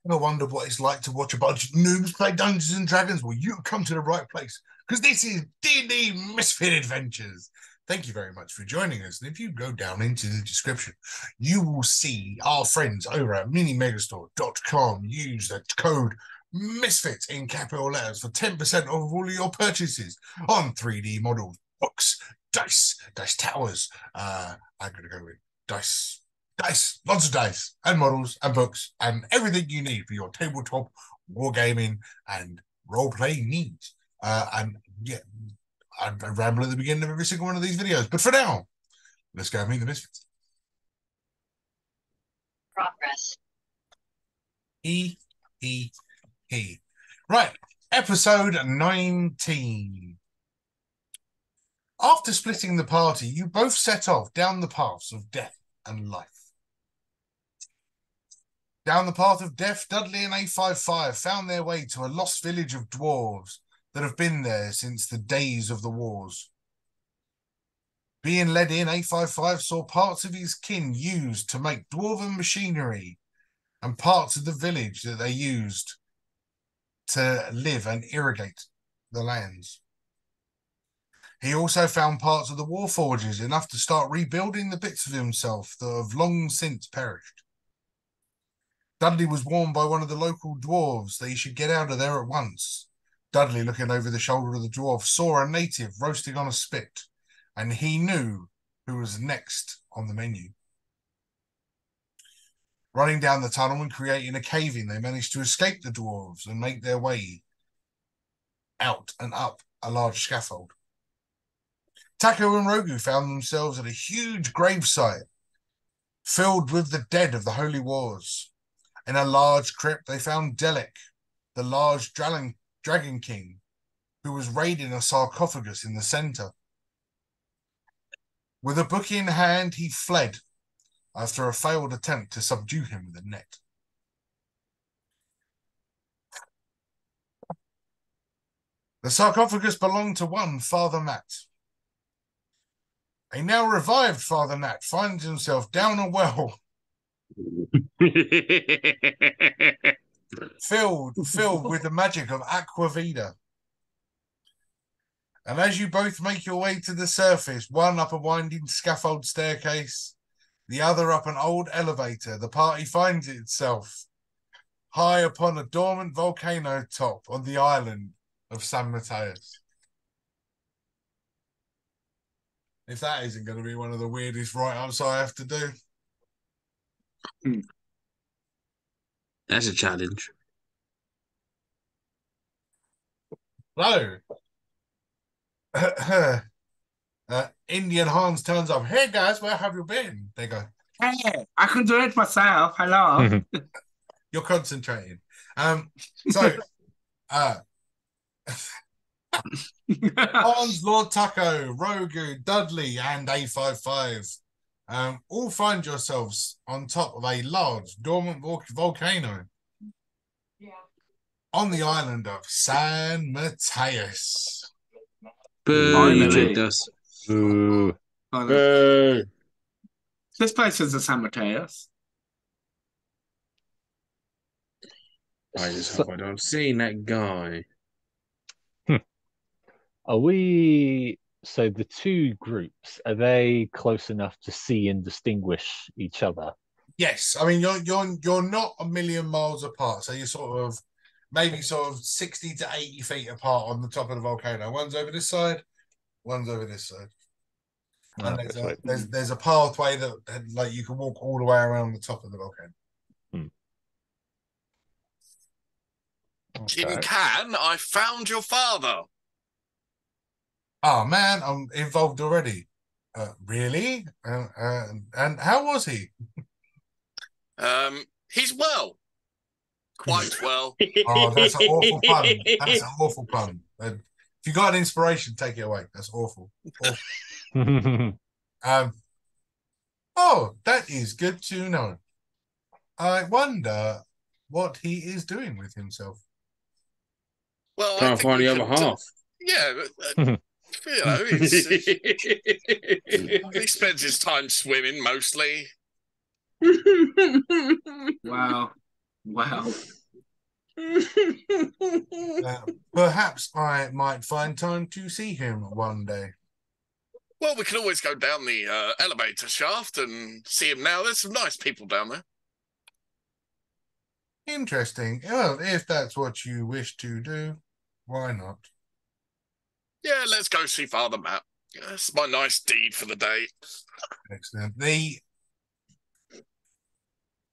I wonder what it's like to watch a bunch of noobs play Dungeons and Dragons. Well, you've come to the right place because this is D&D Misfit Adventures. Thank you very much for joining us. And if you go down into the description, you will see our friends over at minimegastore.com. Use the code Misfits in capital letters for 10% off all of your purchases on 3D models, books, dice towers. I'm going to go with dice, lots of dice and models and books and everything you need for your tabletop wargaming and role-playing needs. And yeah, I ramble at the beginning of every single one of these videos. But for now, let's go and meet the Misfits. Progress. He. Right, episode 19. After splitting the party, you both set off down the paths of death and life. Down the path of death, Dudley and A55 found their way to a lost village of dwarves that have been there since the days of the wars. Being led in, A55 saw parts of his kin used to make dwarven machinery and parts of the village that they used to live and irrigate the lands. He also found parts of the war forges, enough to start rebuilding the bits of himself that have long since perished. Dudley was warned by one of the local dwarves that he should get out of there at once. Dudley, looking over the shoulder of the dwarf, saw a native roasting on a spit, and he knew who was next on the menu. Running down the tunnel and creating a cave-in, they managed to escape the dwarves and make their way out and up a large scaffold. Taco and Rogu found themselves at a huge gravesite filled with the dead of the Holy Wars. In a large crypt, they found Delic, the large dragon king, who was raiding a sarcophagus in the center. With a book in hand, he fled after a failed attempt to subdue him with a net. The sarcophagus belonged to one Father Matt. A now revived Father Nat finds himself down a well filled with the magic of Aquavida. And as you both make your way to the surface, one up a winding scaffold staircase, the other up an old elevator, the party finds itself high upon a dormant volcano top on the island of San Mateus. If that isn't going to be one of the weirdest write-ups I have to do. That's a challenge. No. Indian Hans turns up. Hey guys, where have you been? They go, hey, I can do it myself. Hello. You're concentrating. So Hans, Lord Taco, Rogu, Dudley, and A55 all find yourselves on top of a large dormant volcano on the island of San Mateus. Boo, you tricked us. Boo. Boo. This place is a San Mateus. I just hope I don't see that guy. Are we... So the two groups, are they close enough to see and distinguish each other? Yes. I mean, you're not a million miles apart. So you're maybe 60 to 80 feet apart on the top of the volcano. One's over this side, one's over this side. And there's a pathway that like you can walk all the way around the top of the volcano. Okay. In Cannes, I found your father. Oh man, I'm involved already. Really? And how was he? He's well. Quite well. Oh, that's an awful pun. That's an awful pun. If you got an inspiration, take it away. That's awful. Oh, that is good to know. I wonder what he is doing with himself. Well, trying to find the other half. Yeah, he spends his time swimming mostly. Wow. Perhaps I might find time to see him one day. Well, we can always go down the elevator shaft and see him now. There's some nice people down there. Interesting. Well, if that's what you wish to do, why not? Yeah, let's go see Father Matt. That's my nice deed for the day. Excellent.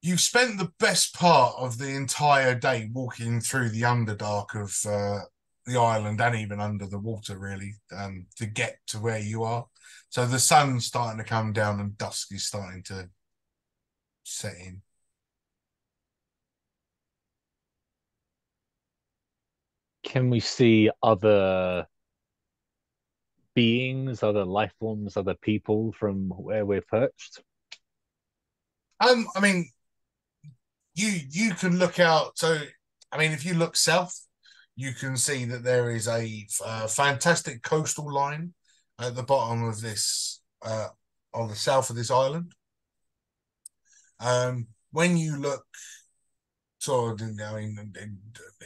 You've spent the best part of the entire day walking through the underdark of the island and even under the water, really, to get to where you are. So the sun's starting to come down and dusk is starting to set in. Can we see other beings, other life forms, other people from where we're perched? I mean, you can look out. So, I mean, if you look south, you can see that there is a fantastic coastal line at the bottom of this, on the south of this island. When you look sort of, I mean,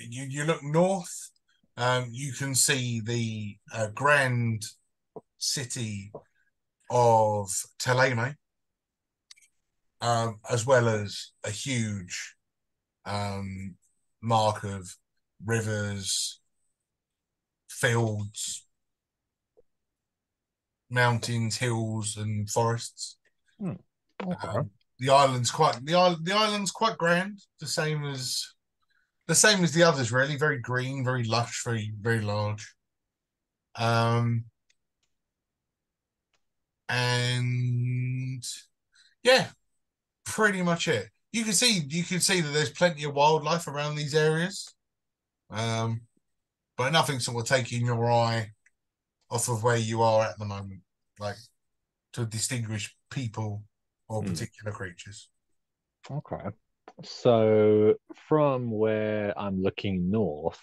you look north, you can see the grand city of Teleme, as well as a huge mark of rivers, fields, mountains, hills, and forests. Okay. The island's quite grand, the same as the others, really. Very green, very lush, very very large. And yeah, pretty much it. You can see that there's plenty of wildlife around these areas, but nothing sort of taking your eye off of where you are at the moment, like to distinguish people or particular creatures. Okay. So from where I'm looking north,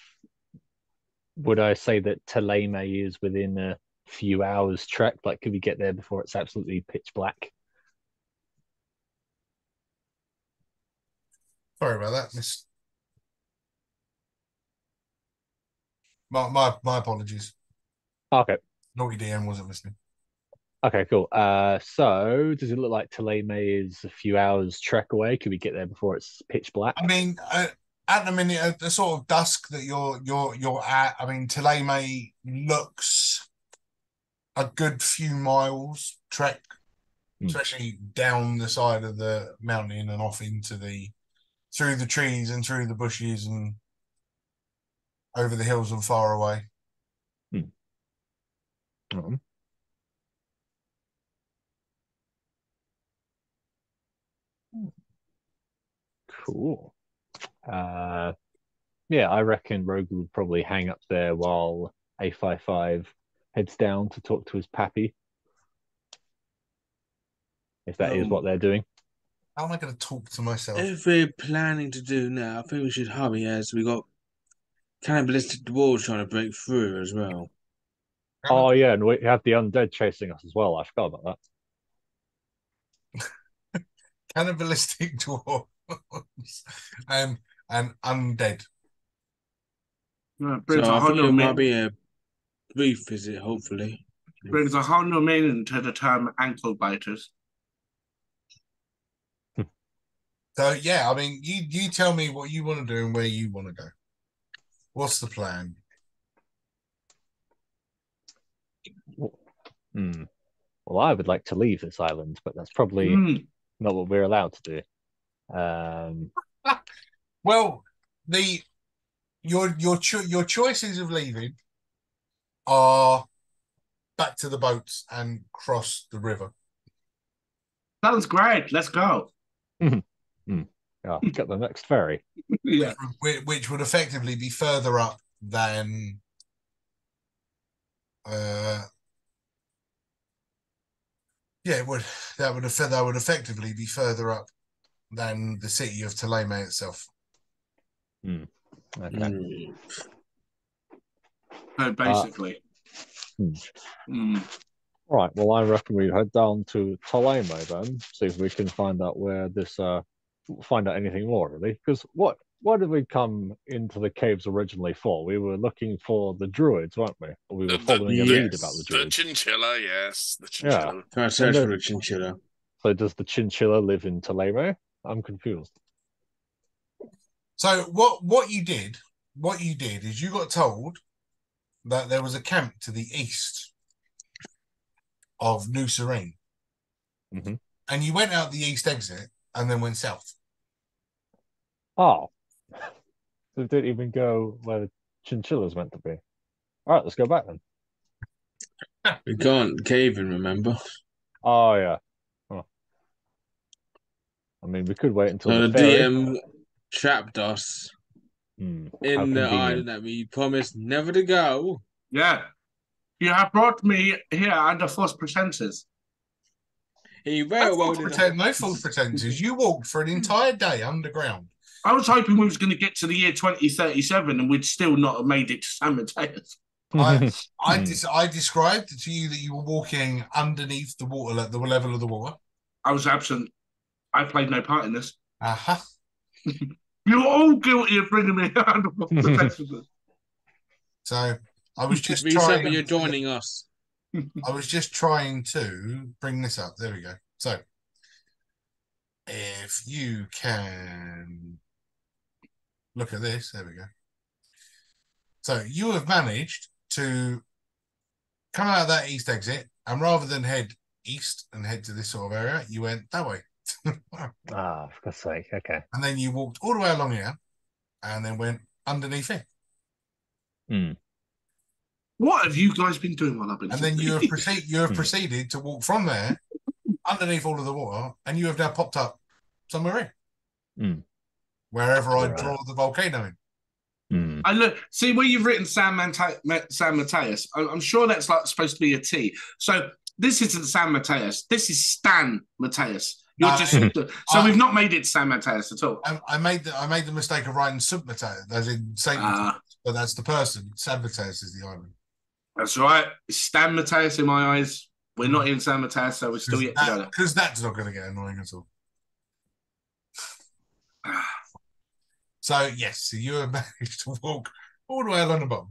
would I say that Teleme is within a few hours trek? Like, could we get there before it's absolutely pitch black? Sorry about that, Miss. My apologies. Okay. Naughty DM wasn't listening. Okay, cool. So does it look like Teleme is a few hours trek away? Could we get there before it's pitch black? I mean, at the minute, at the sort of dusk that you're at, I mean, Teleme looks a good few miles trek, especially down the side of the mountain and off into through the trees and through the bushes and over the hills and far away. Cool. Yeah, I reckon Rogue would probably hang up there while A55 heads down to talk to his pappy. If that is what they're doing. How am I going to talk to myself? If we're planning to do now, I think we should hurry as we got cannibalistic dwarves trying to break through as well. Oh yeah, and we have the undead chasing us as well. I forgot about that. Cannibalistic dwarves and undead. So I think it might be a brief visit, hopefully. Brings a whole new meaning to the term ankle biters. So yeah, I mean, you tell me what you want to do and where you want to go. What's the plan? Well, I would like to leave this island, but that's probably not what we're allowed to do. Well, your choices of leaving are back to the boats and cross the river. Sounds great. Let's go. Oh, get the next ferry. Yeah. Which would effectively be further up than it would. That would effectively be further up than the city of Teleme itself. Okay. So basically. Right. Well, I reckon we head down to Teleme then, see if we can find out where this find out anything more, really. Because what what did we come into the caves originally for? We were looking for the druids, weren't we? Or we were following a lead about the Yes. The druids. chinchilla, yes, the Yeah. chinchilla. Try to search for the chinchilla. So does the chinchilla live in Taleme? I'm confused. So what you did is you got told that there was a camp to the east of New Serene. Mhm. And you went out the east exit and then went south. Oh. So it didn't even go where the chinchilla's meant to be. All right, let's go back then. We can't cave in, remember? Oh, yeah. Oh. I mean, we could wait until So the the ferry. DM trapped us How in the convenient. island that we promised never to go. Yeah. You have brought me here under false pretenses. He No very well false, did. no false pretenses. You walked for an entire day underground. I was hoping we was going to get to the year 2037 and we'd still not have made it to San Mateus. I described to you that you were walking underneath the water at the level of the water. I was absent. I played no part in this. Uh-huh. You're all guilty of bringing me under false pretenses. So I was just We said trying. that you're joining us. I was just trying to bring this up. There we go. So if you can look at this, there we go. So you have managed to come out of that east exit, and rather than head east and head to this sort of area, you went that way. For God's sake. Okay. And then you walked all the way along here and then went underneath it. What have you guys been doing while I've been And then you have proceeded to walk from there underneath all of the water, and you have now popped up somewhere in. Wherever I draw the volcano in. I look, see where you've written San Mateus. I'm sure that's like supposed to be a T. So this isn't San Mateus. This is Stan Mateus. You're just so we've not made it San Mateus at all. I made the mistake of writing Sub Mateus, as in Saint Mateus, but that's the person. San Mateus is the island. That's right. It's Stan Mateus in my eyes. We're not in San Mateus, so we're still yet to go there. Because that's not going to get annoying at all. So yes, you have managed to walk all the way along the bottom.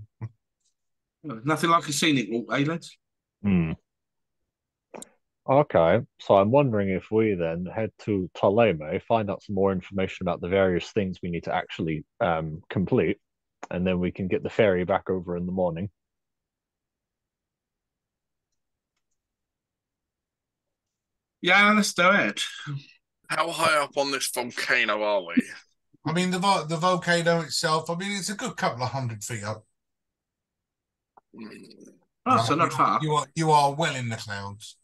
Nothing like a scenic walk, eh, lads? Okay, so I'm wondering if we then head to Ptolemy, find out some more information about the various things we need to actually complete, and then we can get the ferry back over in the morning. Yeah, let's do it. How high up on this volcano are we? I mean, the volcano itself, I mean, it's a good couple of 100 feet up. Oh, so not far. You are well in the clouds.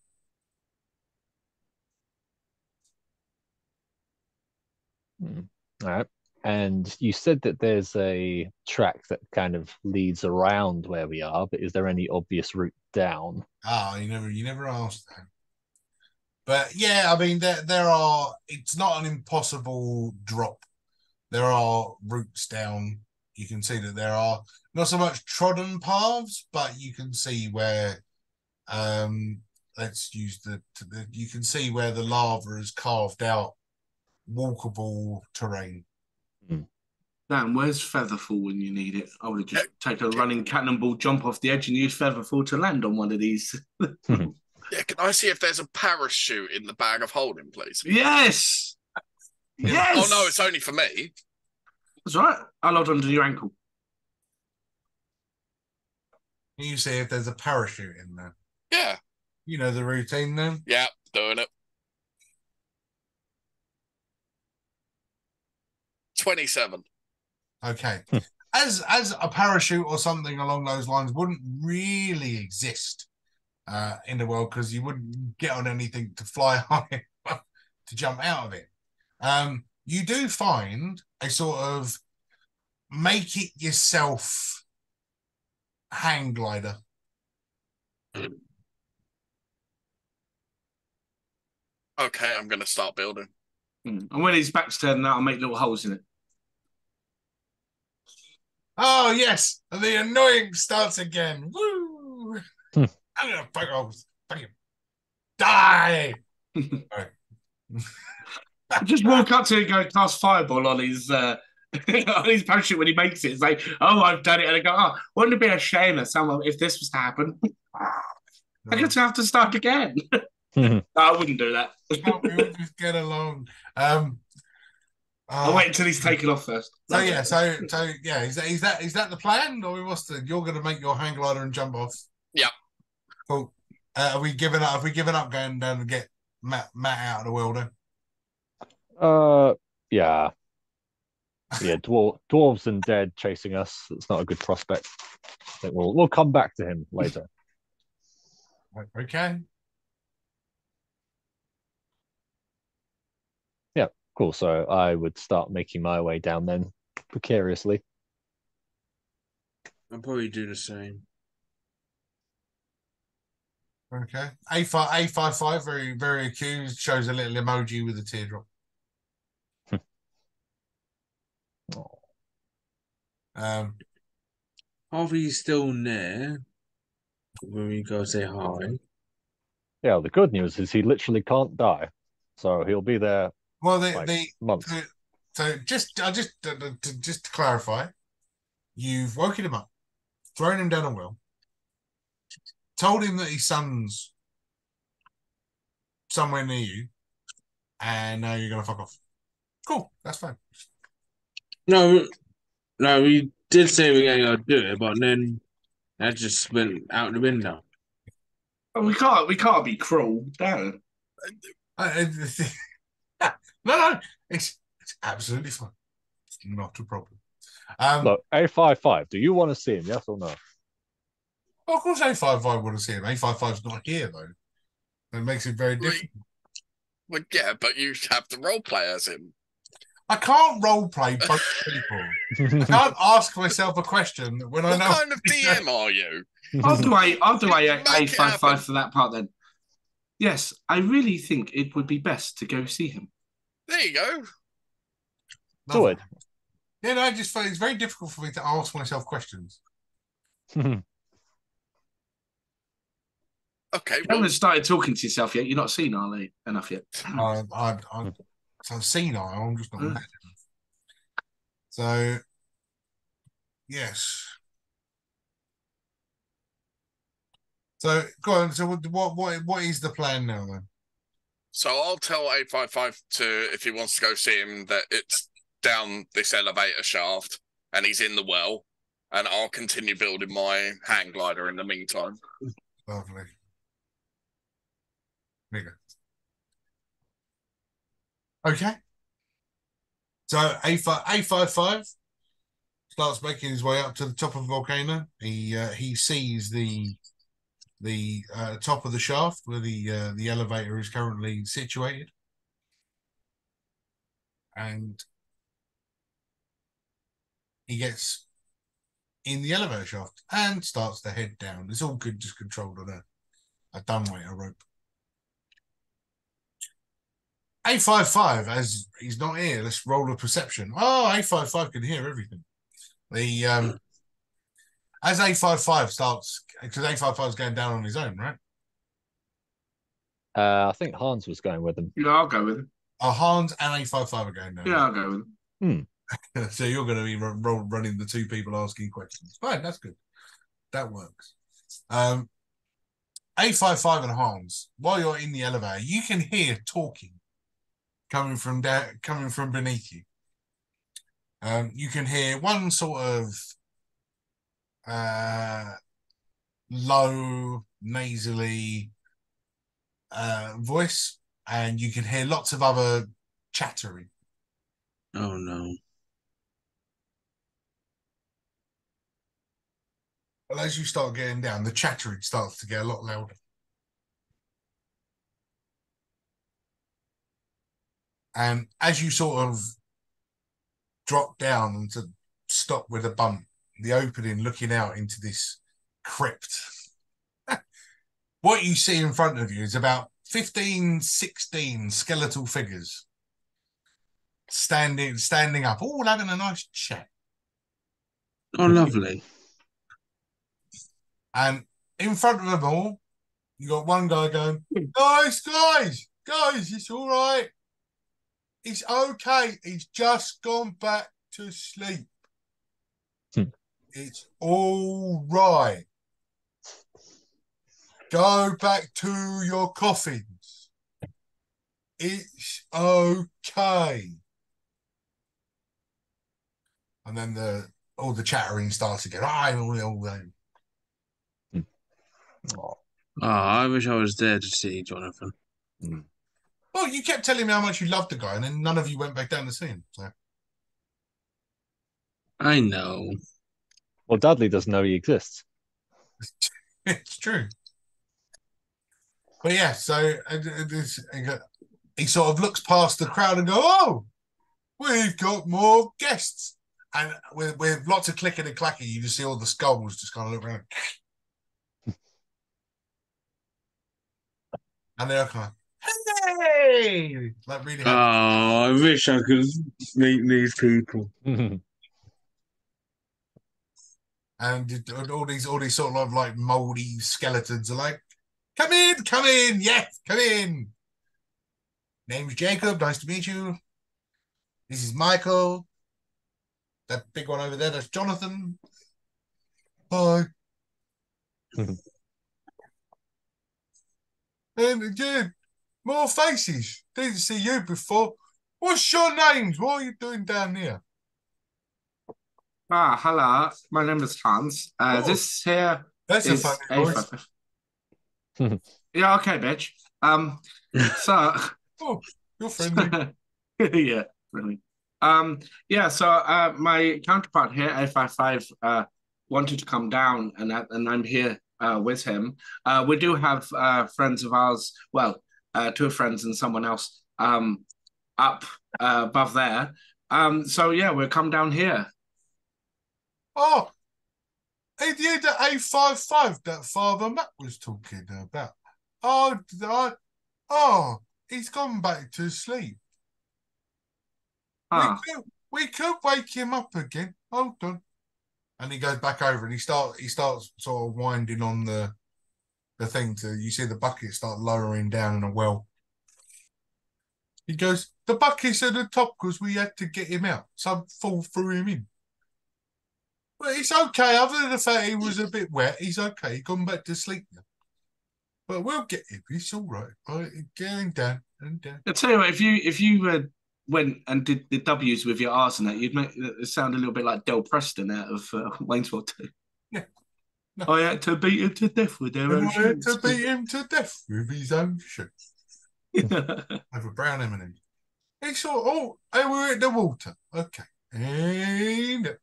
All right. And you said that there's a track that kind of leads around where we are, but is there any obvious route down? You never asked that. But yeah, I mean, there are. It's not an impossible drop. There are routes down. You can see that there are not so much trodden paths, but you can see where. Let's use you can see where the lava has carved out walkable terrain. Dan, where's Featherfall when you need it? I would have just taken a running cannonball, jump off the edge, and use Featherfall to land on one of these. Yeah, can I see if there's a parachute in the bag of holding, please? Yes! Yes! Oh, no, it's only for me. That's right. I'll hold under your ankle. Can you see if there's a parachute in there? Yeah. You know the routine then? Yeah, doing it. 27. Okay. As a parachute or something along those lines wouldn't really exist in the world, because you wouldn't get on anything to fly high to jump out of it. You do find a sort of make it yourself hang glider. Okay, I'm going to start building. And when his back's turned out, I'll make little holes in it. Oh, yes. The annoying starts again. Woo! I'm going to fucking die. Just walk up to him and go cast fireball on his on his parachute when he makes it. It's like, oh, I've done it. And I go, oh, wouldn't it be a shame if this was to happen? I get to have to start again. No, I wouldn't do that. We would just get along. I'll wait until he's taken off first. So yeah, is that the plan, or you're going to make your hang glider and jump off? Yeah. Cool. Are we giving up? Have we given up going down to get Matt out of the world? Yeah. Yeah, dwarves and dead chasing us. It's not a good prospect. I think we'll come back to him later. Okay. Yeah, cool. So I would start making my way down then precariously. I'll probably do the same. Okay. A55, very, very accused, shows a little emoji with a teardrop. Harvey's still near when we go say hi. Yeah, the good news is he literally can't die. So he'll be there Well, months. So just to clarify, you've woken him up, thrown him down a well, told him that his son's somewhere near you, and now you're gonna fuck off. Cool, that's fine. No, we did say we were going to do it, but then that just went out the window. Oh, we can't be cruel, Darren. No, it's absolutely fine. It's not a problem. Look, A55, do you want to see him? Yes or no? Well, of course, A55 want to see him. A55's not here though. That makes it very different. Well, yeah, but you have to role play as him. I can't role play both people. I can't ask myself a question when I know. What kind of DM are you? I'll do Make it A55 happen. for that part then. Yes, I really think it would be best to go see him. There you go. Do it. Yeah, no, I just find it's very difficult for me to ask myself questions. Okay, You well, haven't started talking to yourself yet. You're not senile enough yet. I'm senile. I'm just not mad enough. So, yes. So go on. So what is the plan now then? so I'll tell 855 to, if he wants to go see him, that it's down this elevator shaft and he's in the well, and I'll continue building my hang glider in the meantime. Lovely. There you go. Okay. So A55 starts making his way up to the top of the volcano. He sees the top of the shaft where the elevator is currently situated, and he gets in the elevator shaft and starts to head down. It's all good, just controlled on a dumbwaiter rope. A55, as he's not here, let's roll a perception. Oh, A55 can hear everything. As A55 starts, because A55 is going down on his own, right? I think Hans was going with him. Yeah, I'll go with him. Oh, Hans and A55 are going down. Yeah, I'll go with him. So you're going to be running the two people asking questions. Fine, that's good. That works. A55 and Hans, while you're in the elevator, you can hear talking coming from beneath you. You can hear one sort of low, nasally voice, and you can hear lots of other chattering. Oh no. But as you start getting down, the chattering starts to get a lot louder. And as you sort of drop down and to stop with a bump, the opening looking out into this crypt, what you see in front of you is about 15, 16 skeletal figures standing up, all having a nice chat. Oh, lovely. And in front of them all, you got one guy going, guys, it's all right. It's okay. He's just gone back to sleep. Hmm. It's all right. Go back to your coffins. It's okay. And then all the chattering starts again. Oh. Oh, I wish I was there to see Jonathan. Well, you kept telling me how much you loved the guy, and then none of you went back down to see him. So I know. Well, Dudley doesn't know he exists. it's true. But yeah, so he sort of looks past the crowd and go, "Oh, we've got more guests." And with lots of clicking and clacking, you just see all the skulls just kind of look around. And they're kind of, hey! Like really happy. Oh, I wish I could meet these people. And all these sort of like moldy skeletons are like, come in, yes, come in. Name's Jacob, nice to meet you. This is Michael. That big one over there, that's Jonathan. Hi. And again, more faces. Didn't see you before. What's your names? What are you doing down here? Hello. My name is Hans. Oh, This here that's a is funny voice. Yeah, okay, bitch. So Oh, you're friendly. yeah, really. Yeah, so my counterpart here, 855, wanted to come down, and I'm here with him. We do have friends of ours, well, two friends and someone else up above there. So yeah, we'll come down here. Oh, is you the 855 that Father Matt was talking about? Oh, he's gone back to sleep. Ah, We could wake him up again. Hold on. And he goes back over and he starts sort of winding on the thing to you see the bucket start lowering down in a well. He goes, the bucket's at the top because we had to get him out. Some fall threw him in. But it's okay, other than the fact he was a bit wet, he's okay. He's gone back to sleep now. But we'll get him. It's all right. Right, going down and down. I tell you what, if you went and did the W's with your arse and that, you'd make it sound a little bit like Del Preston out of Wayne's World 2. Yeah. No. I had to beat him to death with their And own I had shoes. to beat him to death with his own shoes. Over brown M&M. It's all, and we're at the water. Okay. And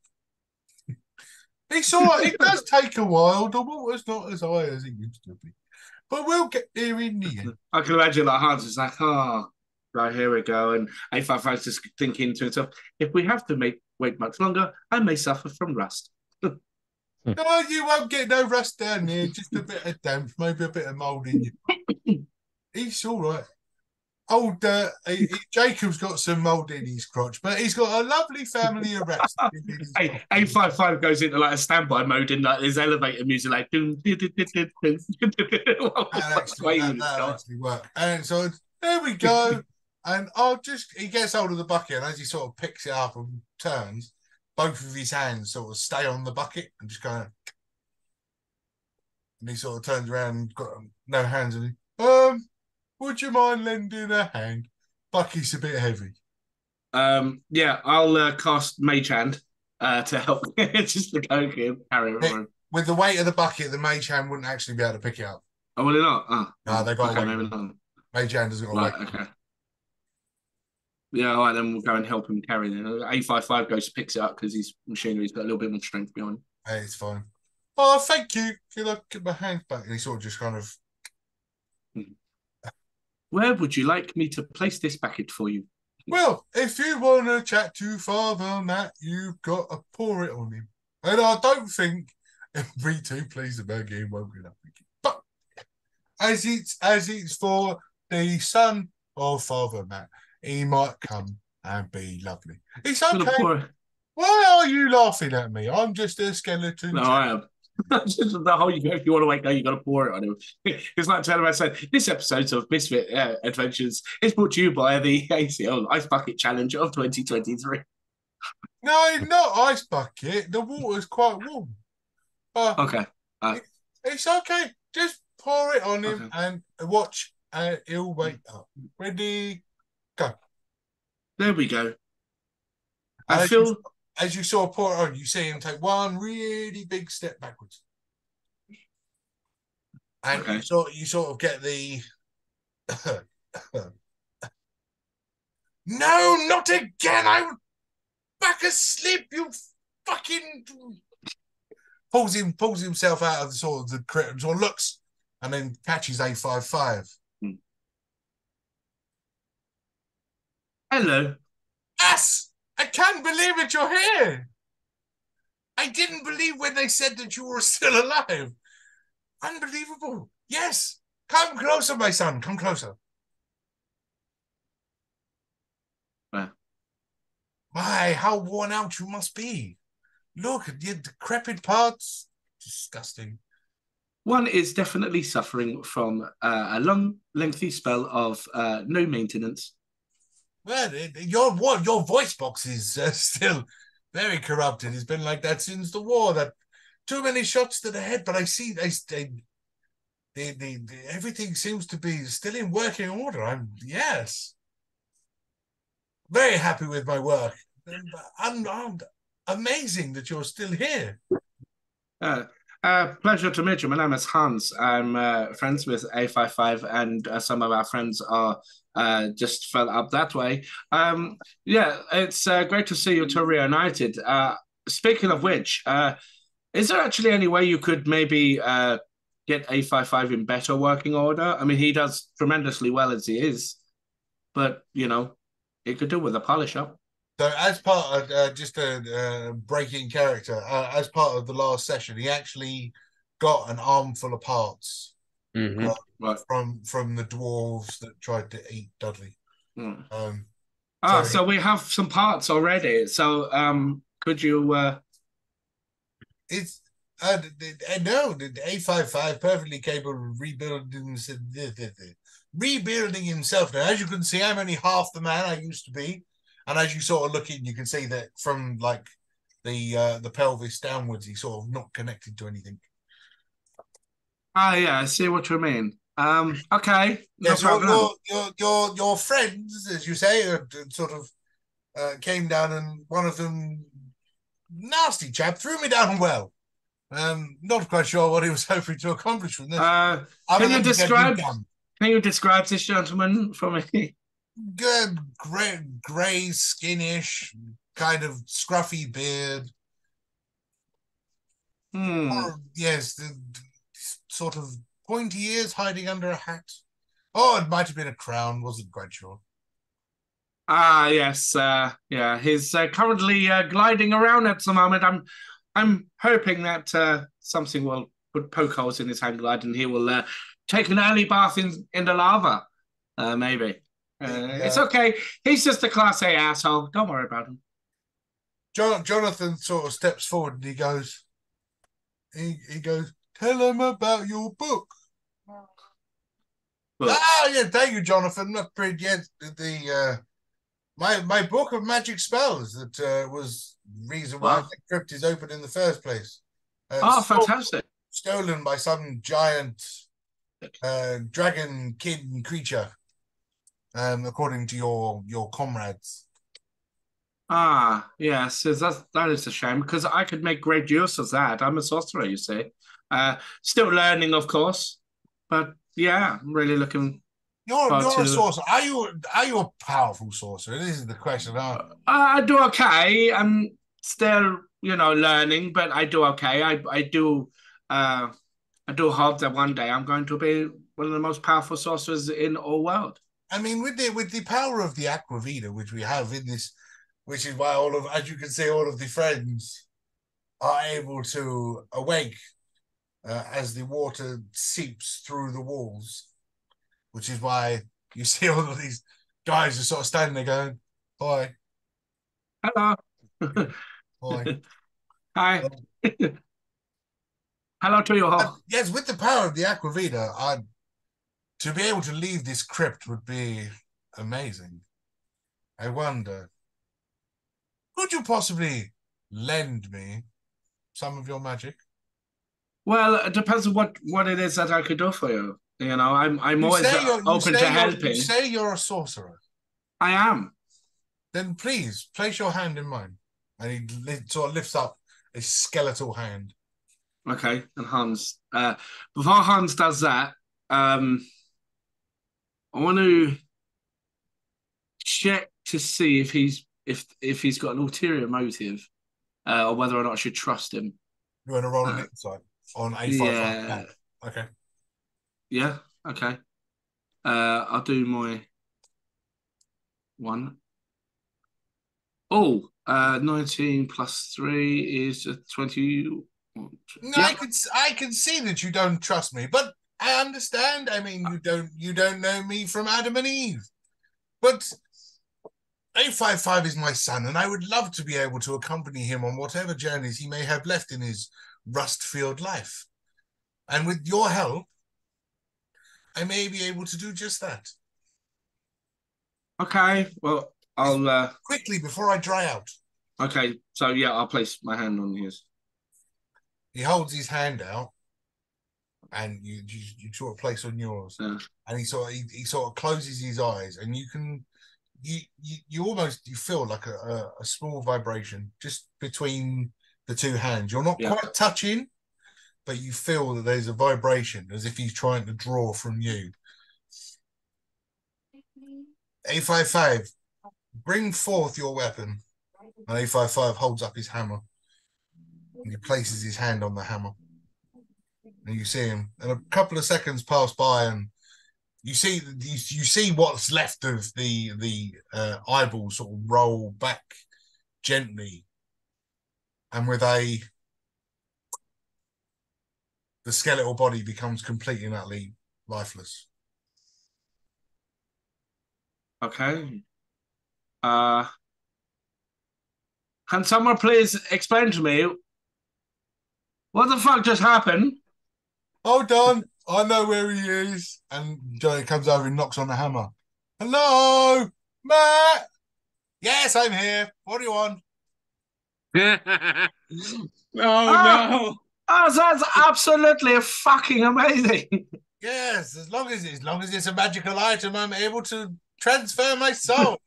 it's all right. It does take a while. The water's not as high as it used to be. But we'll get there in the end. I can imagine like Hans is like, oh, right, here we go. And 855's just thinking to himself, if we have to wait much longer, I may suffer from rust. No, you won't get no rust down there. Just a bit of damp, maybe a bit of mould in you. He's all right. Old Jacob's got some mould in his crotch, but he's got a lovely family of rats. Hey, 855 goes into like a standby mode in like his elevator music, like That actually work. And so there we go. And he gets hold of the bucket, and as he sort of picks it up and turns, both of his hands sort of stay on the bucket and just kind of. And he sort of turns around and got no hands in it. Would you mind lending a hand? Bucky's a bit heavy. Yeah, I'll cast Mage Hand to help just to go carry it. With the weight of the bucket, the mage hand wouldn't actually be able to pick it up. Oh, will it not? Oh, no, they got okay, weight. maybe not. Mage hand doesn't got Right, weight. okay. Yeah, all right, then we'll go and help him carry it. 855 goes, picks it up because his machinery's got a little bit more strength behind. Hey, it's fine. Oh, thank you. Can I get my hands back? And he sort of just kind of. Where would you like me to place this packet for you? Well, if you want to chat to Father Matt, you've got to pour it on him. And I don't think every two plays the bad game won't get up again. But as it's for the son of Father Matt, he might come and be lovely. It's okay. Why are you laughing at me? I'm just a skeleton. No, I am. The whole, if you want to wake up, you got to pour it on him. It's like telling said, this episode of Misfit Adventures is brought to you by the ACL Ice Bucket Challenge of 2023. No, not ice bucket. The water's quite warm. Okay. It's okay. Just pour it on him Okay. and watch. He'll wake up. Ready, go. There we go. I And feel as you saw pour it on, you see him take one really big step backwards. And okay. you sort of get the no, not again. I was back asleep, you fucking pulls himself out of the sort of the crit and sort of looks and then catches A55. Hello. Yes! I can't believe it, you're here! I didn't believe when they said that you were still alive. Unbelievable. Yes. Come closer, my son. Come closer. My, how worn out you must be. Look at your decrepit parts. Disgusting. One is definitely suffering from a long, lengthy spell of no maintenance. Well, your voice box is still very corrupted. It's been like that since the war. That too many shots to the head. But I see everything seems to be still in working order. Yes, very happy with my work. I'm amazing that you're still here. Pleasure to meet you. My name is Hans. I'm friends with A55, and some of our friends are just fell up that way. Yeah, it's great to see you two reunited. Speaking of which, is there actually any way you could maybe get A55 in better working order? I mean, he does tremendously well as he is, but he could do with a polish up. So, as part of just a breaking character, as part of the last session, he actually got an armful of parts Right. from the dwarves that tried to eat Dudley. So we have some parts already. So, could you? It's no, the A55 perfectly capable of rebuilding himself. Now, as you can see, I'm only half the man I used to be. And as you sort of look in, you can see that from like the pelvis downwards, he's sort of not connected to anything. Yeah, I see what you mean. Okay, no Yes, problem. your friends, as you say, sort of came down, and one of them, nasty chap, threw me down well. Not quite sure what he was hoping to accomplish from this. Can you describe? Can you describe this gentleman for me? Good, grey, skinish, kind of scruffy beard. Yes, the sort of pointy ears hiding under a hat. Oh, it might have been a crown. Wasn't quite sure. Yes, yeah. He's currently gliding around at the moment. I'm hoping that something will poke holes in his hang glide and he will take an early bath in the lava. Maybe. It's okay. He's just a class A asshole. Don't worry about him. Jonathan sort of steps forward and he goes, tell him about your book. Yeah, thank you, Jonathan. Not pretty yet. My book of magic spells that was the reason why the crypt is open in the first place. Fantastic. Stolen by some giant dragon kid creature, according to your comrades. Yes, that is a shame because I could make great use of that. I'm a sorcerer, you see. Still learning, of course, but yeah, I'm really looking. You're a sorcerer. Are you a powerful sorcerer? This is the question. I do okay. I'm still, learning, but I do okay. I do hope that one day I'm going to be one of the most powerful sorcerers in all world. I mean, with the power of the Aquavita, which we have in this, which is why as you can see, all of the friends are able to awake as the water seeps through the walls, which is why you see all of these guys are sort of standing there going, "Hi, hello, hi, hi, hello to you all." Yes, with the power of the Aquavita, to be able to leave this crypt would be amazing. I wonder. Could you possibly lend me some of your magic? Well, it depends on what it is that I could do for you. You know, I'm always open to You helping. say you're a sorcerer. I am. Then please place your hand in mine. And he sort of lifts up a skeletal hand. Okay, and Hans. Before Hans does that, I want to check to see if he's got an ulterior motive, or whether or not I should trust him. You want to roll an insight on A55? Yeah. Okay. Yeah. Okay. I'll do my one. Oh, 19 plus 3 is 20. No, Yeah. I can see that you don't trust me, but I understand. I mean, you don't know me from Adam and Eve. But A55 is my son, and I would love to be able to accompany him on whatever journeys he may have left in his rust-filled life. And with your help, I may be able to do just that. Okay. Well, I'll quickly before I dry out. Okay, so yeah, I'll place my hand on his. He holds his hand out, and you sort of place on yours, Yeah. and he sort of closes his eyes, and you can you almost feel like a small vibration just between the two hands. You're not quite touching, but you feel that there's a vibration as if he's trying to draw from you. A55, bring forth your weapon. And A55 holds up his hammer. And he places his hand on the hammer. And you see him. And a couple of seconds pass by, and you see what's left of the eyeball sort of roll back gently. And with the skeletal body becomes completely and utterly lifeless. Okay. Can someone please explain to me what the fuck just happened? Hold on, I know where he is. And Johnny comes over and knocks on the hammer. Hello, Matt. Yes, I'm here. What do you want? No. Oh, that's absolutely fucking amazing. Yes, as long as it's a magical item, I'm able to transfer my soul.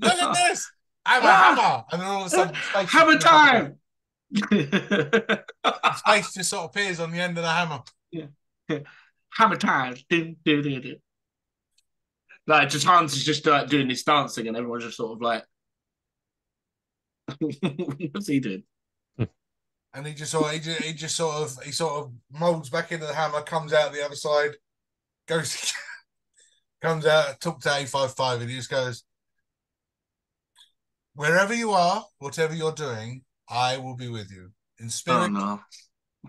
Look at this. I'm a hammer. And then all of a sudden, hammer time. Space just sort of appears on the end of the hammer. Yeah. Hammer time. Like, just Hans is just doing this dancing, and everyone's just sort of like, what's he doing? And he sort of molds back into the hammer, comes out the other side, comes out, talks to A55, and he just goes, wherever you are, whatever you're doing, I will be with you in spirit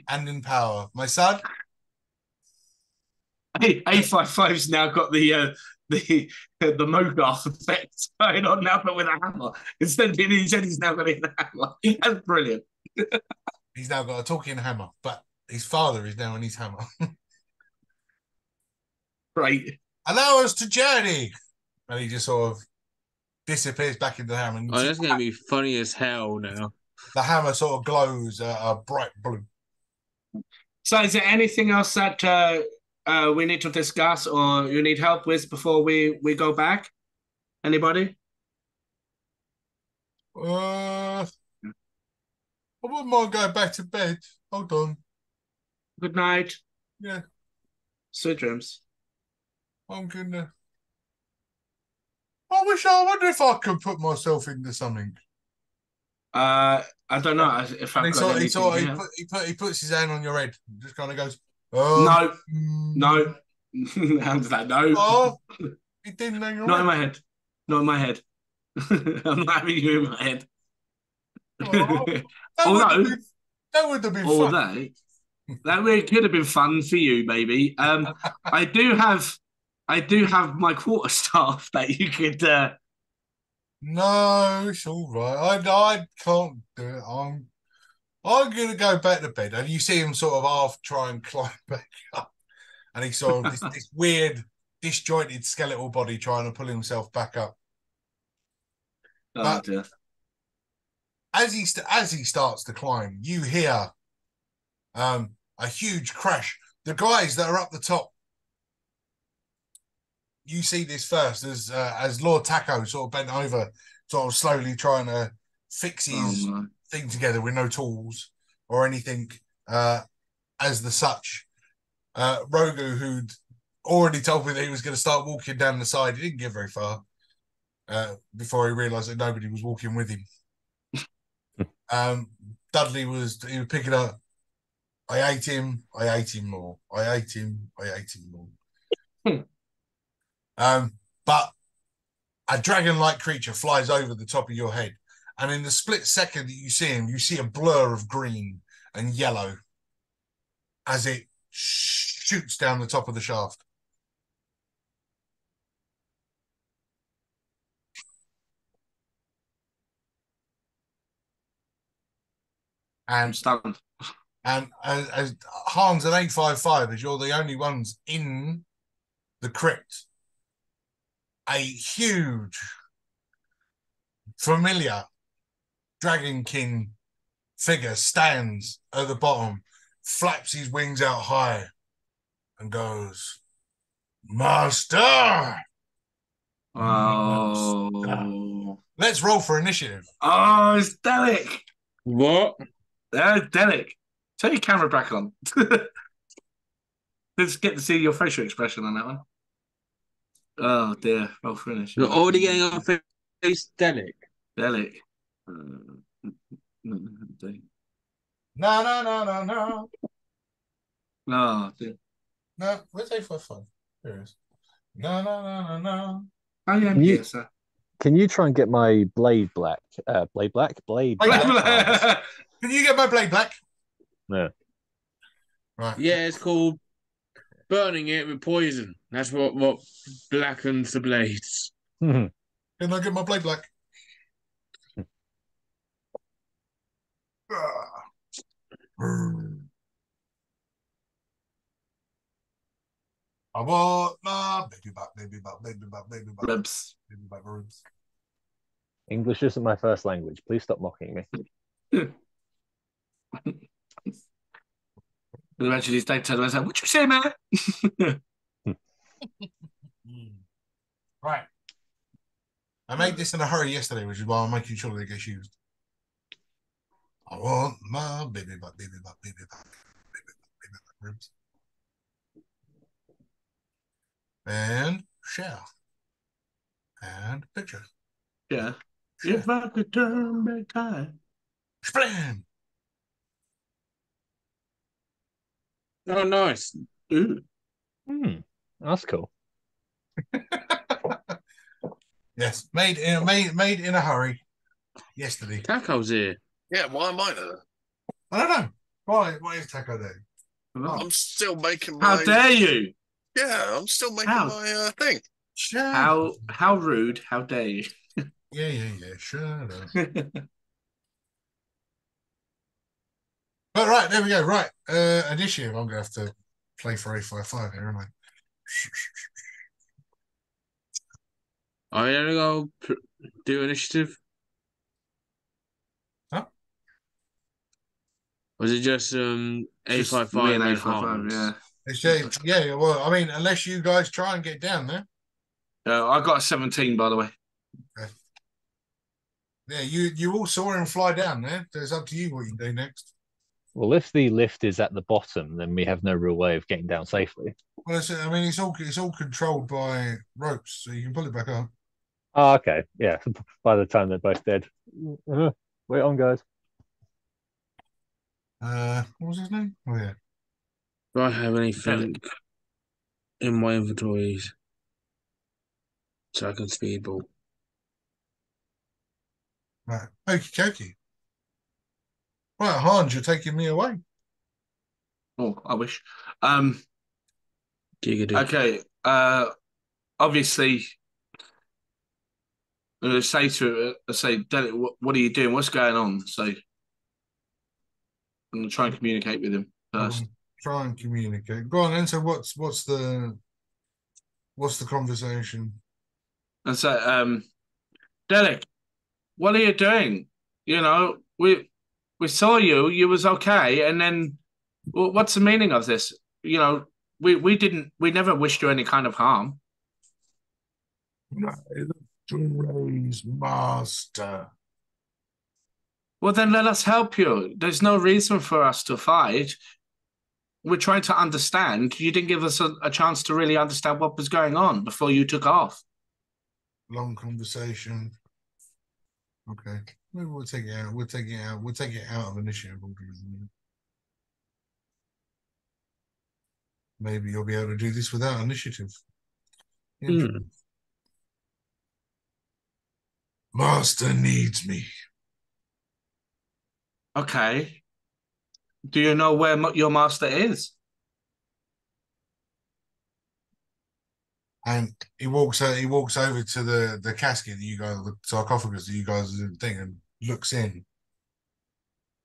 and in power. My son. A55's now got the Mogarth effect going on now, but with a hammer. Instead, he said he's now got it in a hammer. That's brilliant. He's now got a talking hammer, but his father is now in his hammer. Right. Allow us to journey. And he just sort of disappears back into the hammer. And that's going to be funny as hell now. The hammer sort of glows a bright blue. So is there anything else that we need to discuss or you need help with before we go back? Anybody? I wouldn't mind going back to bed. Hold on. Good night. Yeah. Sweet dreams. I'm gonna. I wonder if I could put myself into something. I don't know if I've got anything. He puts his hand on your head. And just kind of goes. No. Hands that no. Oh, he didn't hang around. Not in my head. Not in my head. I'm not having you in my head. That would have been fun. That could have been fun for you, baby. I do have my quarterstaff that you could. No, it's all right. I can't do it. I'm gonna go back to bed, and you see him sort of half try and climb back up, and he sort of this weird disjointed skeletal body trying to pull himself back up. Oh, dear. as he starts to climb, you hear a huge crash. The guys that are up the top, you see this first as Lord Taco sort of bent over, sort of slowly trying to fix his thing together with no tools or anything as the such. Rogu, who'd already told me that he was going to start walking down the side, he didn't get very far before he realised that nobody was walking with him. Dudley was picking up. I ate him more. I ate him more. But a dragon-like creature flies over the top of your head, and in the split second that you see him, you see a blur of green and yellow as it shoots down the top of the shaft. I'm And stunned. and as Hans and 855, as you're the only ones in the crypt, a huge, familiar dragonkin figure stands at the bottom, flaps his wings out high, and goes, Master! Oh. Let's roll for initiative. Oh, it's Delic. What? Delic. Turn your camera back on. Let's get to see your facial expression on that one. Oh dear. Roll for initiative. You're already getting on face Delic. Delic. No, no, no, no, no. Oh, dear. No, where's 855? There it is. No, no, no, no, no. I am Can you- here, sir. Can you try and get my blade black? Blade black. Hans? Can you get my blade black? No. Right. Yeah, it's called burning it with poison. That's what blackens the blades. Can I get my blade black? I want my baby back, baby back, baby back, baby back, Ribs. baby back ribs. English isn't my first language. Please stop mocking me. Eventually, his dad turned around and said, "What you say, man?" Right. I made this in a hurry yesterday, which is why I'm making sure that it gets used. I want my baby back, baby back, baby back, baby back ribs. And share. And picture. Yeah. Share. If I could turn back time. Splam. Oh, nice. Ooh. That's cool. Yes, made in a hurry yesterday. Taco's here. Yeah, why am I there? I don't know. Why is Taco there? I'm still making my. How dare you? Yeah, I'm still making How? my thing. Sure. How rude? How dare you? Yeah. Shut up. But right, there we go. Right. Initiative. I'm gonna have to play for 855 here, aren't I? I'm gonna go do initiative. Huh? Was it just Just 855 me and and 855, Hans? yeah. It's just, yeah, well, I mean, unless you guys try and get down there. I got a 17, by the way. Okay. Yeah, you all saw him fly down there. So it's up to you what you do next. Well, if the lift is at the bottom, then we have no real way of getting down safely. Well, I mean, it's all controlled by ropes, so you can pull it back up. Oh, okay. Yeah. By the time they're both dead. Wait on, guys. What was his name? Oh yeah. Do I have anything in my inventories so I can speedball? Right. Okie dokie. Right, Hans, you're taking me away. Oh, I wish. Giggity. Okay. Obviously, I'm going to say to her, Delic, what are you doing? What's going on? So I'm going to try and communicate with him first. Try and communicate. Go on then. So what's the conversation? And so, Delic, what are you doing? You know, we saw you. You was okay, and then what's the meaning of this? You know, we never wished you any kind of harm. To raise master. Well, then let us help you. There's no reason for us to fight. We're trying to understand. You didn't give us a chance to really understand what was going on before you took off. Long conversation. Okay. Maybe we'll take it out. We'll take it out. We'll take it out of initiative. Maybe you'll be able to do this without initiative. Master needs me. Okay. Do you know where your master is? And he walks over to the casket that you guys, the sarcophagus that you guys are thing, and looks in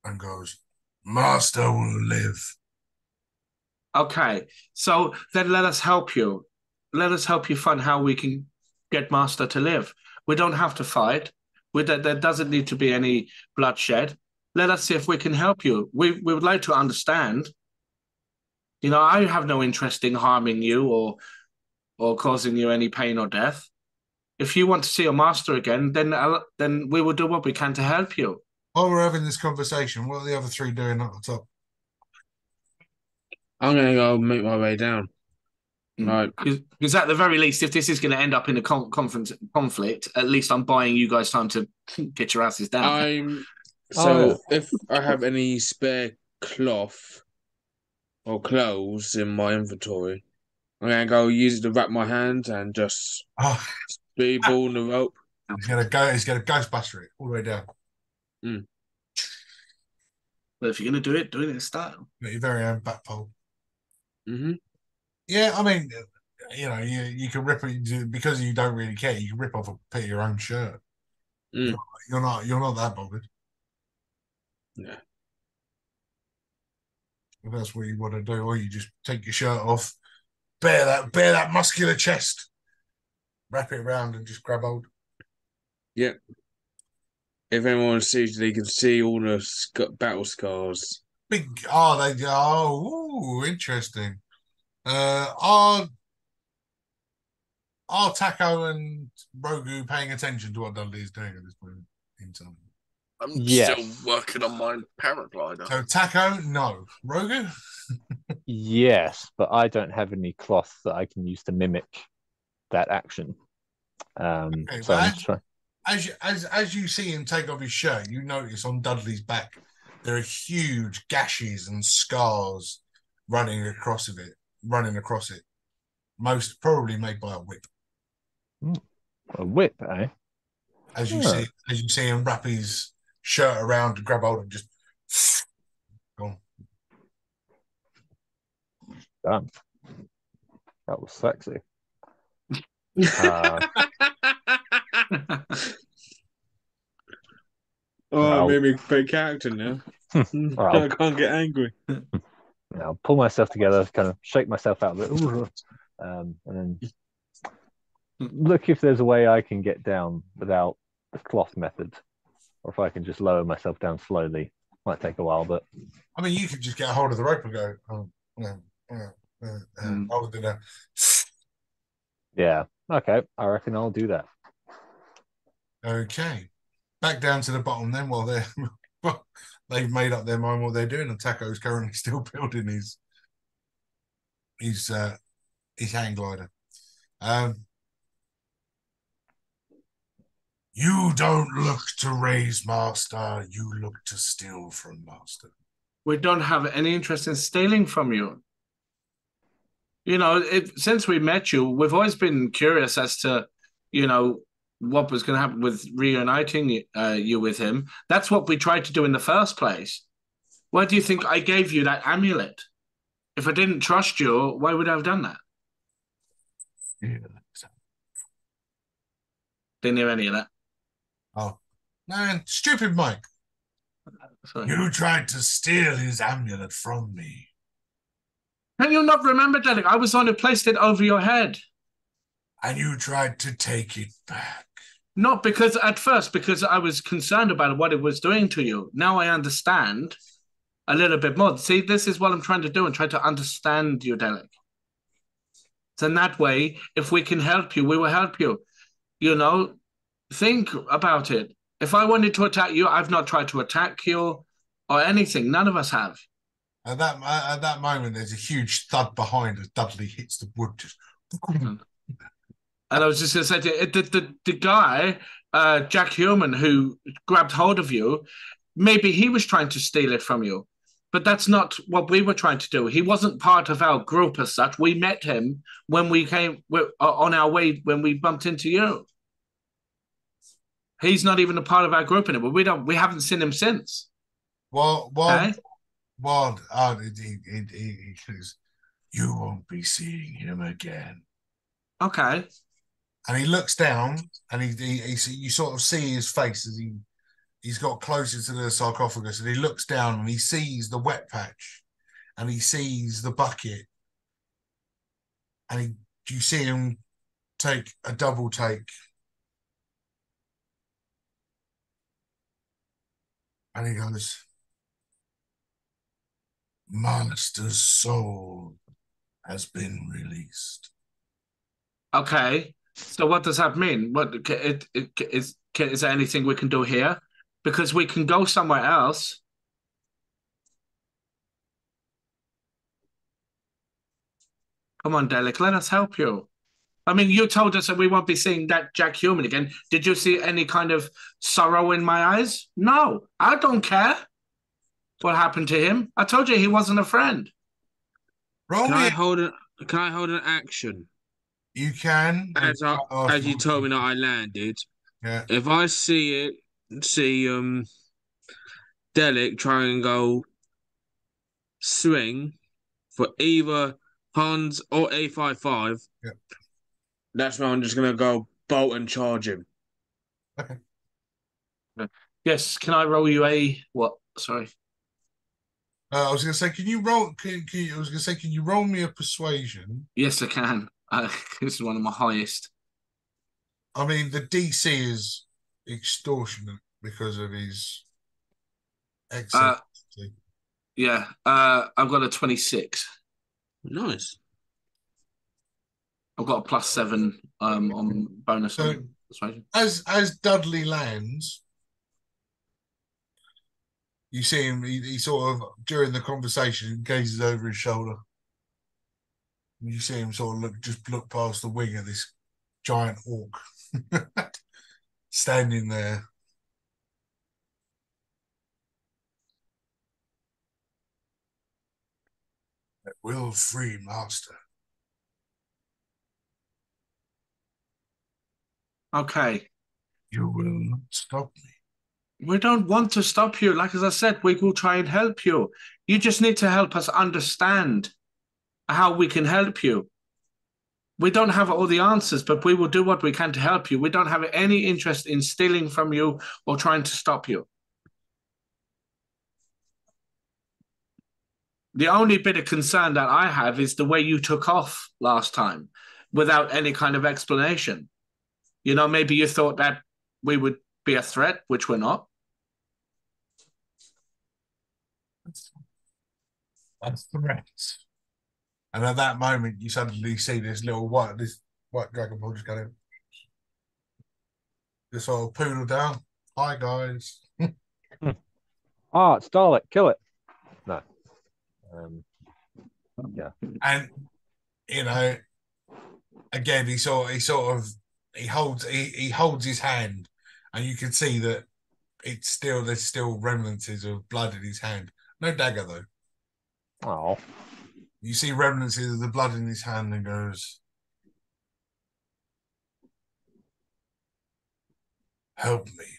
and goes, Master will live. Okay. So then let us help you. Let us help you find how we can get Master to live. We don't have to fight. There doesn't need to be any bloodshed. Let us see if we can help you. We would like to understand. You know, I have no interest in harming you or causing you any pain or death. If you want to see your master again, then we will do what we can to help you. While we're having this conversation, what are the other three doing at the top? I'm gonna go make my way down. Right. Because at the very least, if this is going to end up in a conflict, at least I'm buying you guys time to get your asses down. If I have any spare cloth or clothes in my inventory, I'm gonna go use it to wrap my hands and just speedball the rope. He's gonna Ghostbuster it all the way down. But if you're gonna do it in style. Got your very own back pole. Mm-hmm. Yeah, I mean, you know, you can rip it because you don't really care. You can rip off a bit of your own shirt. You're not that bothered. Yeah. If that's what you want to do, or you just take your shirt off, bare that muscular chest, wrap it around, and just grab hold. Yeah. If anyone sees, they can see all the battle scars. Interesting. Are Taco and Rogu paying attention to what Dudley is doing at this point in time? I'm still working on my paraglider. So Taco, no. Rogu? Yes, but I don't have any cloth that I can use to mimic that action. Okay, so I'm trying. As you see him take off his shirt, you notice on Dudley's back there are huge gashes and scars running across it. Most probably made by a whip. A whip, eh? As you see him wrap his shirt around to grab hold and just go Done. That was sexy. Maybe a great character now. I can't get angry. I'll pull myself together, kind of shake myself out a bit, and then look if there's a way I can get down without the cloth method, or if I can just lower myself down slowly. Might take a while, but I mean, you could just get a hold of the rope and go, hold it down. Yeah, okay, I reckon I'll do that. Okay, back down to the bottom then. While they've made up their mind what they're doing, and Taco's currently still building his hang glider. You don't look to raise master, you look to steal from master. We don't have any interest in stealing from you. You know, since we met you, we've always been curious as to, you know, what was going to happen with reuniting you with him. That's what we tried to do in the first place. Why do you think I gave you that amulet? If I didn't trust you, why would I have done that? Yeah. Didn't hear any of that. Oh, man, stupid Mike. Sorry. You tried to steal his amulet from me. Can you not remember, Derek? I was the one who placed it over your head. And you tried to take it back. Not because at first, because I was concerned about what it was doing to you. Now I understand a little bit more. See, this is what I'm trying to do and try to understand you, Derek. So in that way, if we can help you, we will help you. You know, think about it. If I wanted to attack you, I've not tried to attack you or anything. None of us have. At that moment, there's a huge thud behind as Dudley hits the wood. Just And I was just going to say to you, the guy, Jack Human, who grabbed hold of you, maybe he was trying to steal it from you. But that's not what we were trying to do. He wasn't part of our group as such. We met him when we came on our way when we bumped into you. He's not even a part of our group anymore. We haven't seen him since. well, Okay. he says, "You won't be seeing him again." Okay. And he looks down, and you sort of see his face as he's got closer to the sarcophagus, and he looks down and he sees the wet patch, and he sees the bucket, and you see him take a double take, and he goes, "Master's soul has been released." Okay. So what does that mean? Is there anything we can do here? Because we can go somewhere else. Come on, Delic, let us help you. I mean, you told us that we won't be seeing that Jack Human again. Did you see any kind of sorrow in my eyes? No, I don't care what happened to him. I told you he wasn't a friend. Roll Can me. I hold an action? You can. As you told me that I landed. Yeah. If I see Delic try and go swing for either Hans or A55, Yeah. that's when I'm just gonna go bolt and charge him. Okay. Yes, can I roll you a what? Sorry. I was going to say, can you roll? I was going to say, can you roll me a persuasion? Yes, I can. This is one of my highest. I mean, the DC is extortionate because of his excellent. Yeah, I've got a 26. Nice. I've got a +7 on bonus. So, on persuasion. as Dudley lands, you see him. He sort of during the conversation gazes over his shoulder. You see him sort of look past the wing of this giant orc standing there. It will free master. Okay. You will not stop me. We don't want to stop you. Like as I said, we will try and help you. You just need to help us understand how we can help you. We don't have all the answers, but we will do what we can to help you. We don't have any interest in stealing from you or trying to stop you. The only bit of concern that I have is the way you took off last time without any kind of explanation. You know, maybe you thought that we would be a threat, which we're not. That's threats. And at that moment, you suddenly see this white dragon ball just going, this sort of poodle down. Hi guys. It's Dalek. Kill it. No. Yeah. And you know, again, he holds his hand, and you can see that there's still remnants of blood in his hand. No dagger though. Oh. You see remnants of the blood in his hand, and goes, "Help me."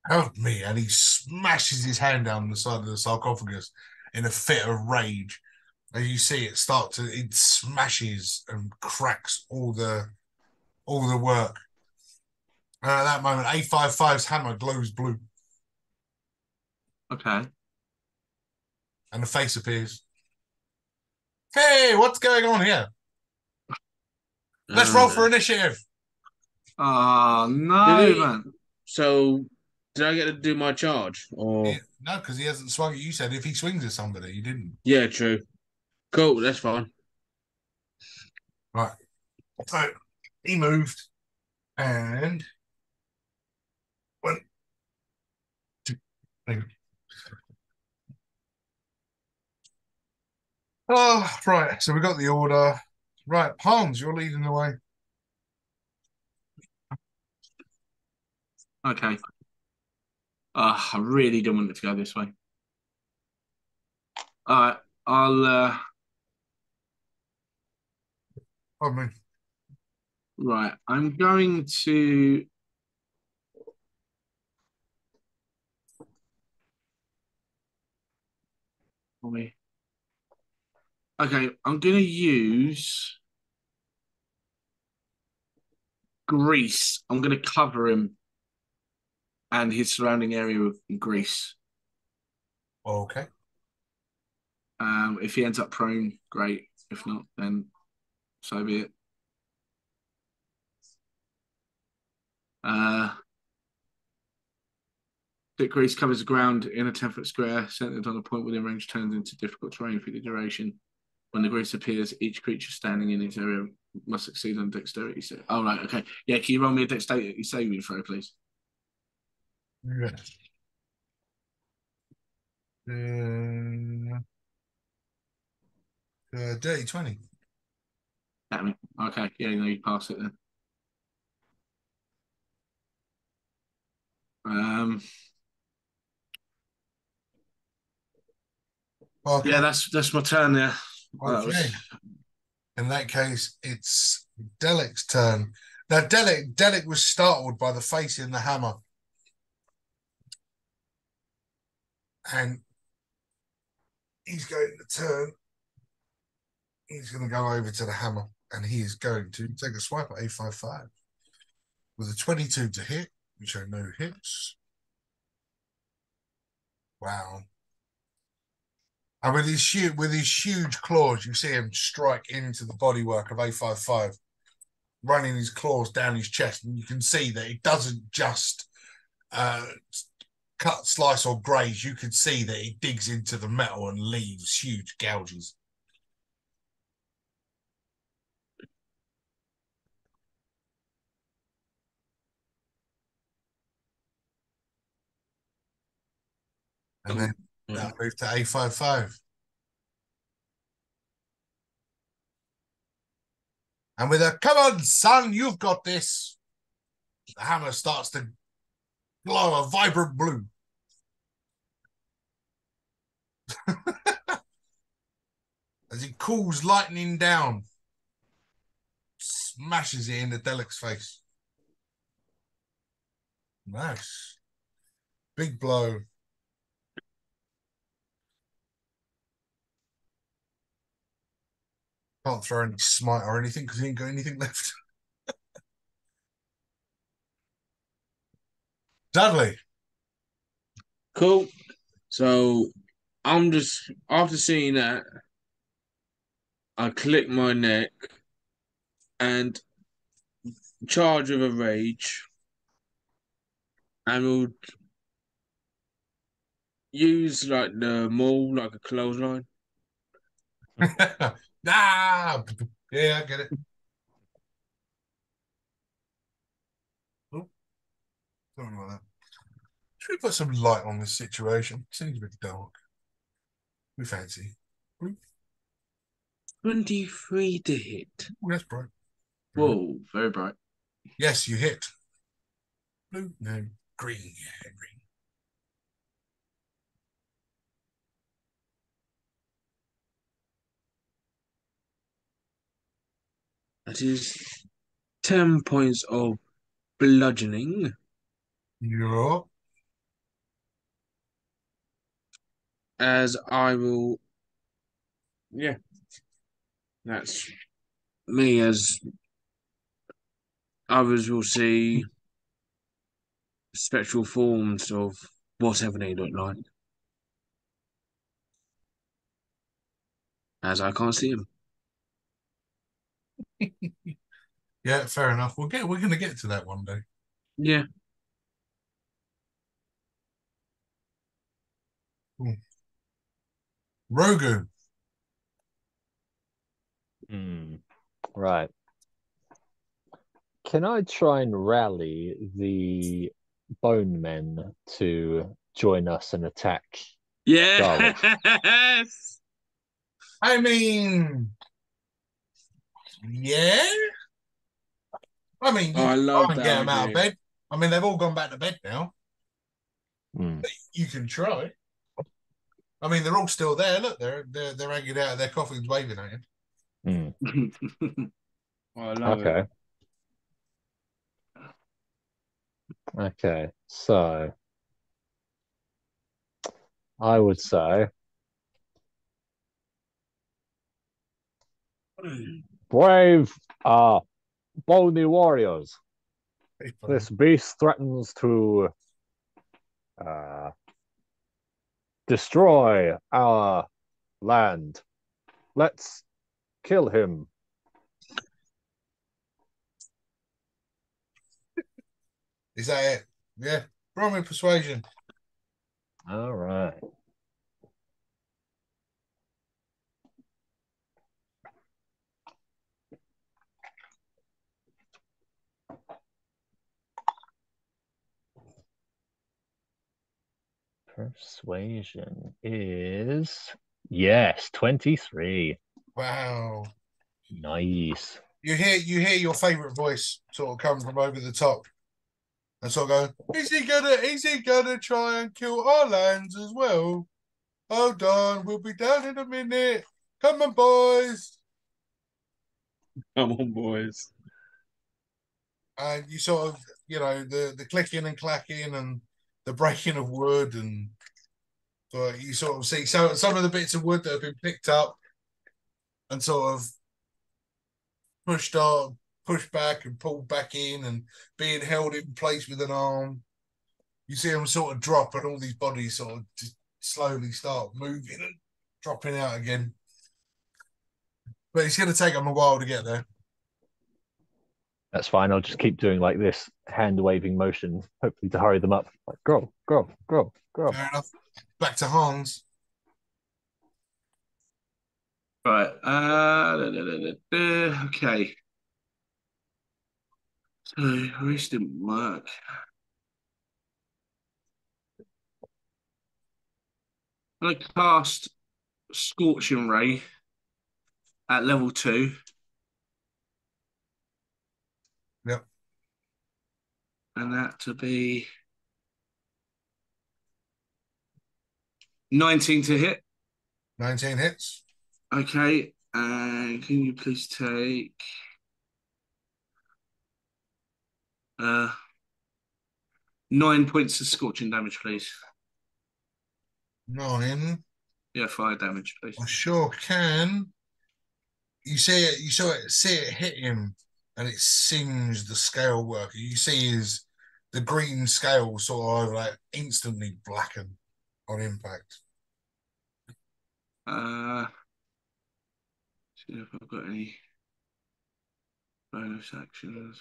Help me. And he smashes his hand down the side of the sarcophagus in a fit of rage. As you see it it smashes and cracks all the work. And at that moment, A55's hammer glows blue. Okay. And the face appears. Hey, what's going on here? Let's roll for initiative. Oh Did no, he? man. So, did I get to do my charge? Or No, because he hasn't swung it. You said if he swings at somebody, you didn't. yeah, true. Cool, that's fine. Right. So he moved and went to. Oh, right. So we got the order. Right, Hans, you're leading the way. Okay. I really don't want it to go this way. All right. I'll. I mean, Right. I'm going to. Okay. I'm going to use grease. I'm going to cover him and his surrounding area with grease. okay. If he ends up prone, great. If not, then so be it. Thick grease covers the ground in a 10-foot square, centered on a point within range, turns into difficult terrain for the duration. When the grease appears, each creature standing in its area must succeed on dexterity. Oh, right, okay. Yeah, can you roll me a dexterity saving throw, please? Yes. Dirty 20. Damn it. Okay, yeah, no, you pass it then. Okay. Yeah, that's my turn there. Okay. In that case, it's Delic's turn. Now, Delic was startled by the face in the hammer. And he's going to turn. He's going to go over to the hammer. And he is going to take a swipe at A55 with a 22 to hit, which I know hits. Wow. And with his huge claws, you see him strike into the bodywork of A55, running his claws down his chest, and you can see that it doesn't just cut, slice, or graze. You can see that it digs into the metal and leaves huge gouges. And then that'll move to A55. And with a "come on, son, you've got this," the hammer starts to glow a vibrant blue. As it cools lightning down, smashes it into Delic's face. Nice. Big blow. Can't throw any smite or anything because he ain't got anything left. Dudley. Cool. So I'm just after seeing that, I click my neck and charge of a rage, and will use like the maul like a clothesline. Ah, yeah, I get it. Oh, something like that. Should we put some light on this situation? Seems a bit dark. We fancy. Ooh, 23 to hit. that's bright. Whoa, very bright. Yes, you hit. Blue, no, green. Yeah, green. That is 10 points of bludgeoning. Yeah. As I will, yeah, that's me. As others will see spectral forms of whatever they look like, as I can't see them. Yeah, fair enough. We're gonna get to that one day. Yeah. Rogu. Right. Can I try and rally the bone men to join us and attack Garlic? Yes. I mean, yeah. I mean, Oh, you I can love try and that get them out of idea. bed. I mean, they've all gone back to bed now. Hmm. You can try. I mean, they're all still there. Look, they're hanging out of their coffins, waving at you. Oh, I love it. Okay. Okay. So I would say, brave bony warriors. This beast threatens to uh, destroy our land. Let's kill him. Is that it? Yeah. Roll me persuasion. All right. Persuasion is yes, 23. Wow. Nice. You hear your favourite voice sort of come from over the top and sort of go, is he gonna try and kill our lands as well? Hold on, we'll be down in a minute. Come on, boys. Come on, boys. And you sort of, the clicking and clacking and the breaking of wood, and but you sort of see some of the bits of wood that have been picked up and sort of pushed on, pushed back and pulled back in and being held in place with an arm. You see them sort of drop, and all these bodies sort of just slowly start moving and dropping out again. But it's going to take them a while to get there. That's fine. I'll just keep doing like this hand waving motion, hopefully to hurry them up. Like, go, go, go, go. Fair enough. Back to Hans. Right. Okay. So race didn't work. I'm gonna cast Scorching Ray at level 2. Yep. And that to be 19 to hit. 19 hits. Okay. And can you please take 9 points of scorching damage, please? 9. Yeah, fire damage, please. I sure can. You see it. See it hit him, and it singed the scale worker. You see the green scale sort of like instantly blacken on impact. See if I've got any bonus actions.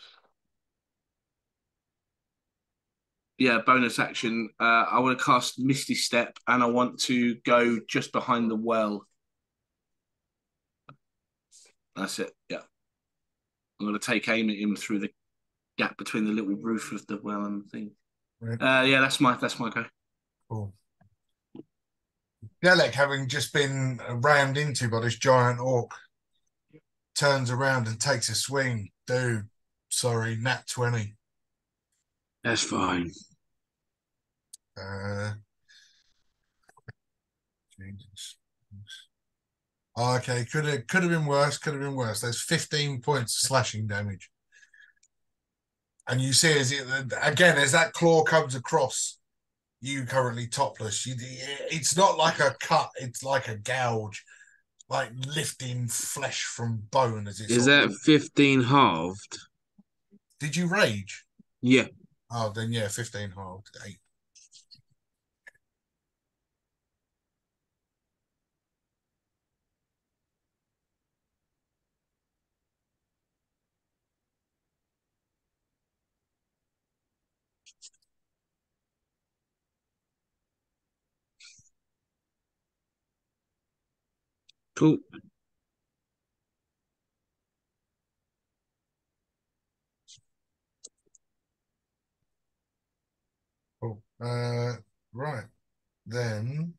Yeah, bonus action. I want to cast Misty Step, and I want to go just behind the well. That's it. Yeah, I'm going to take aim at him through the gap between the little roof of the well and the thing. Right. Yeah, that's my go. Cool. Delek, having just been rammed into by this giant orc, turns around and takes a swing. Dude, sorry, nat 20. That's fine. Jesus. Oh, okay, could have been worse. Could have been worse. There's 15 points of slashing damage, and you see as that claw comes across you, currently topless. It's not like a cut; it's like a gouge, like lifting flesh from bone. As it's Is that 15 halved? Did you rage? Yeah. Oh, then yeah, 15 halved 8. Cool. Cool. Right. Then.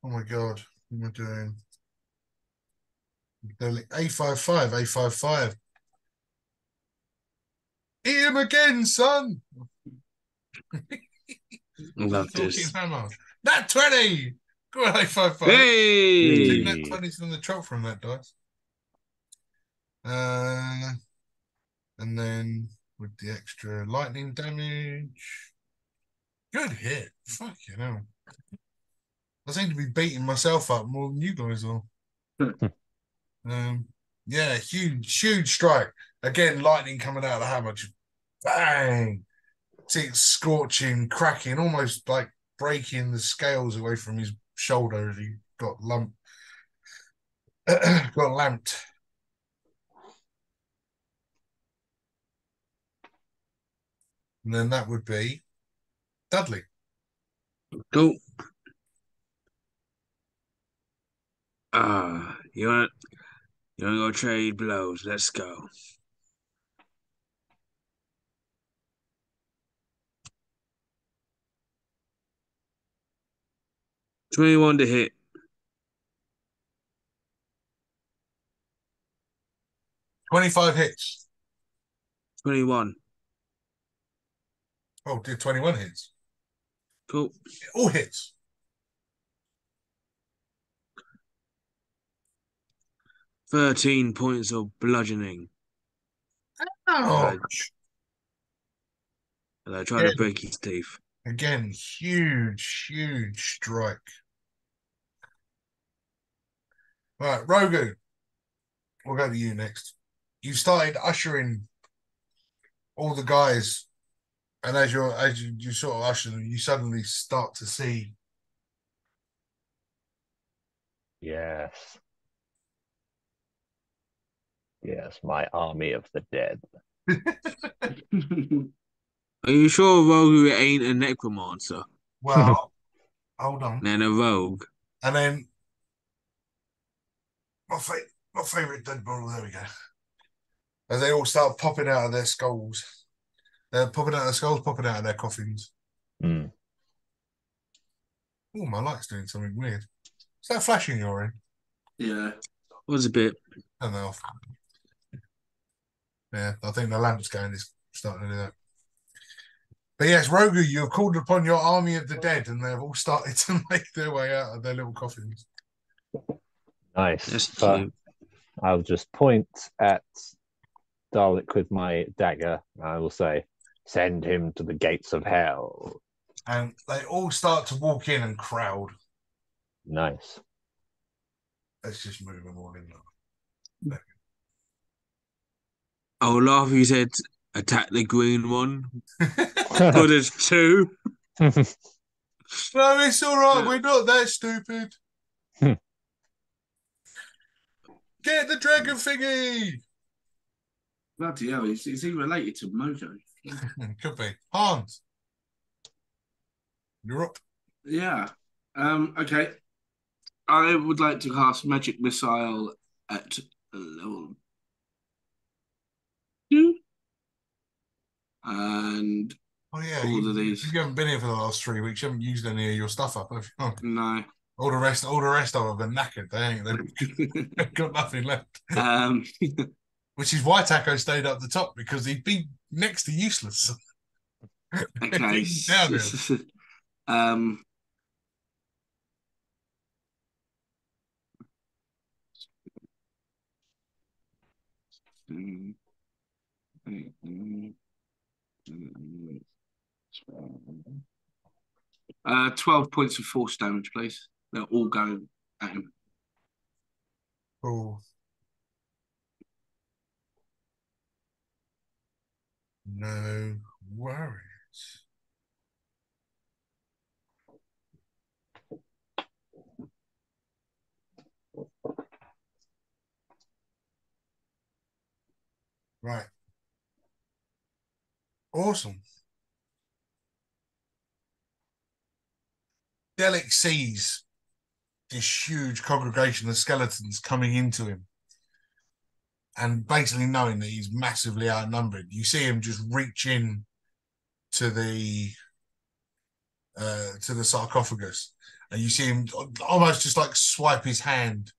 Oh my God. What am I doing? A55, A55. Eat him again, son. Love Talking this. hammer. Nat 20. Go on, A55. Hey! Take Nat 20s from the top from that dice. And then with the extra lightning damage. Good hit. Fuck you know. I seem to be beating myself up more than you guys are. Yeah, huge strike. Again, lightning coming out of the hammer. Just bang. See it scorching, cracking, almost like breaking the scales away from his shoulder as he got got lamped. And then that would be Dudley. Cool. You wanna go trade blows? Let's go. $21 to hit. 25 hits. 21. Oh, did 21 hits. Cool. All hits. 13 points of bludgeoning. Ouch. And I try to break his teeth. Again, huge strike. All right, Rogu, we'll go to you next. You started ushering all the guys, and as you sort of usher them, you suddenly start to see. Yes. Yes, my army of the dead. Are you sure Rogue ain't a necromancer? Well, hold on. And a rogue. And then my favorite dead bottle. There we go. As they all start popping out of their skulls. They're popping out of their skulls, popping out of their coffins. Mm. Oh, my light's doing something weird. Is that flashing your end? Yeah. Was a bit. Turn that off. Yeah, I think the lamp's going. It's starting to do that. But yes, Rogu, you have called upon your army of the dead, and they've all started to make their way out of their little coffins. Nice. That's So cute. I'll just point at Dalek with my dagger. I will say, send him to the gates of hell. And they all start to walk in and crowd. Nice. Let's just move them all in. I will laugh if you said attack the green one. Good as two. No, it's all right. We're not that stupid. Get the dragon thingy. Bloody hell, is he related to Mojo? Could be. Hans, you're up. Yeah. Okay. I would like to cast Magic Missile at level 2. And Oh yeah, all of these. you haven't been here for the last 3 weeks. You haven't used any of your stuff up, have you? No. All the rest of them are knackered. They've got nothing left. Which is why Taco stayed up the top, because he'd be next to useless. Okay. Uh, 12 points of force damage, please. They're all going at him. Oh. No worries. Right. Awesome. Delic sees this huge congregation of skeletons coming into him, and basically knowing that he's massively outnumbered, you see him just reach in to the sarcophagus, and you see him almost just like swipe his hand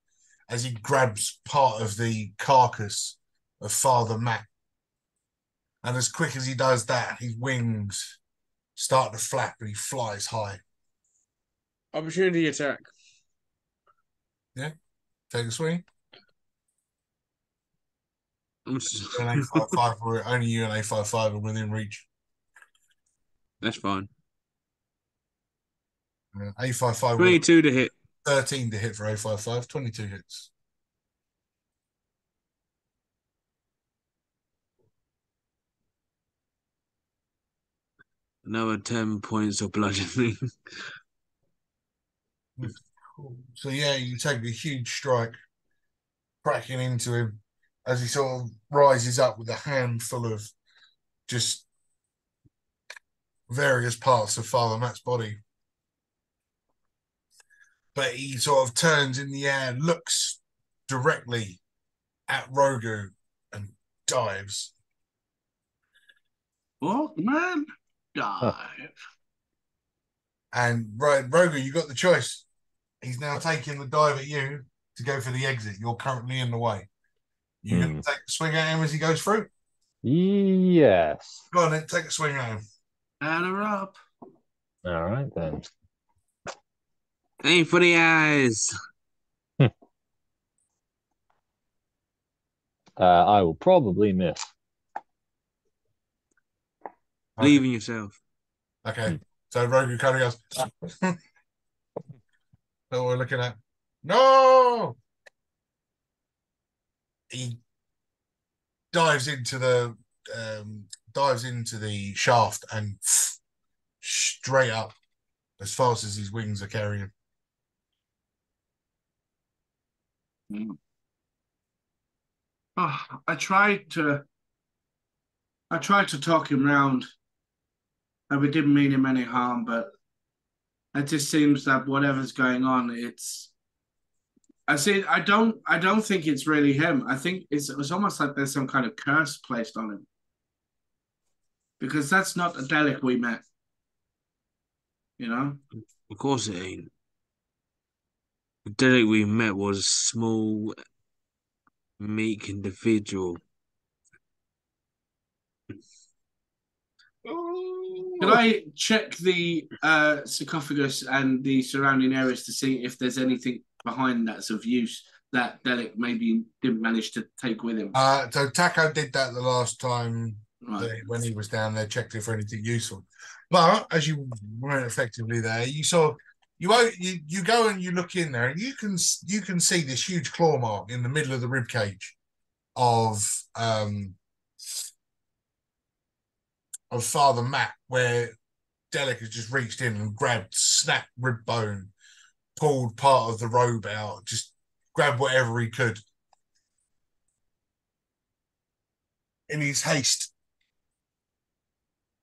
as he grabs part of the carcass of Father Matt. And as quick as he does that, his wings start to flap and he flies high. Opportunity attack. Yeah, take a swing. I'm An A55, or only you and A55 are within reach. That's fine. A55 22 to hit. 13 to hit for A55, 22 hits. Another 10 points of bludgeoning. So yeah, you take a huge strike, cracking into him as he sort of rises up with a handful of just various parts of Father Matt's body. But he sort of turns in the air, looks directly at Rogu, and dives. What, man? Dive. And Rogu, you got the choice. He's now taking the dive at you to go for the exit. You're currently in the way. You going to take a swing at him as he goes through? Yes. Go on then, take a swing at him. Add her up. All right then. Aim for the eyes. I will probably miss. Believe in yourself. Okay. So Rogu kind of goes, so we're looking at, no! He dives into the shaft and straight up as fast as his wings are carrying him. Oh, I tried to talk him round, and we didn't mean him any harm, but it just seems that whatever's going on, I don't think it's really him. I think it's almost like there's some kind of curse placed on him. Because that's not the Dalek we met. You know? Of course it ain't. The Dalek we met was a small, meek individual. Can I check the sarcophagus and the surrounding areas to see if there's anything behind that's of use that Dalek maybe didn't manage to take with him? So Taco did that the last time Right. when he was down there, checked it for anything useful. But as you weren't effectively there, you saw you go and you look in there, and you can see this huge claw mark in the middle of the rib cage of Father Matt, where Delic has just reached in and grabbed, snapped rib bone, pulled part of the robe out, just grabbed whatever he could in his haste.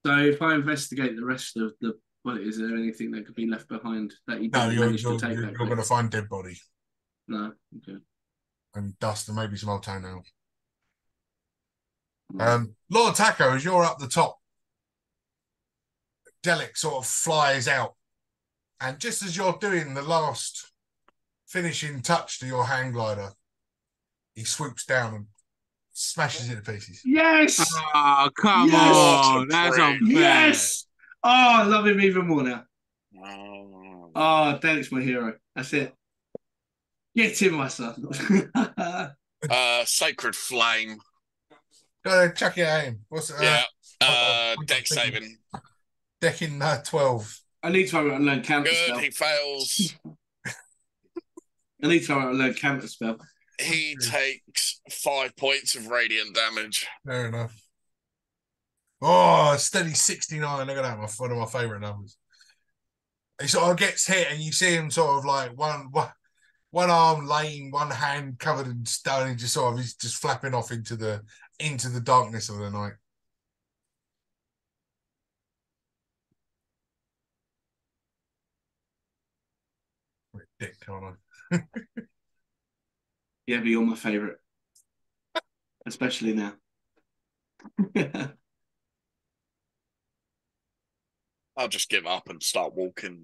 So if I investigate the rest of the body, is there anything that could be left behind that he No, didn't you're manage to take? you're going to find dead body No. Okay. and dust and maybe some old toenails. Right. Lord Taco, as you're up the top, Delic sort of flies out, and just as you're doing the last finishing touch to your hang glider, he swoops down and smashes it to pieces. Yes! Oh, come Yes! on. That's unfair. Yes! Oh, I love him even more now. Oh. Oh, Derek's my hero. That's it. Get him, my son. Sacred Flame. Go ahead, chuck it at him. What's Yeah. Deck saving. Decking 12. I need to learn counter Good. spell. He fails. I need to learn counter spell. He takes 5 points of radiant damage. Fair enough. Oh, steady 69. Look at that. One of my favourite numbers. He sort of gets hit, and you see him sort of like one arm lame, one hand covered in stone, and just sort of he's just flapping off into the darkness of the night. Dick, can't I? Yeah, but you're my favourite, especially now. I'll just give up and start walking.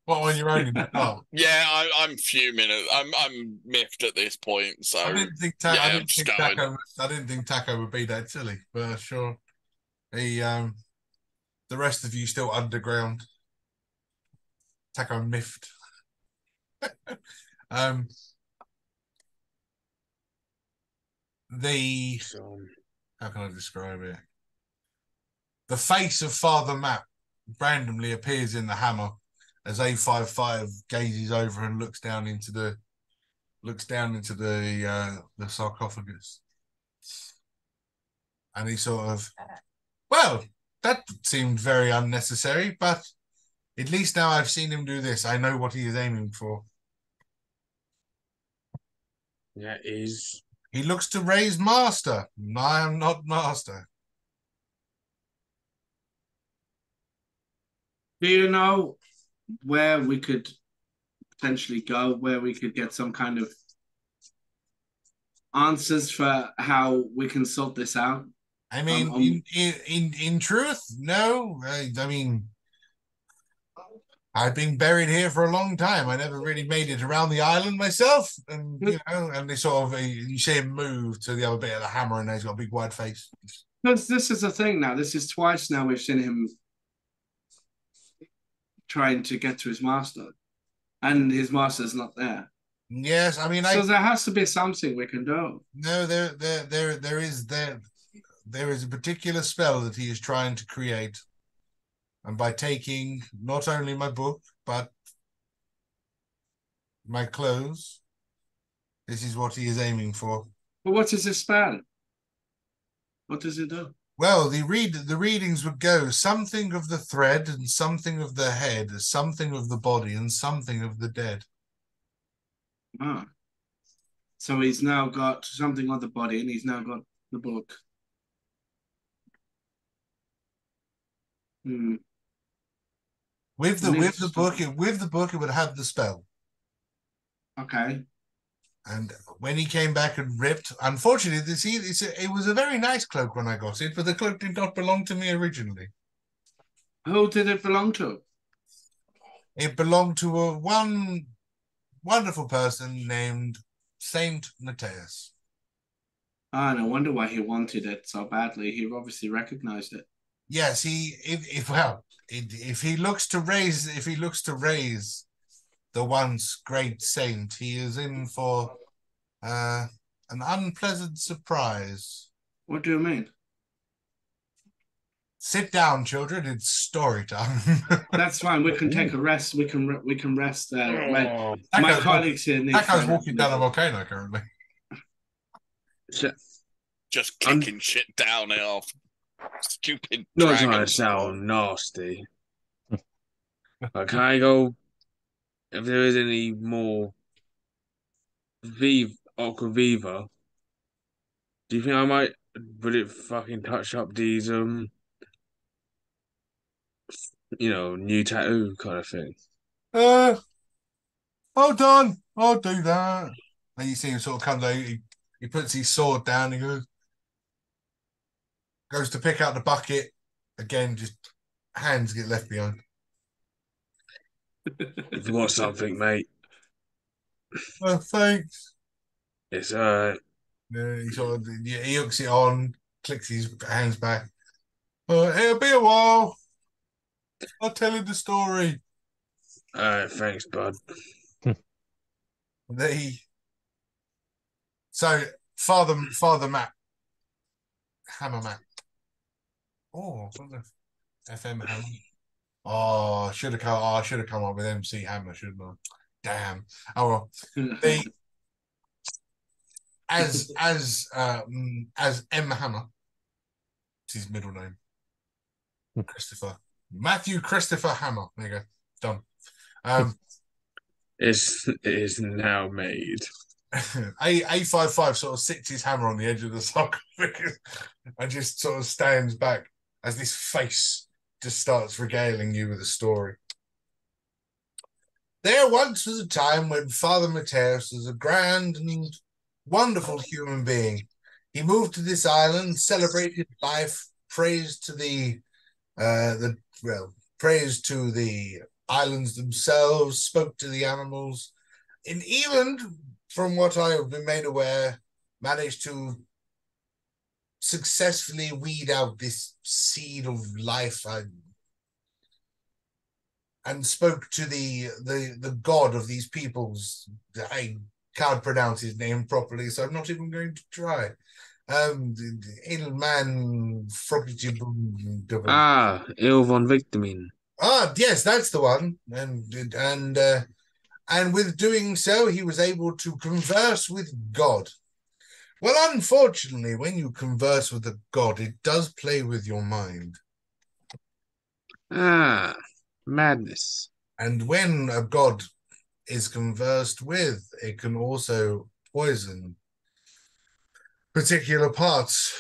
What, on your own in the dark? Yeah, I'm fuming. I'm miffed at this point. So I didn't think yeah, I I'm didn't just think going. Taco would be that silly, but sure. He the rest of you still underground. Taco miffed. um the So, how can I describe it? The face of Father Matt randomly appears in the hammer as A55 gazes over and looks down into the sarcophagus. And he sort of, well, that seemed very unnecessary, but at least now I've seen him do this. I know what he is aiming for. that is. He looks to raise master. I am not master. Do you know where we could potentially go, where we could get some kind of answers for how we can sort this out? I mean, in truth, no. I mean, I've been buried here for a long time. I never really made it around the island myself, and and they sort of you see him move to the other bit of the hammer, and he's got a big wide face. Because this is the thing now. This is twice now we've seen him trying to get to his master, and his master's not there. Yes, I mean, So there has to be something we can do. no, there is a particular spell that he is trying to create, and by taking not only my book but my clothes, this is what he is aiming for. But what is this spell? What does it do? Well, the readings would go something of the thread and something of the head, something of the body and something of the dead. Ah. So he's now got something on the body and he's now got the book. Hmm. With the book it would have the spell. Okay. And when he came back and ripped, unfortunately, it was a very nice cloak when I got it, but the cloak did not belong to me originally. Who did it belong to? It belonged to one wonderful person named Saint Matthias. Ah, no wonder why he wanted it so badly. He obviously recognized it. Yes, if he looks to raise the once great saint, he is in for an unpleasant surprise. What do you mean? Sit down, children. It's story time. That's fine. We can take a rest. We can rest. My Taco's colleagues here need. Taco's walking down a volcano currently. Just kicking shit down it off. Stupid. Not trying to sound nasty. But can I go? If there is any more Aquaviva, do you think I might? Would it fucking touch up these new tattoo kind of thing? Hold on, I'll do that. And you see him sort of comes out. He puts his sword down. He goes to pick out the bucket again. Just hands get left behind. If you want something, mate, Oh, thanks. it's Yeah, he hooks it on, clicks his hands back. It'll be a while. I'll tell you the story. thanks, bud. So Father Matt, Hammer Matt. Oh, what the FM Hammer. Oh, I should have come up with MC Hammer, shouldn't I? Damn. Oh well. As M Hammer, it's his middle name. Christopher. Matthew Christopher Hammer. There you go. Done. It is now made. A55 sort of sits his hammer on the edge of the sarcophagus and just sort of stands back as this face just starts regaling you with a story. There once was a time when Father Mateus was a grand and wonderful human being. He moved to this island, celebrated life, praised to praise to the islands themselves, spoke to the animals, and even, from what I have been made aware, managed to successfully weed out this seed of life and spoke to the god of these peoples. I can't pronounce his name properly, so I'm not even going to try. Ilman Il von Victamin. Yes, that's the one. And with doing so, he was able to converse with God. Well, unfortunately, when you converse with a god, it does play with your mind. Madness. And when a god is conversed with, it can also poison particular parts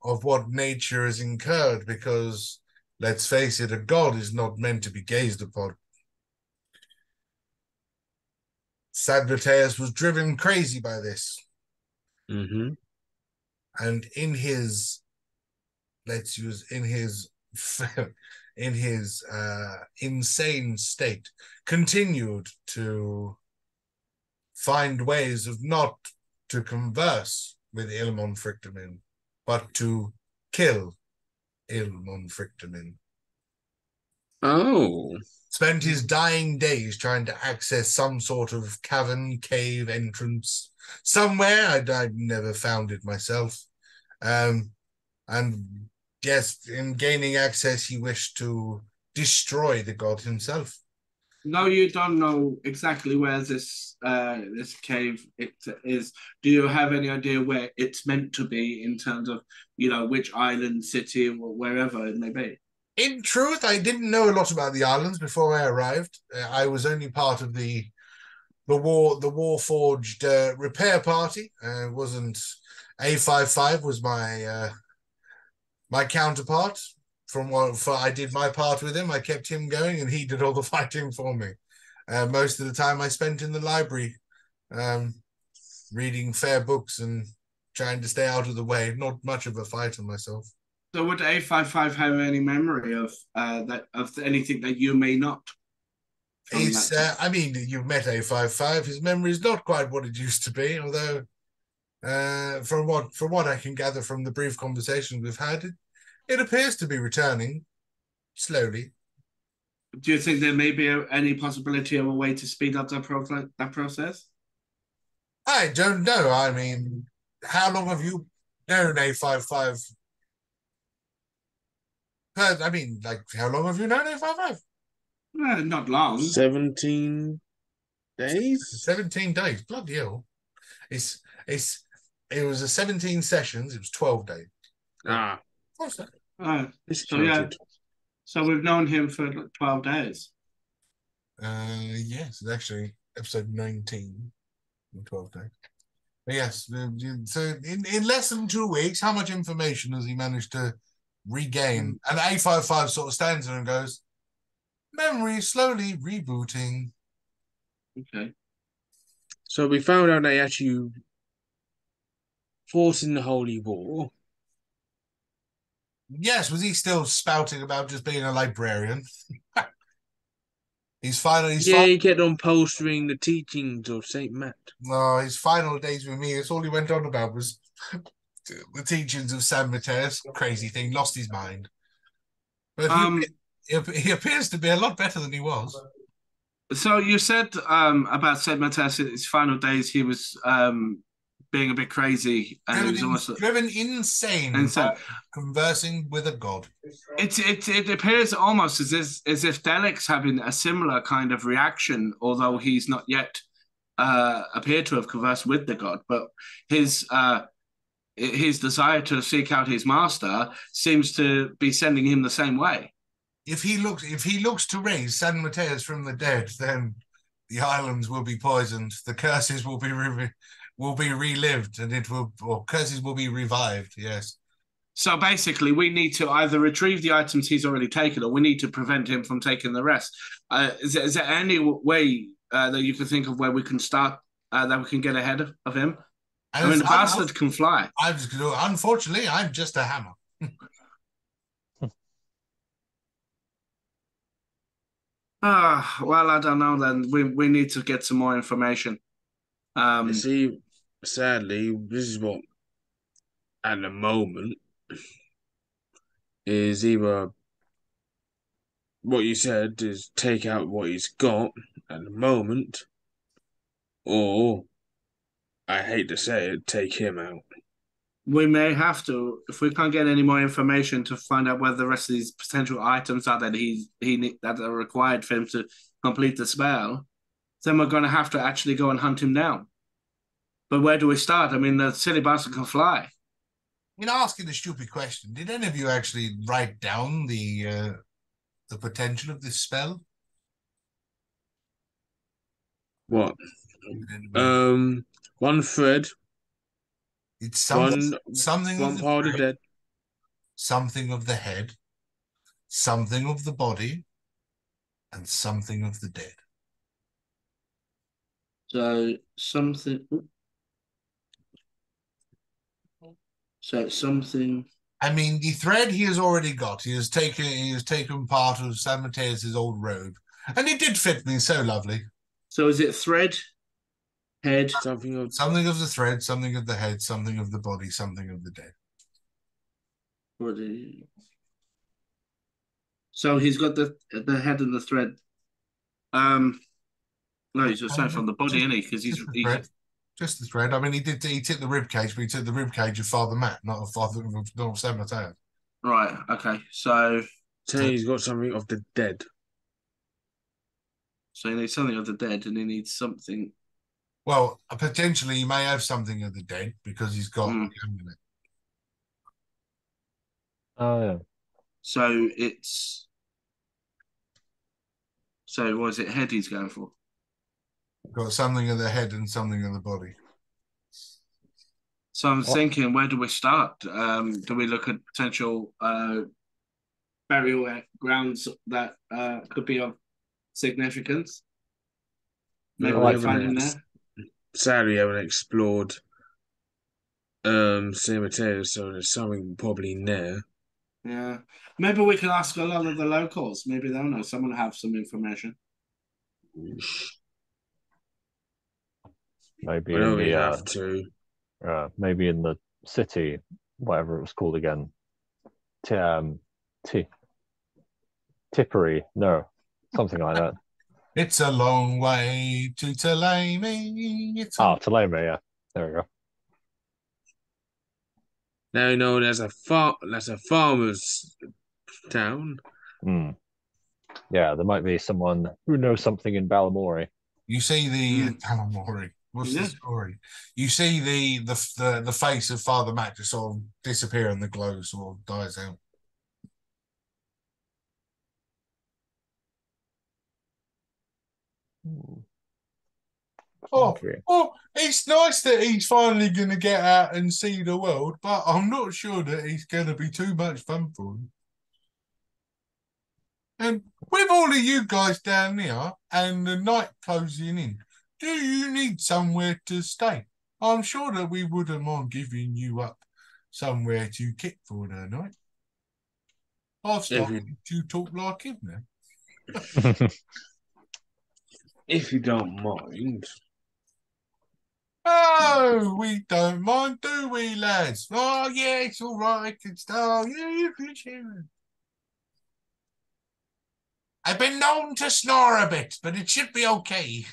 of what nature has incurred, because, let's face it, a god is not meant to be gazed upon. Sadmateus was driven crazy by this. Mm-hmm. And in his insane state, continued to find ways of not to converse with Ilmon Frictamin, but to kill Ilmon Frictamin. Oh. Spent his dying days trying to access some sort of cavern, cave, entrance somewhere. I'd never found it myself. And yes, in gaining access, he wished to destroy the god himself. No, you don't know exactly where this cave it is. Do you have any idea where it's meant to be in terms of, which island, city, or wherever it may be? In truth, I didn't know a lot about the islands before I arrived. I was only part of the Warforged repair party. Wasn't A55 was my counterpart. I did my part with him. I kept him going, and he did all the fighting for me. Most of the time I spent in the library, reading fair books and trying to stay out of the way. Not much of a fighter myself. So would A55 have any memory of anything that you may not? I mean, you've met A55. His memory is not quite what it used to be, although from what I can gather from the brief conversations we've had, it appears to be returning slowly. Do you think there may be any possibility of a way to speed up that process? I don't know. I mean, how long have you known A55? I mean, like, how long have you known A55? Not long. 17 days? 17 days. Bloody hell. It was a 17 sessions. It was 12 days. What's that? So we've known him for 12 days. Yes, it's actually episode 19 in 12 days. But yes, so in less than 2 weeks, how much information has he managed to regain? And A55 sort of stands there and goes, memory slowly rebooting. Okay. So we found out they actually fought in the Holy War. Yes, was he still spouting about just being a librarian? He kept on postering the teachings of Saint Matt. No, his final days with me, that's all he went on about was the teachings of San Mateus. Crazy thing, lost his mind. But he appears to be a lot better than he was. So you said about Saint Mateus in his final days, he was being a bit crazy and driven insane. Conversing with a god. It appears almost as if Delik's having a similar kind of reaction, although he's not yet appeared to have conversed with the god. But his desire to seek out his master seems to be sending him the same way. If he looks to raise San Mateus from the dead, then the islands will be poisoned. The curses will be relived, and curses will be revived. Yes. So basically, we need to either retrieve the items he's already taken, or we need to prevent him from taking the rest. Is there any way that you can think of where we can start, that we can get ahead of him? And I mean, the bastard can fly. Unfortunately, I'm just a hammer. Well, I don't know then. We need to get some more information. You see, sadly, this is what at the moment is either what you said is take out what he's got at the moment, or I hate to say it, take him out. We may have to, if we can't get any more information to find out where the rest of these potential items are that are required for him to complete the spell, then we're going to have to actually go and hunt him down. But where do we start? I mean, the silly bastard can fly. In asking a stupid question, did any of you actually write down the potential of this spell? What? One thread. It's something One of the part of thread, dead. something of the head, something of the body, and something of the dead. So something. So something. I mean, the thread he has already got. He has taken part of San Mateus's old robe, and it did fit me so lovely. So is it thread, head? Something of the thread, something of the head, something of the body, something of the dead. Body. So he's got the head and the thread. No, he's just saying from the body, isn't he? Because he's just the thread. I mean, he took the rib cage, but he took the rib cage of Father Matt, not of San Mateo. Right. Okay. So he's got something of the dead. So he needs something of the dead, and he needs something. Well, potentially he may have something of the dead because he's got the amulet. Oh, yeah. So it's. So what is it? Head he's going for. Got something of the head and something of the body. So I'm thinking, where do we start? Do we look at potential burial grounds that could be of significance? Maybe we find him there. Sadly, we haven't explored San Mateo, so there's something probably near. Yeah, maybe we can ask a lot of the locals. Maybe they'll know. Someone will have some information. Maybe I know in we the have to. maybe in the city, whatever it was called again. Tipperary, no, something like that. It's a long way to Tullamey. Tullamey, yeah. There we go. Now known as a farmer's town. Yeah, there might be someone who knows something in Balamory. You see the Balamory. What's the story? You see the face of Father Matt just sort of disappear and the glow sort of dies out. Oh, it's nice that he's finally going to get out and see the world, but I'm not sure that it's going to be too much fun for him. And with all of you guys down there and the night closing in, do you need somewhere to stay? I'm sure that we wouldn't mind giving you up somewhere to get for the night. I've started to talk like him now. If you don't mind. Oh, we don't mind, do we, lads? Oh, yeah, it's all right. I can start. Yeah, you can share. I've been known to snore a bit, but it should be okay.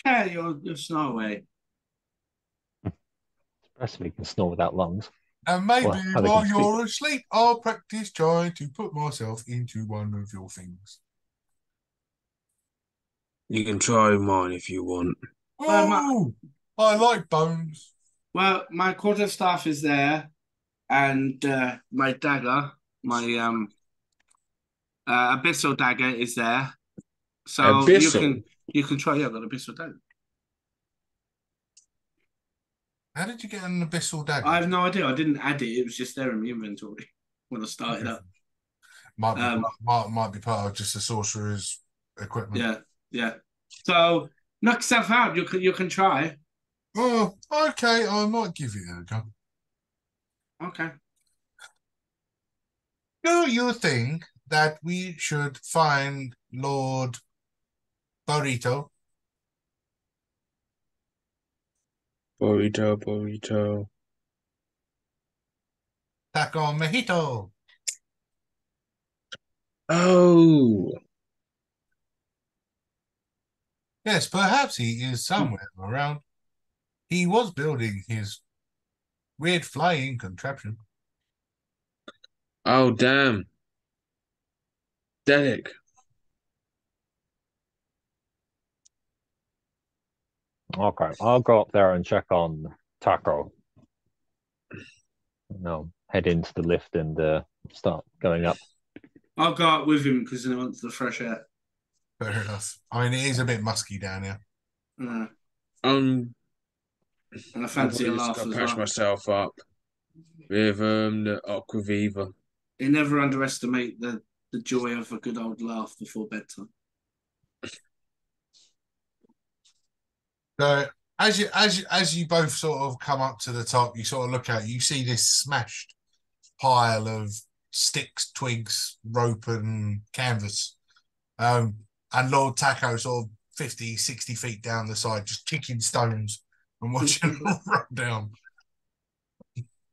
Okay, you'll snore away. Especially you can snore without lungs. And maybe while you're asleep, I'll practice trying to put myself into one of your things. You can try mine if you want. Oh, I like bones. Well, my quarterstaff is there, and my dagger, my abyssal dagger is there. So abyssal? you can try. Yeah, I've got an abyssal dagger. How did you get an abyssal dagger? I have no idea. I didn't add it. It was just there in my inventory when I started up. Might be part of just a sorcerer's equipment. Yeah. So knock yourself out. You can try. Oh, okay. I might give it a go. Okay. Do you think that we should find Lord Burrito? Burrito. Taco Mojito. Oh, Yes, perhaps he is somewhere around. He was building his weird flying contraption. oh, damn. Derek. Okay, I'll go up there and check on Taco. No, head into the lift and start going up. I'll go up with him because he wants the fresh air. Fair enough. I mean, it is a bit musky down here. Um, And I I'll fancy a probably just laugh go as patch well. myself up with the Aquaviva. You never underestimate the joy of a good old laugh before bedtime. So as you both sort of come up to the top, you sort of look out, you see this smashed pile of sticks, twigs, rope, and canvas. And Lord Taco sort of 50, 60 feet down the side, just kicking stones and watching them run down.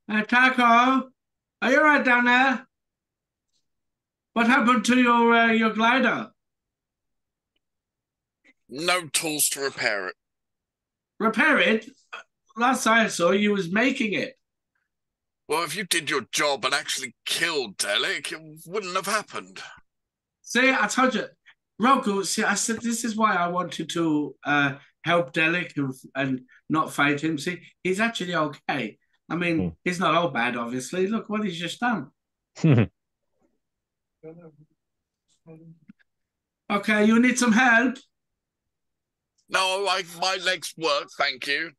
Hey, Taco, are you right down there? What happened to your glider? No tools to repair it. Repair it? Last I saw, you was making it. Well, if you did your job and actually killed Delic, it wouldn't have happened. See, I told you. Roku, see, I said this is why I wanted to help Delic and not fight him. See, he's actually okay. I mean, he's not all bad, obviously. Look what he's just done. Okay, you need some help? No, my legs work, thank you.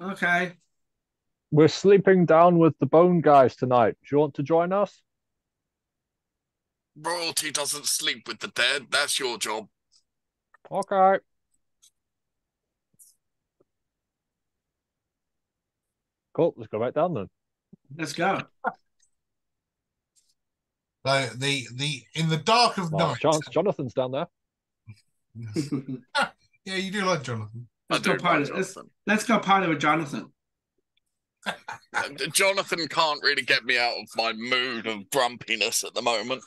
Okay. We're sleeping down with the bone guys tonight. Do you want to join us? Royalty doesn't sleep with the dead. That's your job. Okay. Cool. Let's go back down then. Let's go. So the in the dark of Last night. chance. Jonathan's down there. Yeah, you do like Jonathan. Let's go party. Let's go party with Jonathan. Jonathan can't really get me out of my mood of grumpiness at the moment.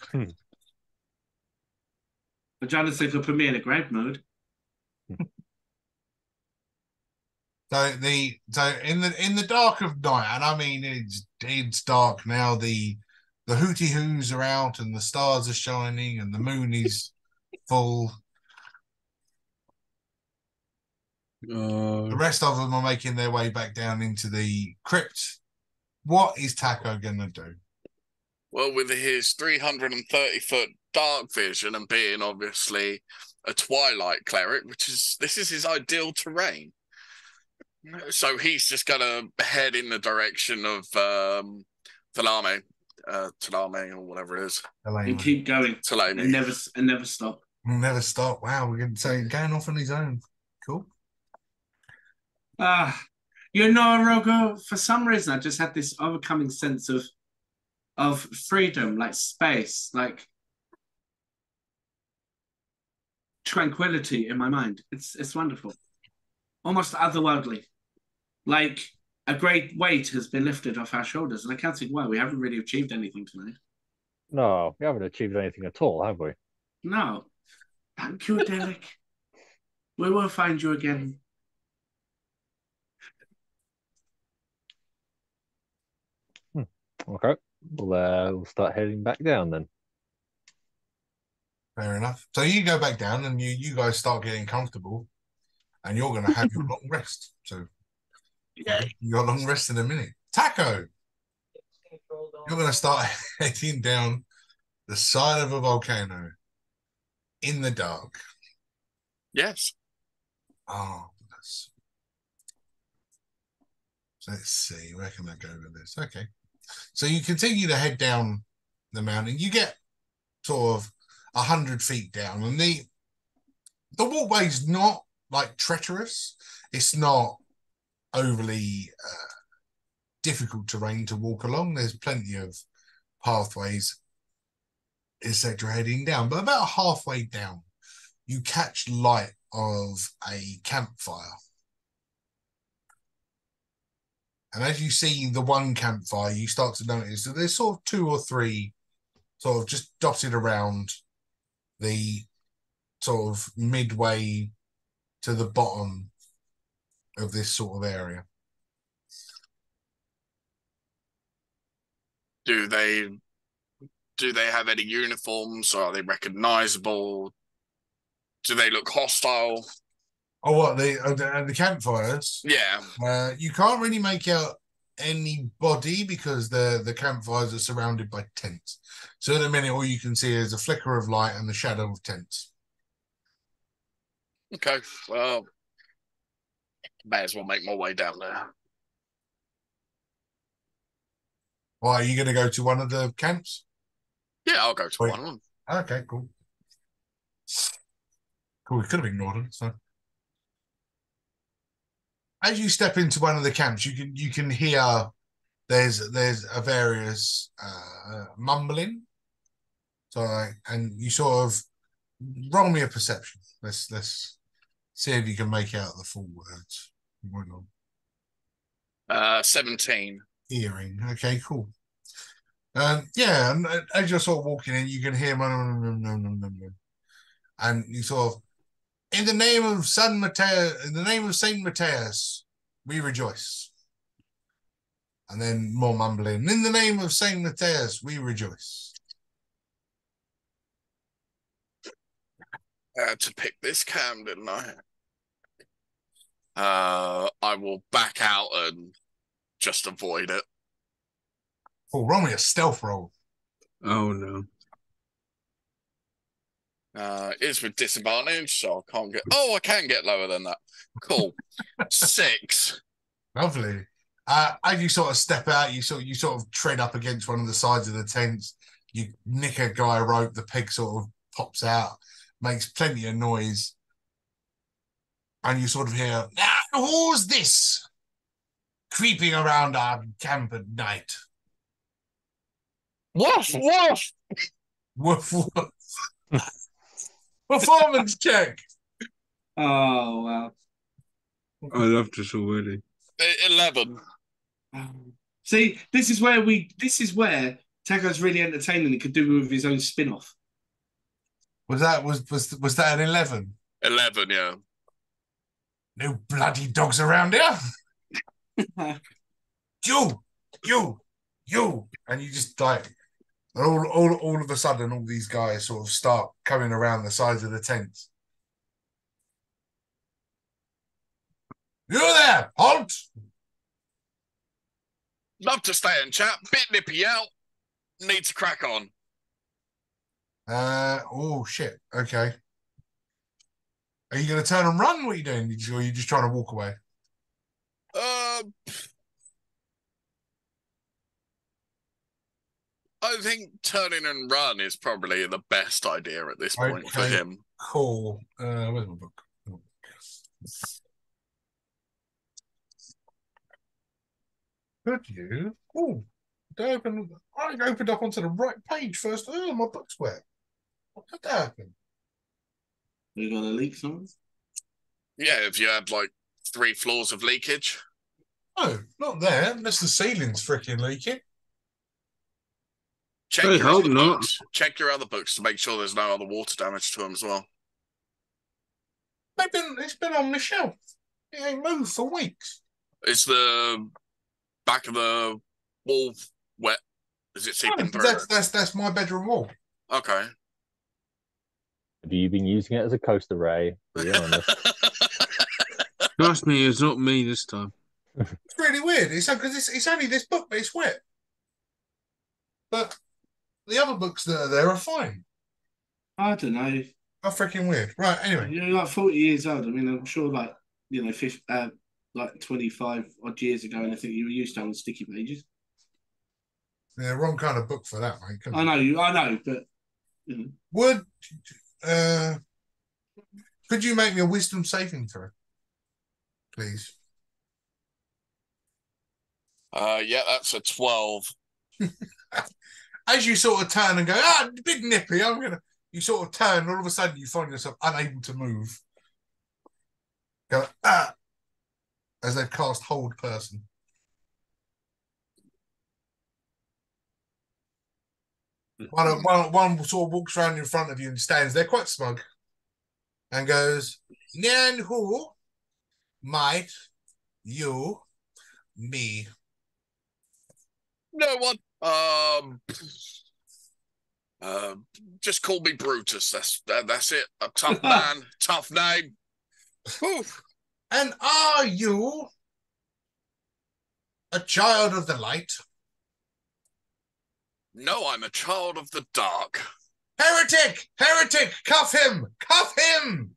But Jonathan could put me in a great mood. So in the dark of night, and I mean it's dark now. The hooty hoos are out and the stars are shining and the moon is full. The rest of them are making their way back down into the crypt. What is Taco gonna do? Well, with his 330-foot dark vision and being obviously a twilight cleric, this is his ideal terrain. So he's just gonna head in the direction of Talame, or whatever it is. And keep going. Talame. And never stop. Never stop. Wow, we're gonna say going off on his own. Cool. You know, Rogo, for some reason I just had this overcoming sense of freedom, like space, like tranquility in my mind. It's wonderful. Almost otherworldly. Like a great weight has been lifted off our shoulders, and I can't see why. We haven't really achieved anything tonight. No, we haven't achieved anything at all, have we? No. Thank you, Derek. We will find you again. Okay. We'll start heading back down then. Fair enough. So you go back down and you guys start getting comfortable and you're gonna have your long rest. So your long rest in a minute. Taco, you're gonna start heading down the side of a volcano in the dark. Yes. Oh, let's see. Where can I go with this? Okay. So you continue to head down the mountain. You get sort of 100 feet down, and The walkway's not like treacherous. It's not overly difficult terrain to walk along. There's plenty of pathways, etc., heading down. But about halfway down, you catch light of a campfire. And as you see the one campfire, you start to notice that there's sort of 2 or 3 sort of just dotted around the sort of midway to the bottom of this sort of area. Do they have any uniforms? Are they recognizable? Do they look hostile? Oh, what, the campfires? Yeah. You can't really make out anybody because the campfires are surrounded by tents. So at the minute, all you can see is a flicker of light and the shadow of tents. Okay. Well, may as well make my way down there. Why, are you going to go to one of the camps? Yeah, I'll go to one of them. Okay, cool. Cool, we could have ignored them. So, as you step into one of the camps, you can hear there's a various mumbling. So, and you sort of roll me a perception. Let's see if you can make out the full words. 17. Hearing. Okay, cool. Yeah, and as you're sort of walking in, you can hear and you sort of, in the name of San Mateo, in the name of Saint Matthias, we rejoice. And then more mumbling, in the name of Saint Matthias, we rejoice. To pick this cam, didn't I? I will back out and just avoid it. Oh, roll me a stealth roll. Oh no. It's with disadvantage, so I can't get. Oh, I can get lower than that. Cool. 6. Lovely. As you sort of step out, you sort of tread up against one of the sides of the tents. You nick a guy rope. The pig sort of pops out, makes plenty of noise, and you sort of hear, "Who's this creeping around our camp at night?" Woof woof. Woof woof. Performance check. Oh wow. I love this already. 11. See, this is where Taco's really entertaining. He could do with his own spin-off. Was that an 11? 11, yeah. No bloody dogs around here. You, and you just like all of a sudden, all these guys sort of start coming around the sides of the tents. You there, halt! Love to stay and chat. Bit nippy out. Need to crack on. Oh shit. Okay. Are you going to turn and run? What are you doing? Or are you just trying to walk away? I think turning and run is probably the best idea at this point for him. Cool. Where's my book? Could you? Oh, I opened up onto the right page first. Oh, my book's wet. What did that happen? You got a leak somewhere? Yeah, if you had like 3 floors of leakage. No, not there. Unless the ceiling's freaking leaking. Check I your hope other not. books. Check your other books to make sure there's no other water damage to them as well. It's been on the shelf. It ain't moved for weeks. Is the back of the wall wet? Is it seeping through? That's my bedroom wall. Okay. Have you been using it as a coaster, Ray? Be honest. Trust me, it's not me this time. It's really weird. It's because it's only this book, but it's wet. But the other books that are there are fine. I don't know. How freaking weird. Right, anyway. You're like 40 years old. I mean, I'm sure like 25 odd years ago, and I think you were used to having sticky pages. Yeah, wrong kind of book for that, mate. I know, but you know. Would Could you make me a wisdom saving throw, please? Yeah, that's a 12. As you sort of turn and go, big nippy, you sort of turn, and all of a sudden you find yourself unable to move. Go, as they've cast hold person. One sort of walks around in front of you and stands there quite smug and goes, "Nan who might you me?" No one. Just call me Brutus. That's it. A tough man, tough name. Whew. And are you a child of the light? No, I'm a child of the dark. Heretic! Heretic! Cuff him! Cuff him!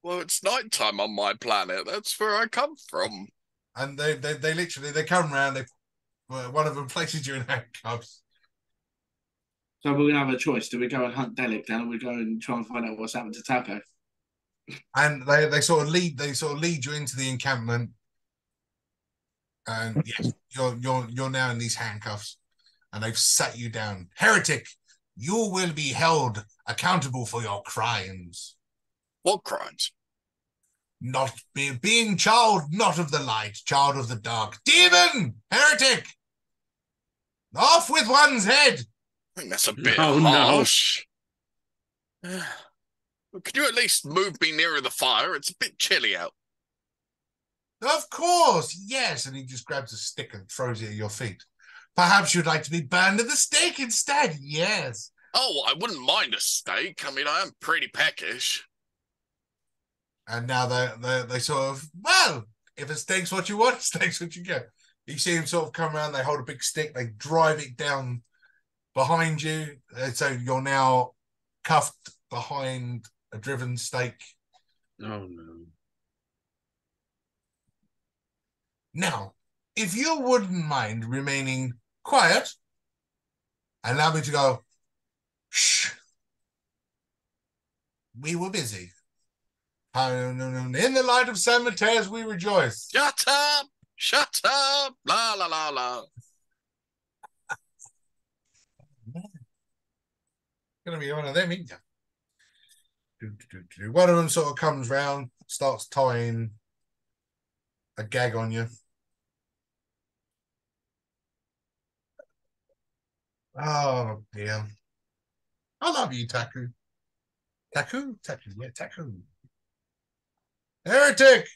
Well, it's nighttime on my planet. That's where I come from. And they literally, they come round, one of them places you in handcuffs. So we're gonna have a choice. Do we go and hunt Delic then, or we go and try and find out what's happened to Taco? And they sort of lead you into the encampment. And yes, you're now in these handcuffs, and they've sat you down. Heretic, you will be held accountable for your crimes. What crimes? Not being child, not of the light, child of the dark. Demon! Heretic! Off with one's head! I think that's a bit Oh, harsh. No. Could you at least move me nearer the fire? It's a bit chilly out. Of course, yes. And he just grabs a stick and throws it at your feet. Perhaps you'd like to be burned at the stake instead, yes. Oh, I wouldn't mind a steak. I mean, I am pretty peckish. And now they sort of, well, if a steak's what you want, steak's what you get. You see him sort of come around, they hold a big stick, they drive it down behind you. So you're now cuffed behind a driven stake. Oh, no. Now, if you wouldn't mind remaining quiet, allow me to go, shh. We were busy. In the light of San Mateus, we rejoice. Shut up! Shut up! La la la la. Gonna be one of them, ain't you? One of them sort of comes round, starts tying a gag on you. Oh dear. I love you, Taku. Taku? Taku, yeah, Taku. Heretic!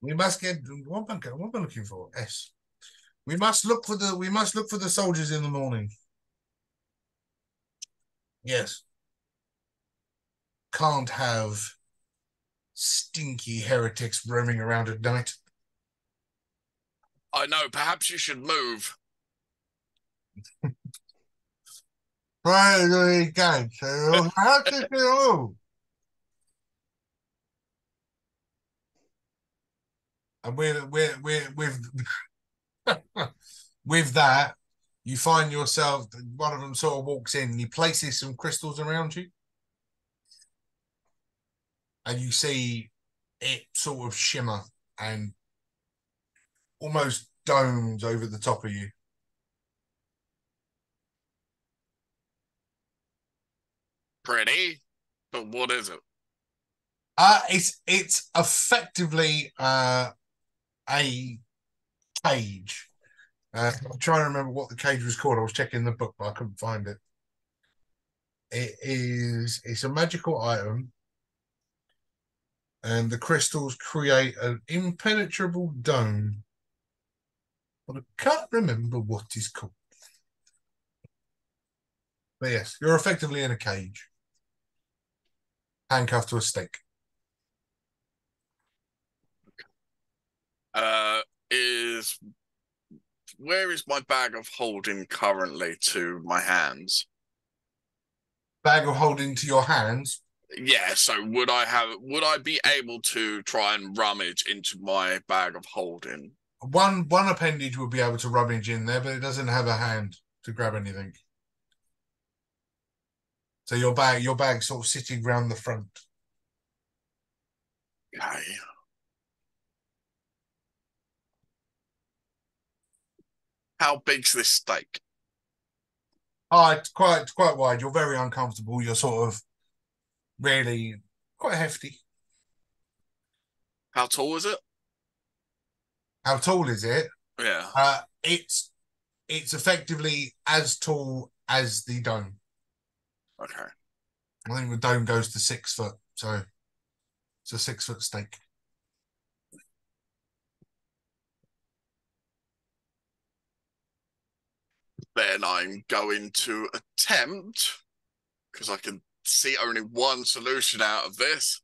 We must get what am I looking for? S. We must look for the soldiers in the morning. Yes. Can't have stinky heretics roaming around at night. I know, perhaps you should move. Right, guys. So how to do? And with with that, you find yourself. One of them sort of walks in and he places some crystals around you, and you see it sort of shimmer and almost domes over the top of you. Pretty, but what is it? It's effectively a cage. I'm trying to remember what the cage was called. I was checking the book, but I couldn't find it. It's a magical item, and the crystals create an impenetrable dome. But I can't remember what it's called. But yes, you're effectively in a cage, handcuffed to a stake. Is where is my bag of holding currently to my hands? Bag of holding to your hands. Yeah, so would I be able to try and rummage into my bag of holding? One appendage would be able to rummage in there, but it doesn't have a hand. to grab anything. So your bag's sort of sitting round the front. Okay. How big's this steak? Oh, it's quite wide. You're very uncomfortable. You're sort of really quite hefty. How tall is it? How tall is it? Yeah. It's effectively as tall as the dome. Okay. I think the dome goes to 6 foot, so it's a 6 foot steak. Then I'm going to attempt, because I can see only one solution out of this,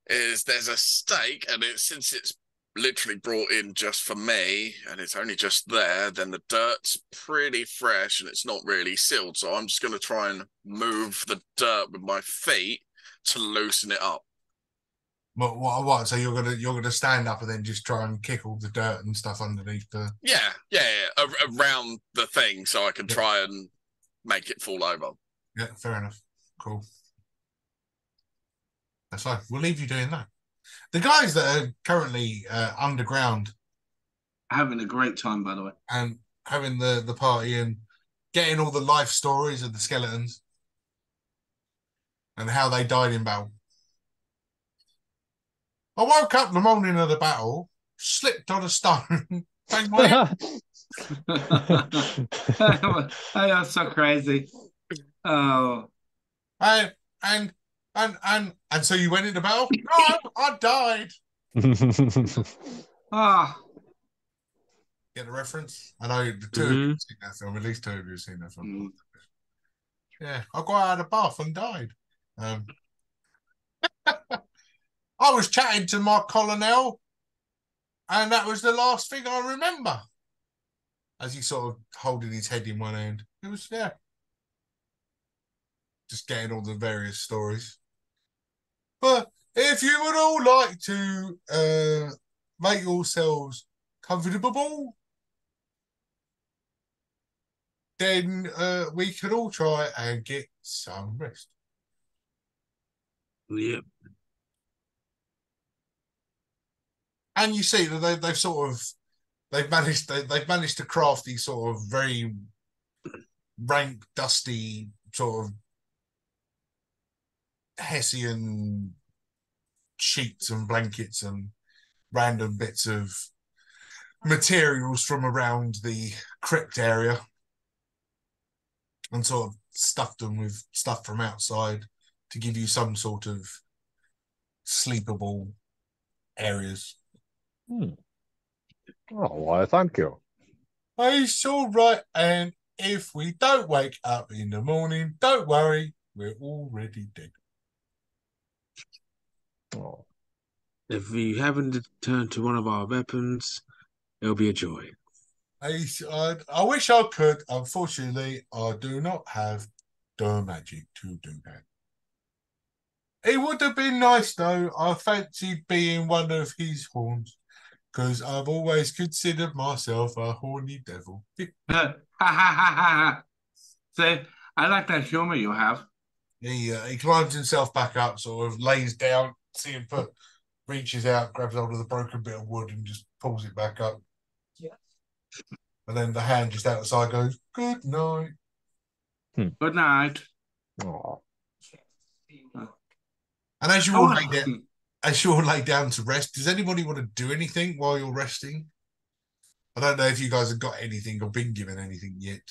is there's a steak, and since it's literally brought in just for me, and it's only just there, then the dirt's pretty fresh and it's not really sealed. So I'm just going to try and move the dirt with my feet to loosen it up. What? So you're gonna stand up and then just try and kick all the dirt and stuff underneath the. Yeah. Around the thing, so I can try and make it fall over. Yeah, fair enough. Cool. That's fine. We'll leave you doing that. The guys that are currently underground Having a great time, by the way. and having the party and getting all the life stories of the skeletons and how they died in battle. I woke up the morning of the battle, slipped on a stone, banged my head. That's so crazy. Oh. And so you went into battle? No, I died. Ah. Get the reference? I know the two of you have seen that film. At least two of you have seen that film. Yeah, I got out of the bath and died. I was chatting to my colonel, and that was the last thing I remember. As he sort of holding his head in one hand. It was, yeah. Just getting all the various stories. But if you would all like to make yourselves comfortable, then we can all try and get some rest. Yep. And you see that they've managed to craft these sort of very rank, dusty sort of Hessian sheets and blankets and random bits of materials from around the crypt area and sort of stuffed them with stuff from outside to give you some sort of sleepable areas. Oh, why, thank you. It's all right, and if we don't wake up in the morning, don't worry, we're already dead. Oh. If we haven't turned to one of our weapons, it'll be a joy. I wish I could. Unfortunately, I do not have the magic to do that. It would have been nice, though. I fancied being one of his horns, because I've always considered myself a horny devil. So I like that humor you have. He climbs himself back up, sort of lays down, see him reaches out, grabs hold of the broken bit of wood and just pulls it back up. Yeah. And then the hand just out the side goes, "Good night." Good night. Oh. And as you all lay down to rest, does anybody want to do anything while you're resting? I don't know if you guys have got anything or been given anything yet.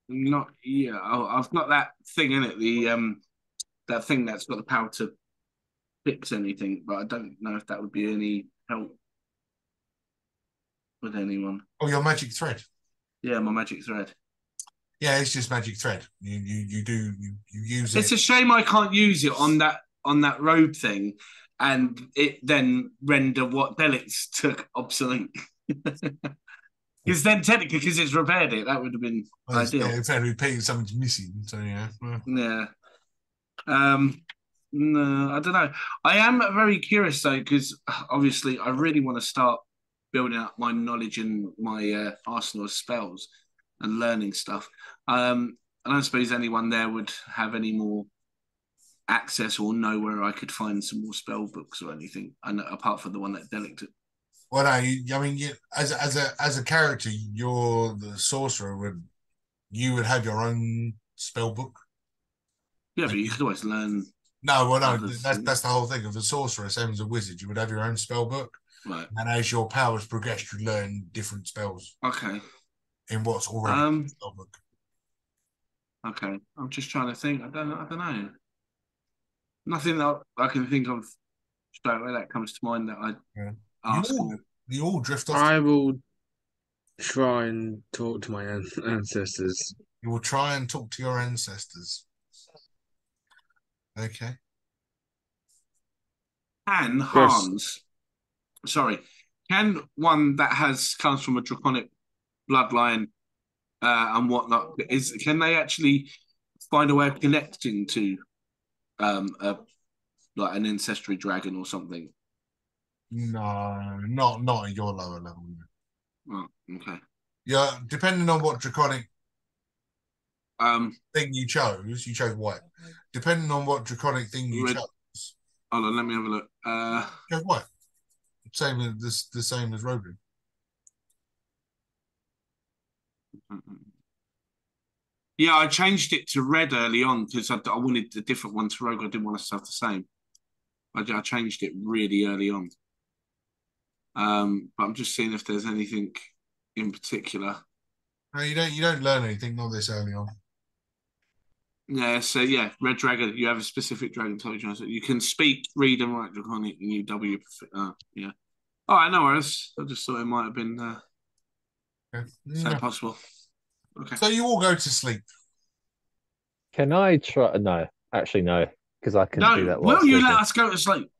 Not yeah. I've got that thing in it. That thing that's got the power to fix anything, but I don't know if that would be any help with anyone. Oh, your magic thread. Yeah, my magic thread. Yeah, it's just magic thread. You use it. It's a shame I can't use it on that robe thing, and it then render what Delix took obsolete. Because then technically, because it's repaired it, that would have been ideal. Yeah, if they're repeating something's missing, so yeah. Yeah. No, I don't know. I am very curious though, because obviously I really want to start building up my knowledge and my arsenal of spells. and learning stuff. I don't suppose anyone there would have any more access or know where I could find some more spell books or anything, and apart from the one that Delic took. Well, no, I mean, as a character, you're the sorcerer. You would have your own spell book? Yeah, but you could always learn. No, well, no, others. that's the whole thing of a sorcerer. Same as a wizard, you would have your own spell book, Right. and as your powers progress, you learn different spells Okay. in what's already in the spell book. Okay. I'm just trying to think. I don't know. Nothing that I can think of straight away that comes to mind that I'd Yeah. ask. You all drift off. I will try and talk to my ancestors. You will try and talk to your ancestors. Okay. Can Yes. can one that comes from a draconic bloodline and whatnot, can they actually find a way of connecting to like an ancestry dragon or something? No, not at your lower level. Oh, okay. Yeah, depending on what draconic Um, thing you chose white. Depending on what draconic thing you red, chose, hold on, let me have a look. chose white. Same as this, the same as Rogan. Yeah, I changed it to red early on because I wanted a different one to rogue. I didn't want us to have the same. I changed it really early on. But I'm just seeing if there's anything in particular. No, you don't learn anything not this early on. Yeah, so yeah, red dragon. You have a specific dragon type. You can speak, read, and write draconic, and you W. Yeah. All right, no worries. I just thought it might have been Okay. so possible. Okay. So you all go to sleep. Can I try? No, actually, no, because I couldn't do that while Will you sleeping. let us go to sleep?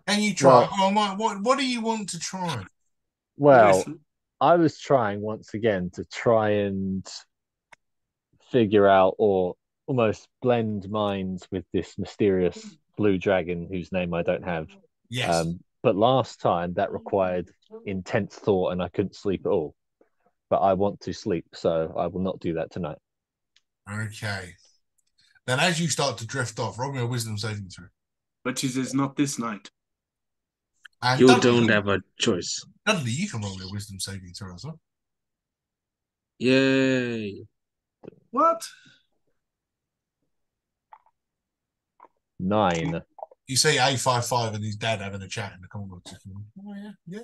And you try. Well, What do you want to try? Well, I was trying once again to try and figure out or almost blend minds with this mysterious blue dragon whose name I don't have. Yes. But last time that required intense thought and I couldn't sleep at all. But I want to sleep, so I will not do that tonight. Okay. Then as you start to drift off, roll me a wisdom saving throw. But it is not this night. And You Dudley, don't have a choice. Dudley, you can roll me a wisdom saving throw as well. Yay. What? 9. You see A55 and his dad having a chat in the corner. Oh yeah,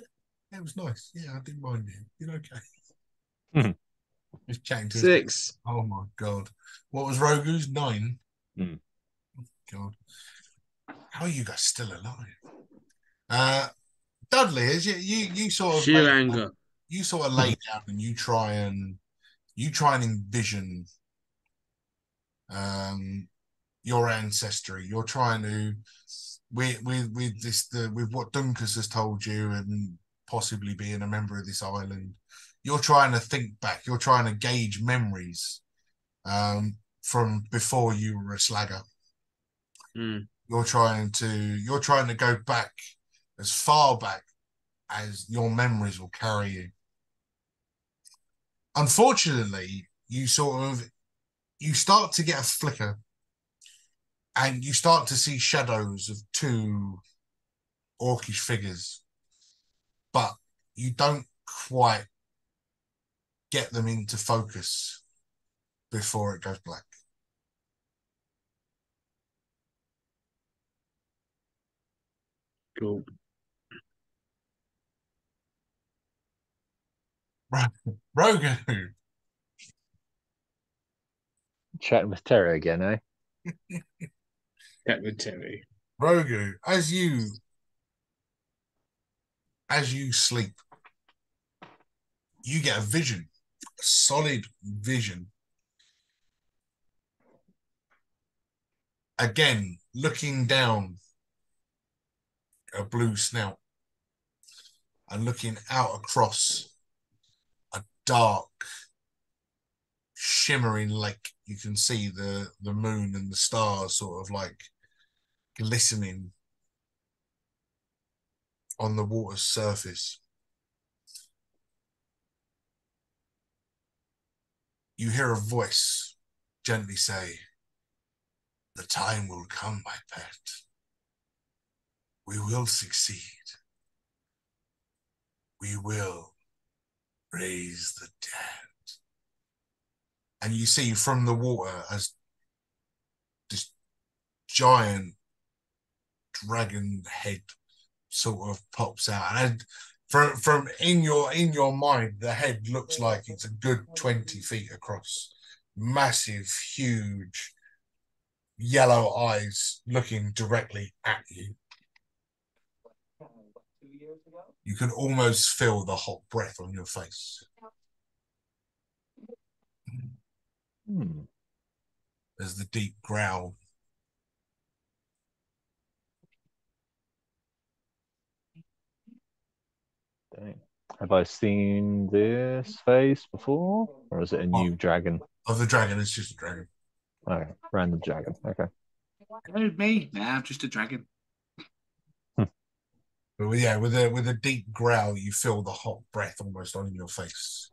it was nice. Yeah, I didn't mind it. You're okay. Just chatting to 6. his... Oh my god. What was Rogu's? 9? Mm. Oh, god. How are you guys still alive? Dudley, as you sort of Sheer anger. You sort of lay down and you try and envision your ancestry. You're trying to with with what Dunkus has told you and possibly being a member of this island. You're trying to think back. You're trying to gauge memories from before you were a slagger. Mm. You're trying to go back as far back as your memories will carry you. Unfortunately, you start to get a flicker and you start to see shadows of 2 orcish figures, but you don't quite get them into focus before it goes black. Cool. Rogu. Chatting with Terry again, eh? That with Terry. Rogu, as you sleep, you get a vision, a solid vision. Again, looking down a blue snout and looking out across a dark, shimmering lake. You can see the moon and the stars sort of like glistening on the water's surface. you hear a voice gently say, "The time will come, my pet. We will succeed. We will raise the dead." And you see from the water as this giant dragon head sort of pops out, and from in your mind, the head looks like it's a good 20 feet across, massive, huge, yellow eyes looking directly at you. You can almost feel the hot breath on your face. Hmm. There's the deep growl. Dang. Have I seen this face before, or is it a new dragon? Of the dragon, it's just a dragon. Okay, random dragon. Okay. Oh, me? Nah, I'm just a dragon. But yeah, with a deep growl, you feel the hot breath almost on your face.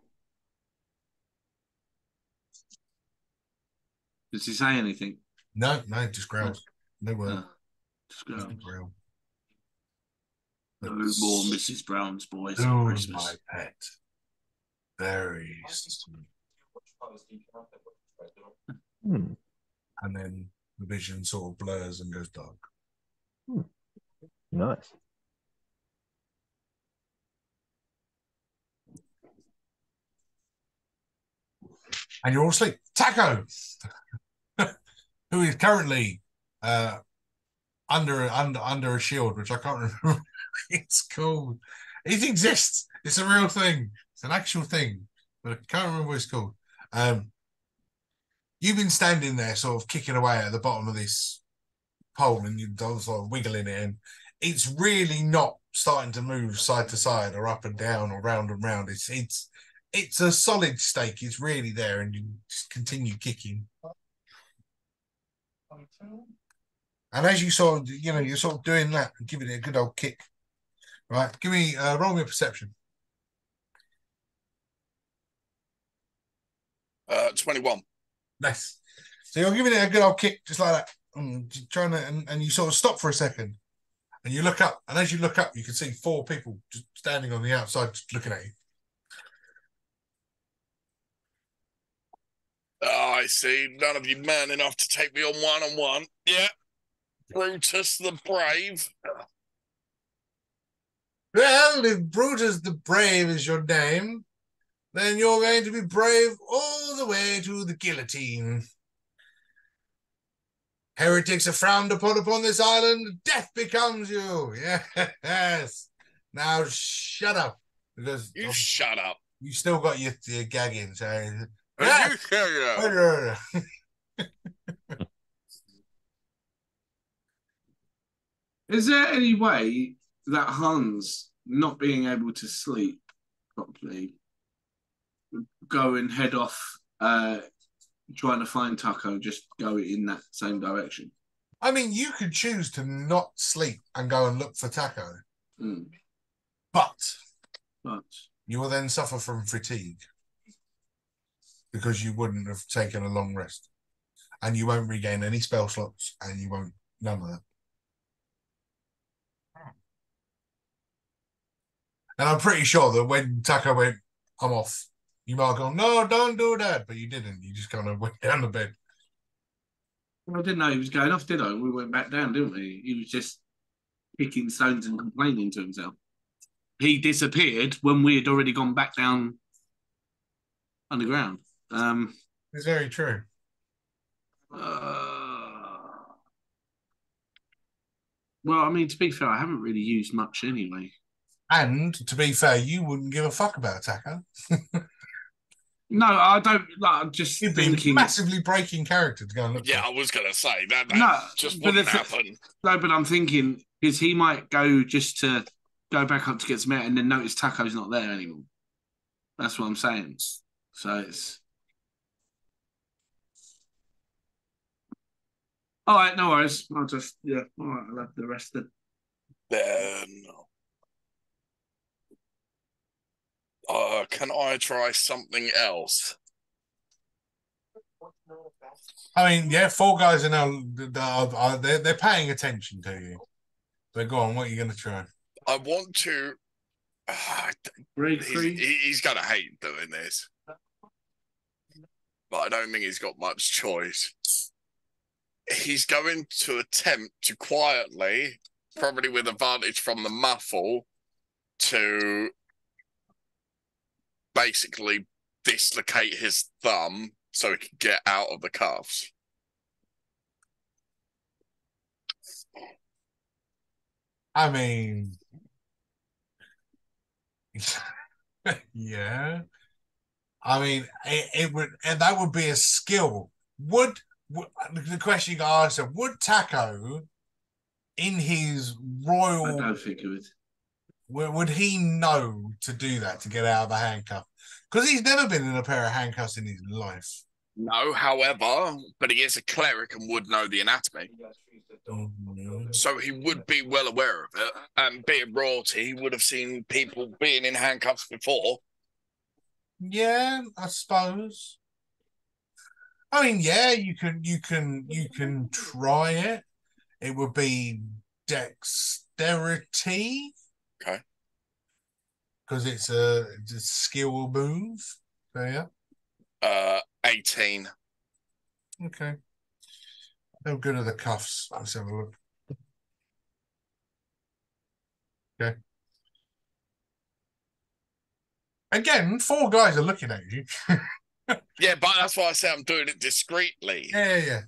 Does he say anything? No, it just growls. No word. No, just Just a growls. growl. No more Mrs. Brown's boys Oh, for my Christmas. pet. Very sweet. Hmm. And then the vision sort of blurs and goes dark. Hmm. Nice. And you're all asleep. Taco, who is currently under a shield, which I can't remember what it's called. It exists. It's a real thing. It's an actual thing, but I can't remember what it's called. You've been standing there, sort of kicking away at the bottom of this pole, and you're sort of wiggling it, and it's really not starting to move side to side or up and down or round and round. It's a solid stake. It's really there, and you just continue kicking. And as you sort of, you're sort of doing that and giving it a good old kick. Right, give me roll me a perception. 21. Nice. So you're giving it a good old kick, just like that, trying to, and you sort of stop for a second, and you look up, and as you look up, you can see 4 people just standing on the outside, just looking at you. Oh, I see. None of you man enough to take me on one-on-one. Yeah. Brutus the Brave. Well, if Brutus the Brave is your name, then you're going to be brave all the way to the guillotine. Heretics are frowned upon this island. Death becomes you. Yes. Now shut up, because You shut up. you still got your gagging. So Yeah. You shut up. Is there any way that Hans not being able to sleep properly go and head off trying to find Taco, just go in that same direction? I mean, you could choose to not sleep and go and look for Taco, but you will then suffer from fatigue because you wouldn't have taken a long rest, and you won't regain any spell slots, and you won't none of that. And I'm pretty sure that when Taco went, "I'm off," you might have gone, "No, don't do that," but you didn't. You just kind of went down to bed. Well, I didn't know he was going off, did I? We went back down, didn't we? He was just kicking stones and complaining to himself. He disappeared when we had already gone back down underground. It's very true. Well, I mean, to be fair, I haven't really used much anyway. And to be fair, you wouldn't give a fuck about Taco. No, I don't. Like, just You'd thinking, be massively breaking character to go and look. Yeah, for. I was going to say that no, just but wouldn't happen. No, but I'm thinking because he might go just to go back up to get some air and then notice Taco's not there anymore. That's what I'm saying. So it's all right. No worries. I'll just All right. I'll have the rest of. Then, can I try something else? I mean, yeah, four guys are now they're paying attention to you. But go on, what are you going to try? I want to. Break free. He's gonna hate doing this, but I don't think he's got much choice. He's going to attempt to quietly, probably with advantage from the muffle, to basically dislocate his thumb so he can get out of the cuffs. I mean, yeah. I mean, it would, and that would be a skill. Would the question you got asked? Would Taco, in his I royal, don't think it would he know to do that to get out of the handcuff? Because he's never been in a pair of handcuffs in his life. No, however, but he is a cleric and would know the anatomy. Mhm. So he would be well aware of it. And being royalty, he would have seen people being in handcuffs before. Yeah, I suppose. I mean, yeah, you can try it. It would be dexterity Okay. because it's a skill move. So yeah, 18. okay. How good are the cuffs? Let's have a look. Okay. Again, four guys are looking at you. Yeah, but that's why I say I'm doing it discreetly. Yeah.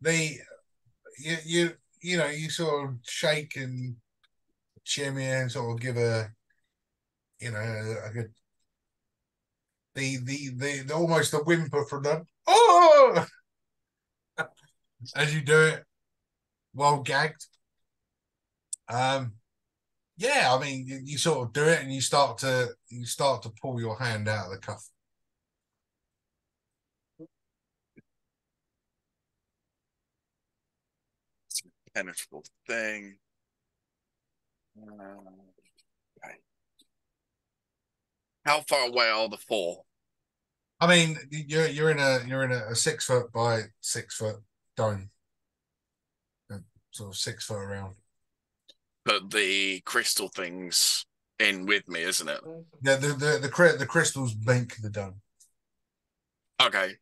The you sort of shake and shimmy and sort of give a a good the almost a whimper from them. Oh, as you do it while gagged. Yeah, I mean you sort of do it and you start to pull your hand out of the cuff. Penetrable thing. Okay. How far away are the four? I mean, you're in a 6 foot by 6 foot dome, sort of 6 foot around. But the crystal thing's in with me, isn't it? Yeah, the crystals make the dome. Okay.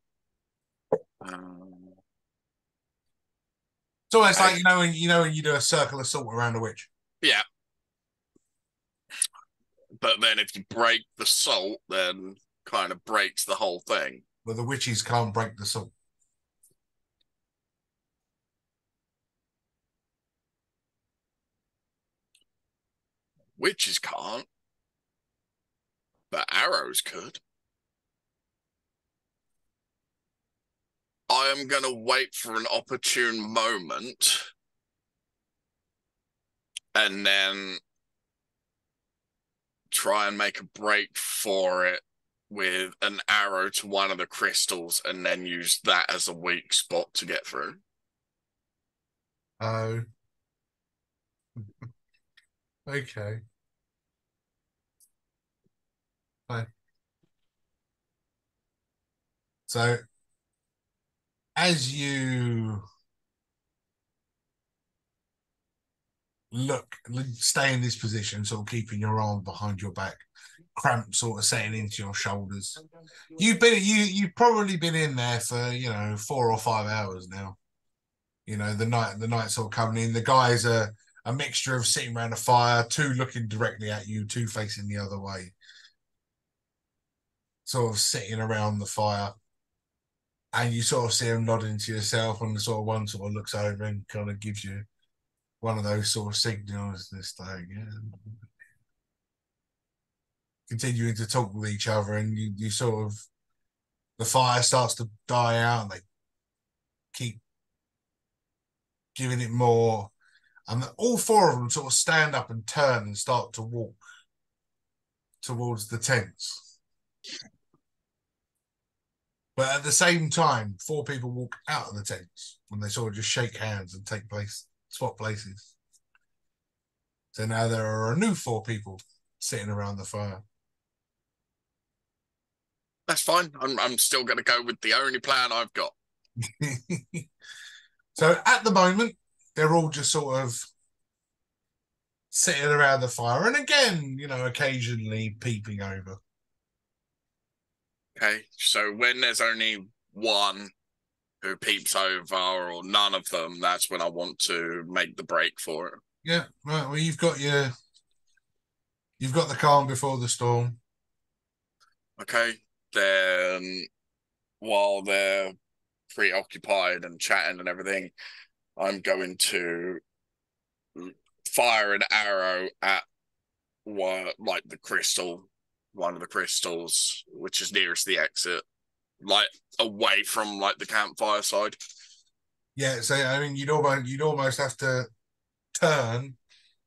It's almost like when you do a circle assault around a witch. Yeah. But then if you break the salt, then kind of breaks the whole thing. But the witches can't break the salt. Witches can't, but arrows could. I am going to wait for an opportune moment and then try and make a break for it with an arrow to one of the crystals and then use that as a weak spot to get through. Oh. Okay. Fine. So as you stay in this position, sort of keeping your arm behind your back, cramp sort of setting into your shoulders. You've probably been in there for 4 or 5 hours now. The night sort of coming in. The guys are a mixture of sitting around a fire, two looking directly at you, two facing the other way, sort of sitting around the fire. And you sort of see them nodding to yourself, and the sort of one sort of looks over and kind of gives you one of those sort of signals. This thing, yeah. Continuing to talk with each other, and you sort of the fire starts to die out, and they keep giving it more, and all four of them sort of stand up and turn and start to walk towards the tents. But at the same time, four people walk out of the tents and they sort of just shake hands and swap places. So now there are a new four people sitting around the fire. That's fine. I'm still going to go with the only plan I've got. So at the moment, they're all just sort of sitting around the fire, and again, occasionally peeping over. Okay, so when there's only one who peeps over or none of them, that's when I want to make the break for it. Yeah, right. Well, you've got the calm before the storm. Okay, then while they're preoccupied and chatting and everything, I'm going to fire an arrow at like the crystal, one of the crystals, which is nearest the exit, like away from like the campfire side. Yeah, so I mean, you'd almost have to turn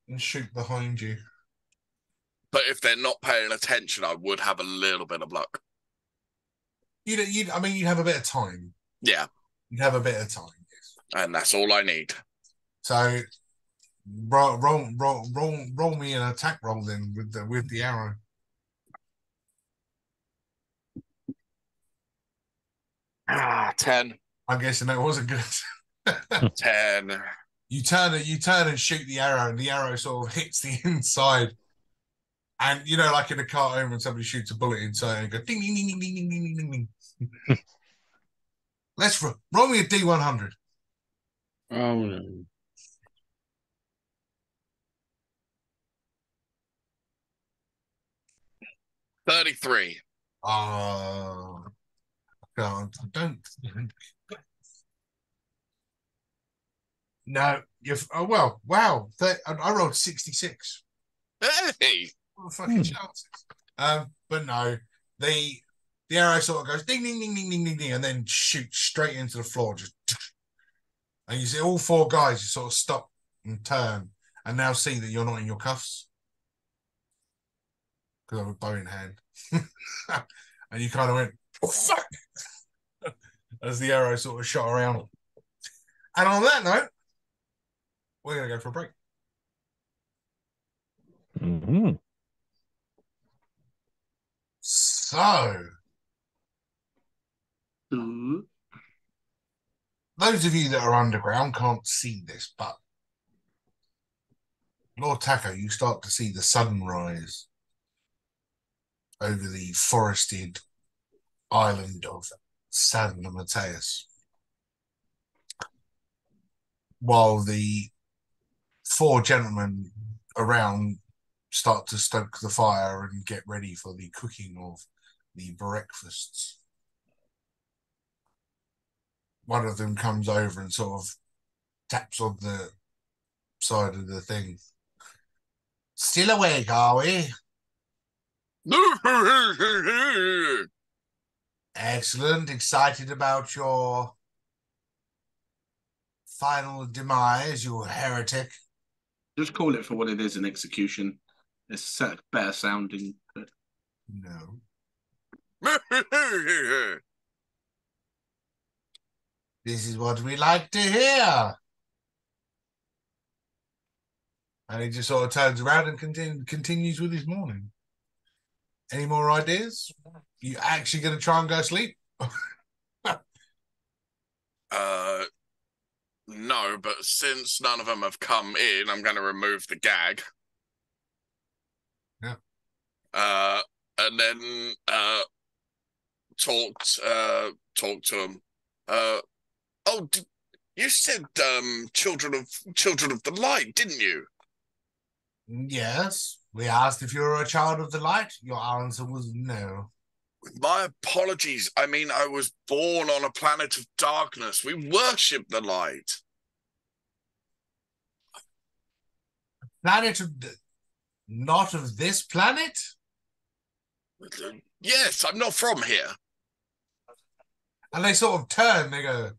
and shoot behind you. But if they're not paying attention, I would have a little bit of luck. You'd have a bit of time. Yeah, You'd have a bit of time. Yes. and that's all I need. So roll me an attack roll then with the arrow. 10. I'm guessing that wasn't good. 10. You turn and shoot the arrow, and the arrow sort of hits the inside. And like in a cartoon when somebody shoots a bullet inside and go ding ding ding ding ding ding ding ding ding. Let's roll me a D100. Oh no. 33. God, don't. No, you've. Oh well, wow. I rolled 66. Hey! What the fucking chances? But no, the arrow sort of goes ding ding ding ding ding ding ding, and then shoots straight into the floor. Just, and you see all four guys just sort of stop and turn, and now see that you're not in your cuffs because I have a bow in hand, and you kind of went, oh, fuck, as the arrow sort of shot around. And on that note, we're gonna go for a break. Mm-hmm. So, those of you that are underground can't see this, but Lord Taco, you start to see the sun rise over the forested island of San Mateus, while the four gentlemen around start to stoke the fire and get ready for the cooking of the breakfasts. One of them comes over and sort of taps on the side of the thing. Still awake, are we? Excellent. Excited about your final demise, you heretic. Just call it for what it is in execution. It's better sounding. But... No. This is what we like to hear. And he just sort of turns around and continues with his morning. Any more ideas? You actually going to try and go sleep? No, but since none of them have come in, I'm going to remove the gag. Yeah. And then talk to them. You said children of the light, didn't you? Yes. We asked if you were a child of the light. Your answer was no. My apologies. I mean, I was born on a planet of darkness. We worship the light. Planet of... Not of this planet? Yes, I'm not from here. And they sort of turn, they go,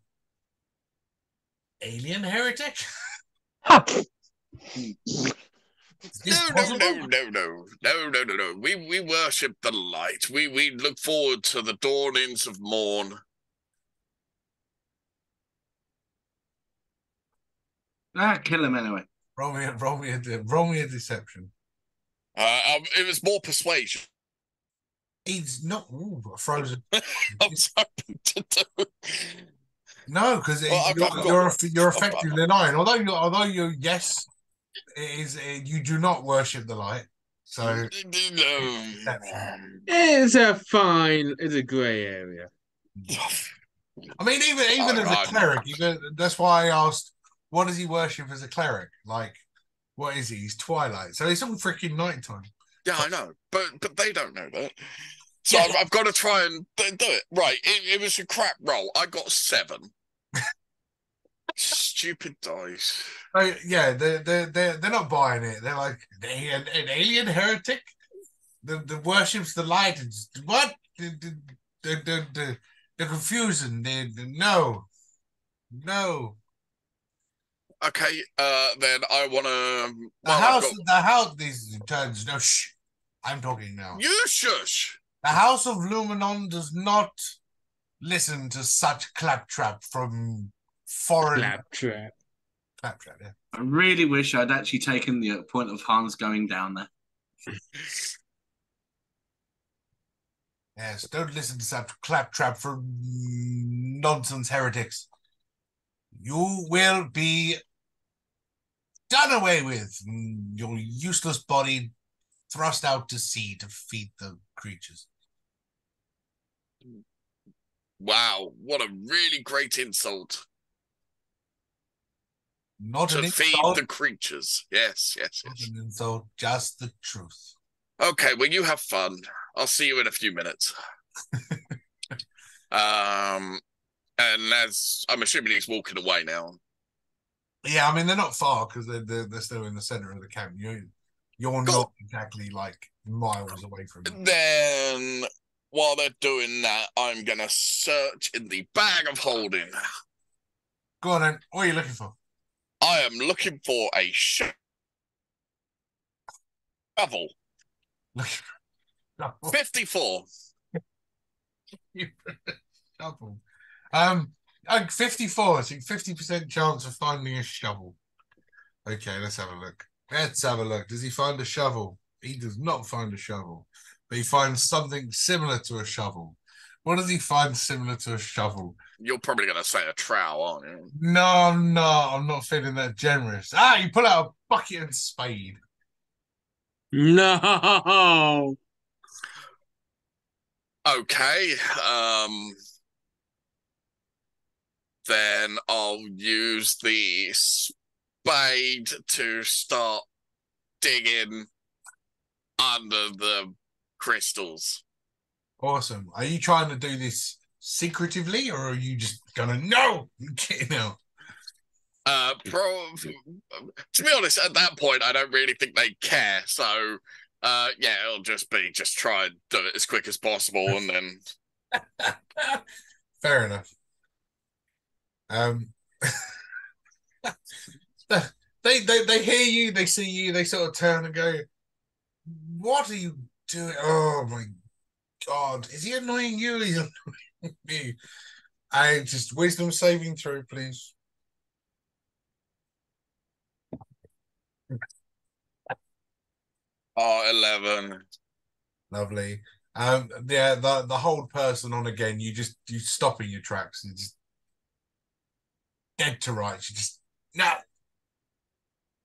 alien heretic? No. We worship the light. We look forward to the dawnings of morn. Kill him anyway. Roll me a deception. It was more persuasion. He's not frozen. I was hoping to do. No, because Well, I've got- you're effectively denying. Although you yes, it is. You do not worship the light. So It's a grey area. I mean, even as a cleric, that's why I asked, what does he worship as a cleric? Like, what is he? He's Twilight, so it's all freaking nighttime. Yeah, I know, but they don't know that. So Yeah. I've got to try and do it. Right, it was a crap roll. I got 7. Stupid dice. Oh, yeah, they're not buying it. They're like an alien heretic. The worships the light. What the confusion? No. Okay, then I want to. The house. These turns. No, shh. I'm talking now. You shush. The House of Luminon does not listen to such claptrap from foreign Claptrap. claptrap. Yeah. I really wish I'd actually taken the point of Hans going down there. Yes, don't listen to such claptrap from nonsense heretics. You will be done away with. Your useless body thrust out to sea to feed the creatures. Wow, what a really great insult. Not To an feed insult. the creatures. Yes. Not an insult, just the truth. Okay, well, you have fun. I'll see you in a few minutes. And as I'm assuming he's walking away now. Yeah, I mean they're not far because they're still in the center of the camp. You're Cool. not exactly like miles away from them. Then, while they're doing that, I'm gonna search in the bag of holding. Go on then. What are you looking for? I am looking for a shovel. Shovel. 54. Shovel. 54. So 50% chance of finding a shovel. Okay, let's have a look. Does he find a shovel? He does not find a shovel, but he finds something similar to a shovel. What does he find similar to a shovel? You're probably gonna say a trowel, aren't you? No, I'm not feeling that generous. You pull out a bucket and spade. No. Okay. Then I'll use the spade to start digging under the crystals. Awesome. Are you trying to do this secretively, or are you just gonna no? Get him out. To be honest, at that point, I don't really think they care. So, yeah, it'll just try and do it as quick as possible, and then. Fair enough. They hear you, they see you, they sort of turn and go, "What are you doing? Oh my God, is he annoying you? He's annoying me." I just wisdom saving throw, please. Oh, 11. Lovely. Yeah, the whole person on again. You stop in your tracks and just dead to rights. You just no.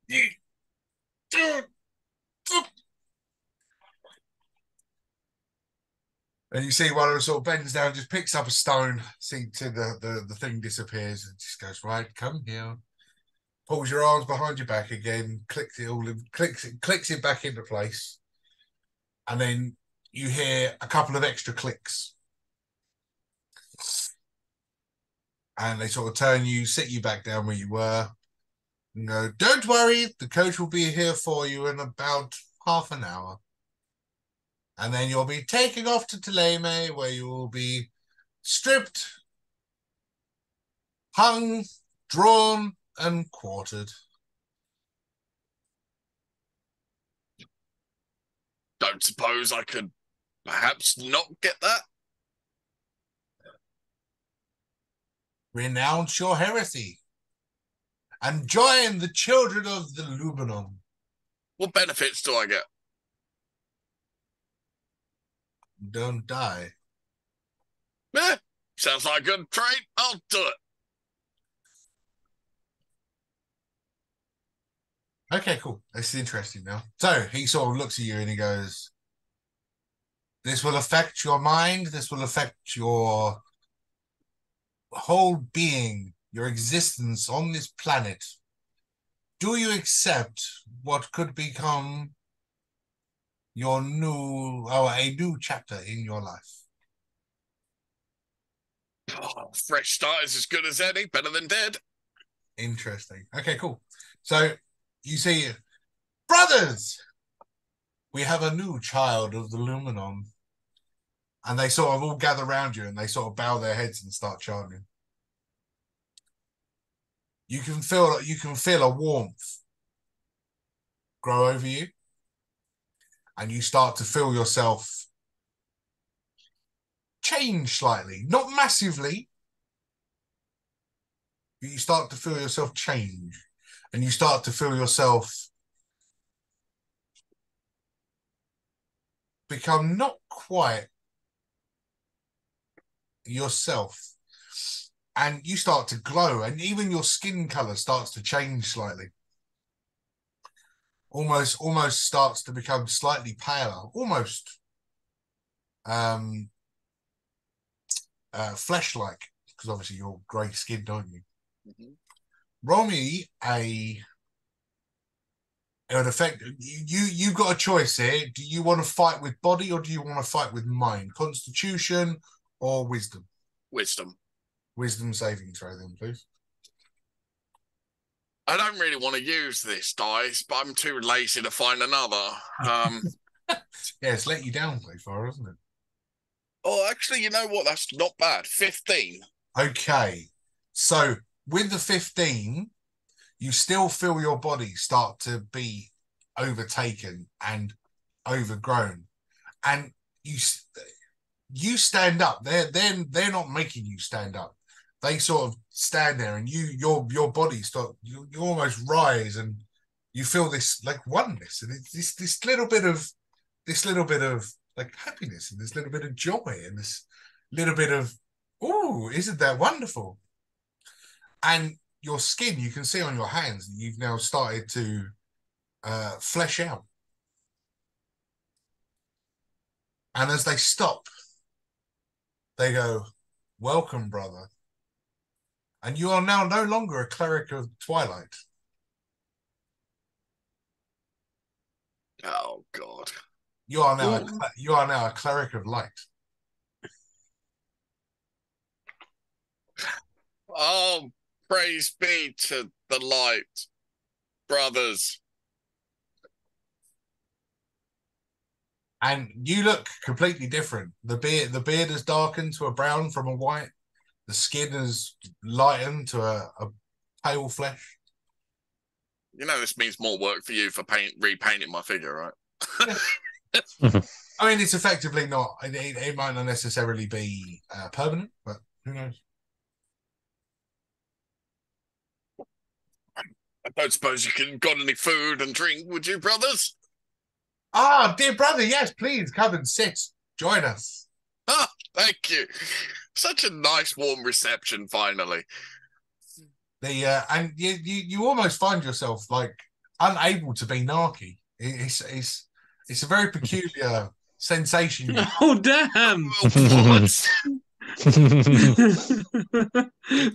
You do. And you see one of them sort of bends down, just picks up a stone, see to the thing disappears, and just goes, right, come here. Pulls your arms behind your back again, clicks it back into place, and then you hear a couple of extra clicks. And they sort of turn you, sit you back down where you were, and go, "Don't worry, the coach will be here for you in about half an hour. And then you'll be taking off to Teleme, where you will be stripped, hung, drawn, and quartered." Don't suppose I could perhaps not get that? Renounce your heresy and join the children of the Luminon. What benefits do I get? Don't die. Sounds like a good trade. I'll do it. Okay, cool. This is interesting now. So he sort of looks at you and he goes, "This will affect your mind. This will affect your whole being, your existence on this planet. Do you accept what could become your a new chapter in your life?" Oh, fresh start is as good as any, better than dead. Interesting. Okay, cool. So you see, brothers, we have a new child of the Luminon. And they sort of all gather around you and they sort of bow their heads and start chanting. You can feel a warmth grow over you, and you start to feel yourself change slightly, not massively, but you start to feel yourself change, and you start to feel yourself become not quite yourself, and you start to glow, and even your skin color starts to change slightly. Almost starts to become slightly paler, almost flesh-like, because obviously you're grey skinned, aren't you? Mm-hmm. Roll me it would affect you've got a choice here. Do you want to fight with body or do you want to fight with mind? Constitution or wisdom? Wisdom. Wisdom saving throw then, please. I don't really want to use this dice, but I'm too lazy to find another. Yeah, it's let you down so far, hasn't it? Oh, actually, you know what? That's not bad. 15. Okay. So with the 15, you still feel your body start to be overtaken and overgrown. And you stand up. They're not making you stand up. They sort of stand there, and your body you almost rise, and you feel this like oneness, and it's this little bit of like happiness, and this little bit of joy, and this little bit of isn't that wonderful? And your skin, you can see on your hands that you've now started to flesh out. And as they stop, they go, "Welcome, brother." And you are now no longer a cleric of twilight. Oh, God. You are now a cleric of light. Oh, praise be to the light, brothers. And you look completely different. The beard has darkened to a brown from a white. The skin has lightened to a pale flesh. You know this means more work for you for repainting my figure, right? I mean, it's effectively not. It might not necessarily be permanent, but who knows? I don't suppose you can got any food and drink, would you, brothers? Ah, dear brother, yes, please come and sit. Join us. Ah, thank you. Such a nice, warm reception, finally. And you almost find yourself like unable to be narky. It's a very peculiar sensation. Oh, damn! What?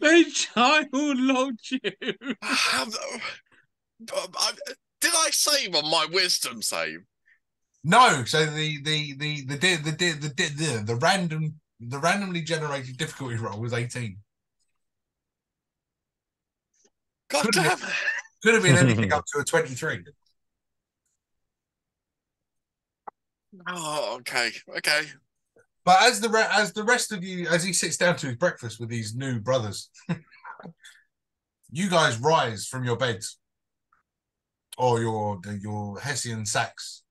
They child locked you. Did I save on my wisdom save? No, so the randomly generated difficulty roll was 18. God Could damn have, it. could have been anything up to a 23. Oh, okay. Okay. But as the rest of you, as he sits down to his breakfast with these new brothers, you guys rise from your beds or your Hessian sacks,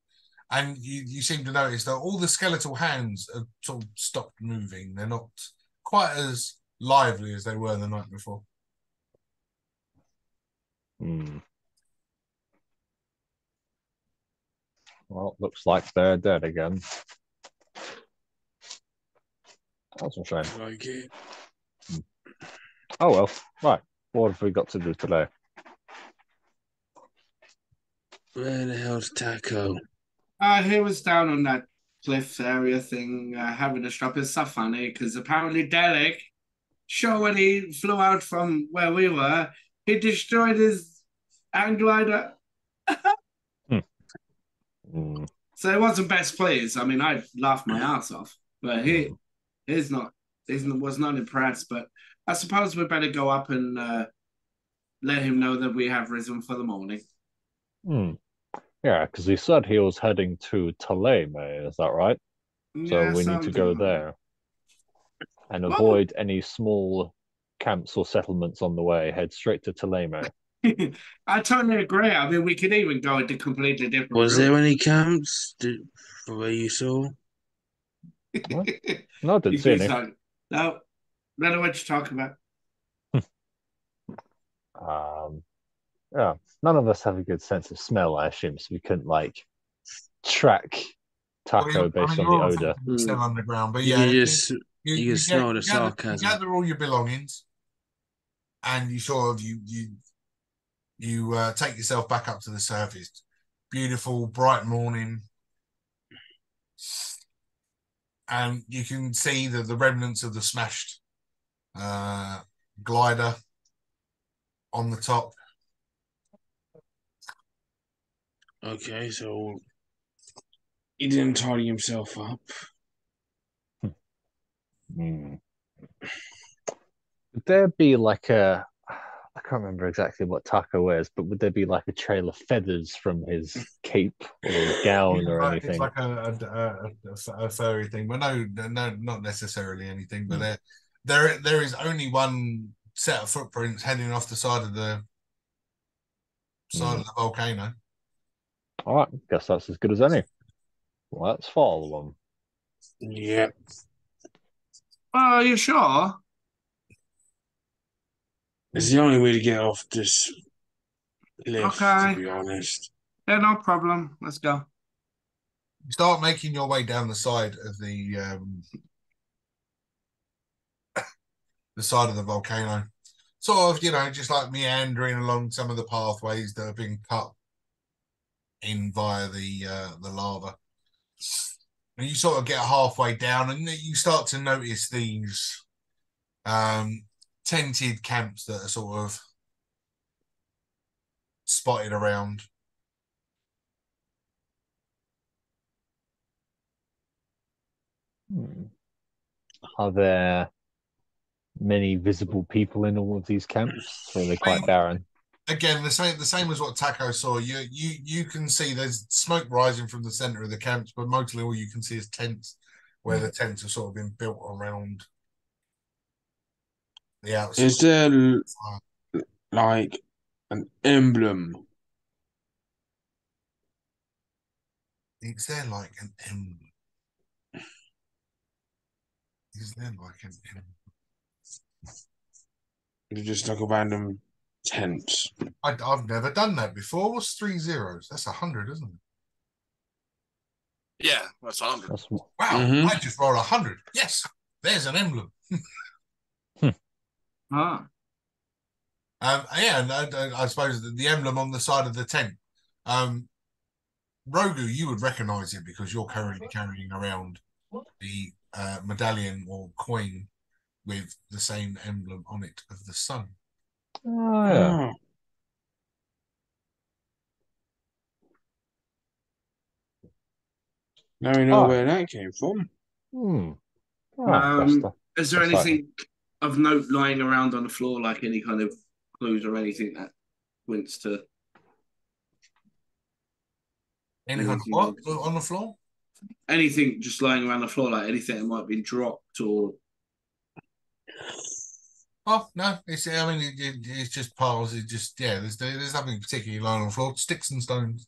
and you seem to notice that all the skeletal hands have sort of stopped moving. They're not quite as lively as they were the night before. Well, looks like they're dead again. That's a shame. Like it. Oh well. Right. What have we got to do today? Where the hell's Taco? He was down on that cliff area thing, having a stop. It's so funny because apparently Derek, sure, when he flew out from where we were, he destroyed his hang glider. Mm, So it wasn't best pleased. I mean, I laughed my ass off, but mm, he's not, was not impressed. But I suppose we better go up and let him know that we have risen for the morning. mm. Yeah, because he said he was heading to Taleme, is that right? So Yeah, we need to something go like there and that. avoid any small camps or settlements on the way. Head straight to Taleme. I totally agree. I mean, we could even go into completely different Was there route. any camps for where you saw? What? No, I didn't You see think any. so? No, don't know what you're talking about. Um, yeah, none of us have a good sense of smell, I assume, so we couldn't like track Well, taco I based mean, on you're the all odor. thinking it's still underground, but You yeah, can just you can smell the you sarcasm. gather all your belongings, and you sort of take yourself back up to the surface. Beautiful, bright morning, and you can see the remnants of the smashed uh, glider on the top. Okay, so he didn't tidy himself up. Hmm. Would there be like I can't remember exactly what Taco wears, but would there be like a trail of feathers from his cape or gown or It's anything? like a furry thing, but no, not necessarily anything. But Hmm. there is only one set of footprints heading off the side Hmm. of the volcano. All right, guess that's as good as any. Let's follow them. Yeah. Oh, are you sure? It's the only way to get off this cliff, to Okay. be honest. Yeah, no problem. Let's go. You start making your way down the side of the volcano, sort of, just like meandering along some of the pathways that have been cut in via the lava. And you sort of get halfway down, and you start to notice these tented camps that are sort of spotted around. Hmm. Are there many visible people in all of these camps, or are they I quite mean, barren? again, the same as what Taco saw. You can see there's smoke rising from the center of the camps, but mostly all you can see is tents, where the tents have sort of been built around the outside. Is there like an emblem? Is there like an emblem? Is there like an emblem? It's just like a random tent. I've never done that before. What's 3 zeros? That's 100, isn't it? Yeah, that's 100. That's Wow, Mm-hmm. I just rolled 100. Yes, there's an emblem. Ah. Yeah, and I suppose the emblem on the side of the tent. Um, Rogu, you would recognize it because you're currently carrying around the medallion or coin with the same emblem on it of the sun. oh yeah. Oh, now we know All right. where that came from. Hmm. Ah, Is there that's exciting. anything of note lying around on the floor, like any kind of clues or anything that points to Any kind of what anything? on the floor? Anything just lying around the floor, like anything that might be dropped or. Oh no, I mean, it's just piles. It just there's nothing particularly lying on the floor. Sticks and stones.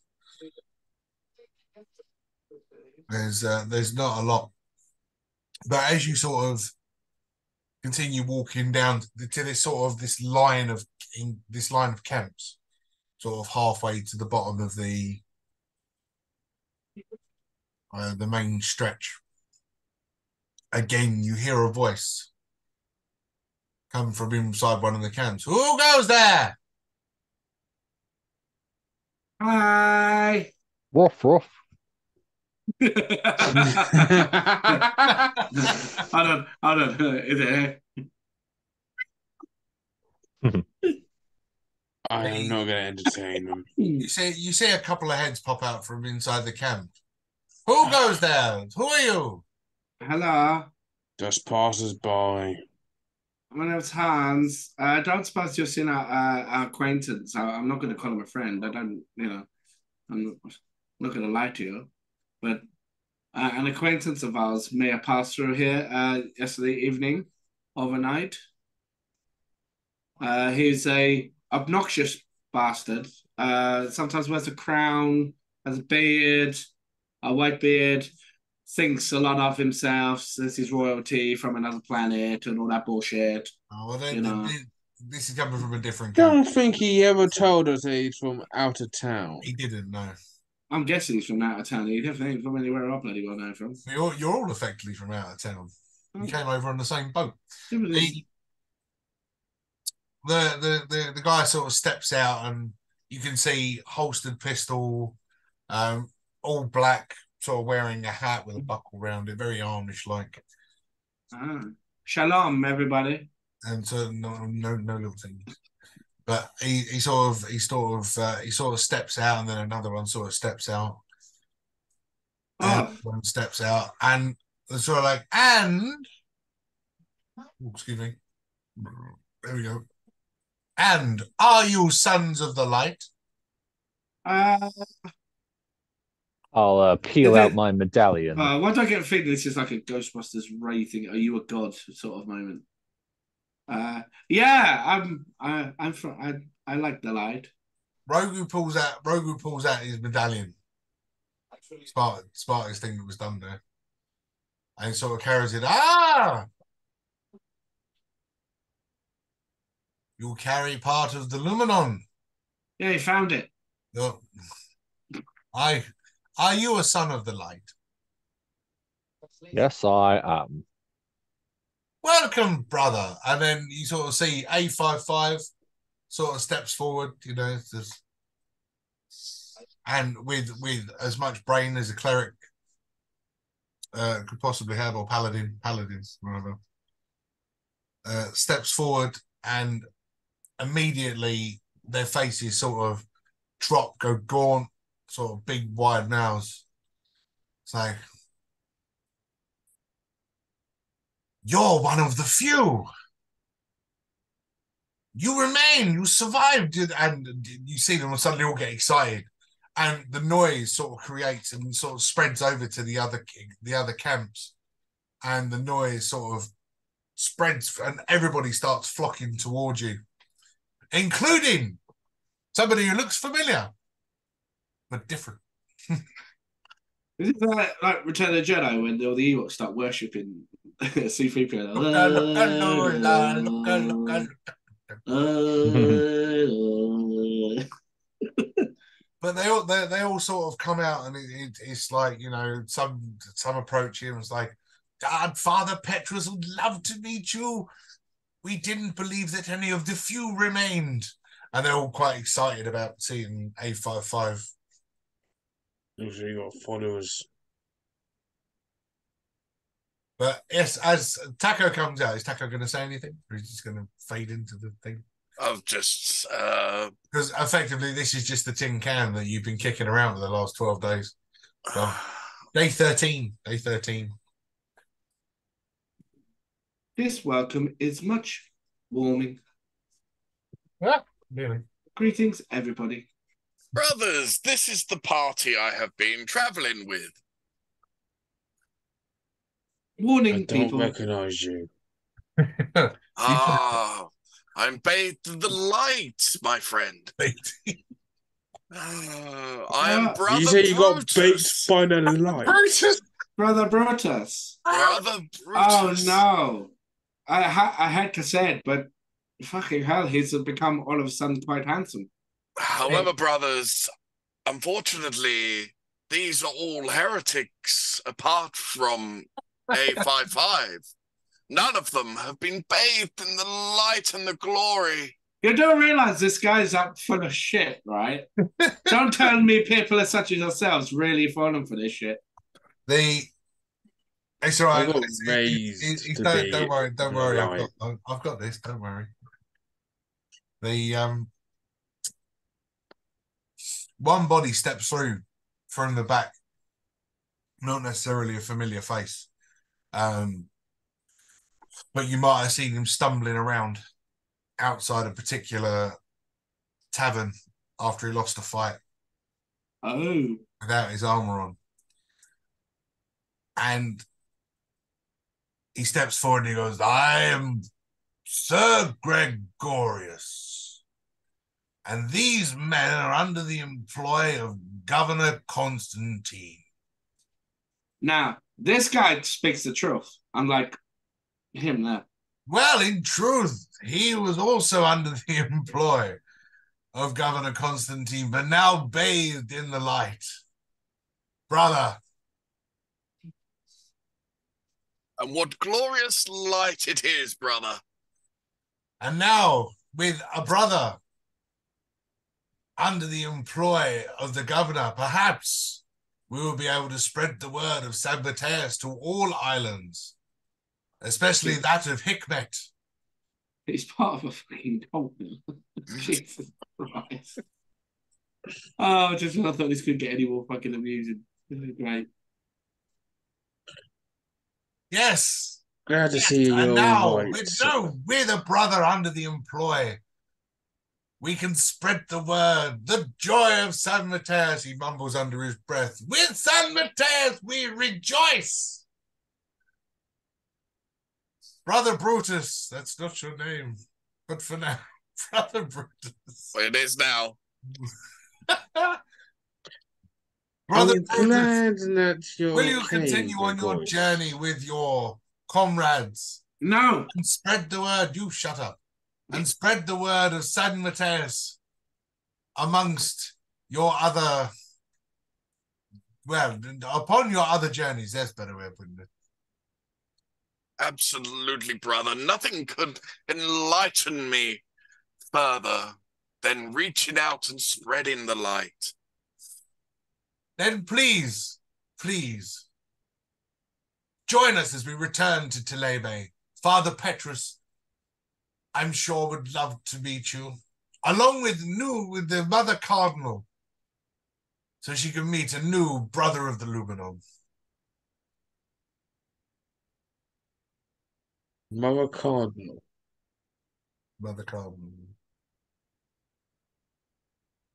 There's not a lot, but as you sort of continue walking down to this line of camps, sort of halfway to the bottom of the main stretch. Again, you hear a voice come from inside one of the camps. Who goes there? Hi. Ruff, ruff. Hold on. Is it? I am not going to entertain them. You see a couple of heads pop out from inside the camp. Who goes there? Who are you? Hello. Just passers by. My name's Hans. I don't suppose you've seen our acquaintance. I'm not going to call him a friend. I don't, I'm not going to lie to you. But an acquaintance of ours may have passed through here yesterday evening, overnight. He's a obnoxious bastard. Sometimes wears a crown, has a beard, a white beard, thinks a lot of himself, says he's royalty from another planet and all that bullshit. Oh, well, this is coming from a different camp. Don't think he ever told us that he's from out of town. He didn't know. I'm guessing he's from out of town. He definitely ain't from anywhere I bloody well know from. You're all effectively from out of town. You came over on the same boat. The guy sort of steps out and you can see holstered pistol, all black, sort of wearing a hat with a buckle around it, very Amish like. Shalom, everybody. And so no little things. But he sort of steps out, and then another one sort of steps out. And one steps out, and they're sort of like, excuse me. There we go. And are you sons of the light? I'll peel out my medallion. Why do I get a feeling this is like a Ghostbusters Ray thing? Are you a god sort of moment? Yeah, I'm from. I like the light. Rogu pulls out his medallion. Sparta's thing that was done there, and he sort of carries it. You carry part of the Luminon. Yeah, he found it. Are you a son of the light? Yes, I am. Welcome, brother. And then you sort of see A55 sort of steps forward, and with as much brain as a cleric could possibly have, or paladins, whatever, steps forward, and immediately their faces sort of drop, go gaunt, sort of big wide mouths. It's like, you're one of the few. You remain, you survived, and you see them suddenly all get excited, and the noise sort of creates and sort of spreads over to the other camps, and the noise sort of spreads, and everybody starts flocking towards you, including somebody who looks familiar but different. Is it like Return of the Jedi when all the Ewoks start worshipping C-3PO? But they all sort of come out, and it's like, some approach him. It's like, Dad, Father Petrus would love to meet you. We didn't believe that any of the few remained, and they're all quite excited about seeing A55. Usually got followers. But yes, as Taco comes out, is Taco going to say anything, or is he just going to fade into the thing? I've just because effectively this is just the tin can that you've been kicking around for the last 12 days. So, day 13. This welcome is much warming. Yeah, really. Greetings, everybody. Brothers, this is the party I have been traveling with. Warning, I don't people. recognize you. I'm bathed in the light, my friend. I am Brother You say you got Brutus. baked by the light. Brother Brutus. Brother Oh Brutus. no. I had to say it, but fucking hell, he's become all of a sudden quite handsome. However, brothers, unfortunately, these are all heretics apart from A55. None of them have been bathed in the light and the glory You do realise this guy's up full of shit, right? Don't tell me people are such as yourselves really falling for this shit. It's all I right. got raised to be Don't worry. Don't worry. light. I've got this. Don't worry. The one body steps through from the back, not necessarily a familiar face, but you might have seen him stumbling around outside a particular tavern after he lost a fight Oh. without his armor on, and he steps forward and he goes, "I am Sir Gregorius, and these men are under the employ of Governor Constantine." Now, this guy speaks the truth, unlike him there. Well, in truth, he was also under the employ of Governor Constantine, but now bathed in the light. Brother. And what glorious light it is, brother. And now, with a brother under the employ of the governor, perhaps we will be able to spread the word of San Mateus to all islands, especially that of Hikmet. He's part of a fucking cult now. Jesus Christ. Oh, just when I thought this could get any more fucking amusing. This is great. Yes. Glad to Yes. see you. And now, Right. with a brother under the employ, we can spread the word, the joy of San Mateus, he mumbles under his breath. With San Mateus, we rejoice. Brother Brutus, that's not your name, but for now, Brother Brutus. Well, it is now. Brother I'm Brutus, glad that you're will you okay, continue on your Gregorius. journey with your comrades No. and spread the word? You shut up. And spread the word of San Mateus amongst your other, well, upon your other journeys. That's a better way of putting it. Absolutely, brother. Nothing could enlighten me further than reaching out and spreading the light. Then please, join us as we return to Telebe. Father Petrus, I'm sure, would love to meet you, along with the Mother Cardinal, so she can meet a new brother of the Luminum. Mother Cardinal. Mother Cardinal.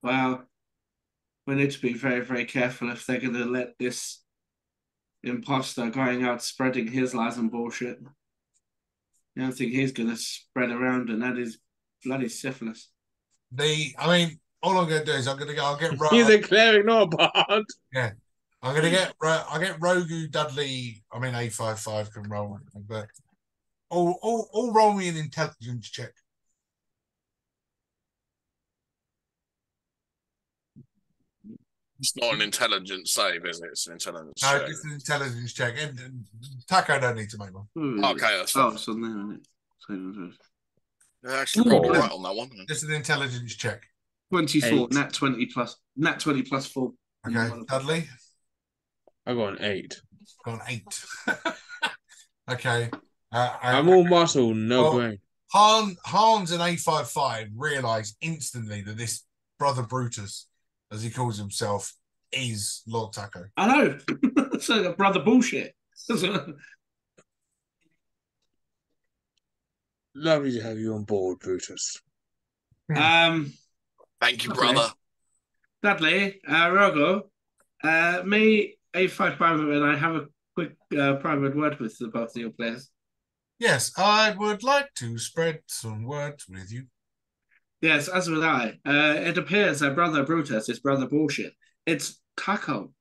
Well, we need to be very, very careful if they're going to let this imposter going out spreading his lies and bullshit. The only thing he's going to spread around, and that is bloody syphilis. All I'm going to do is I'll get He's declaring no bard. Yeah, I'll get Rogu Dudley. A55 can roll, but all roll me an intelligence check. It's not an intelligence save, is it? It's an intelligence No, check. it's an intelligence check. And Taco don't need to make one. Okay, that's fine. it's on there, isn't it? I actually rolled right on that one. Just an intelligence check. 24, 8. nat 20 plus 4. Okay, Dudley. I got an 8. Got an 8. Okay. I'm all muscle, no brain. Hans and A55 realise instantly that this brother Brutus, as he calls himself, is Lord Taco. I know. It's like a brother bullshit. Lovely to have you on board, Brutus. Thank you, Okay. brother. Dudley, Rogo, me, A55 and I have a quick private word with the both of your players. Yes, I would like to spread some words with you. Yes, as would I. It appears that brother Brutus is brother bullshit. It's Taco.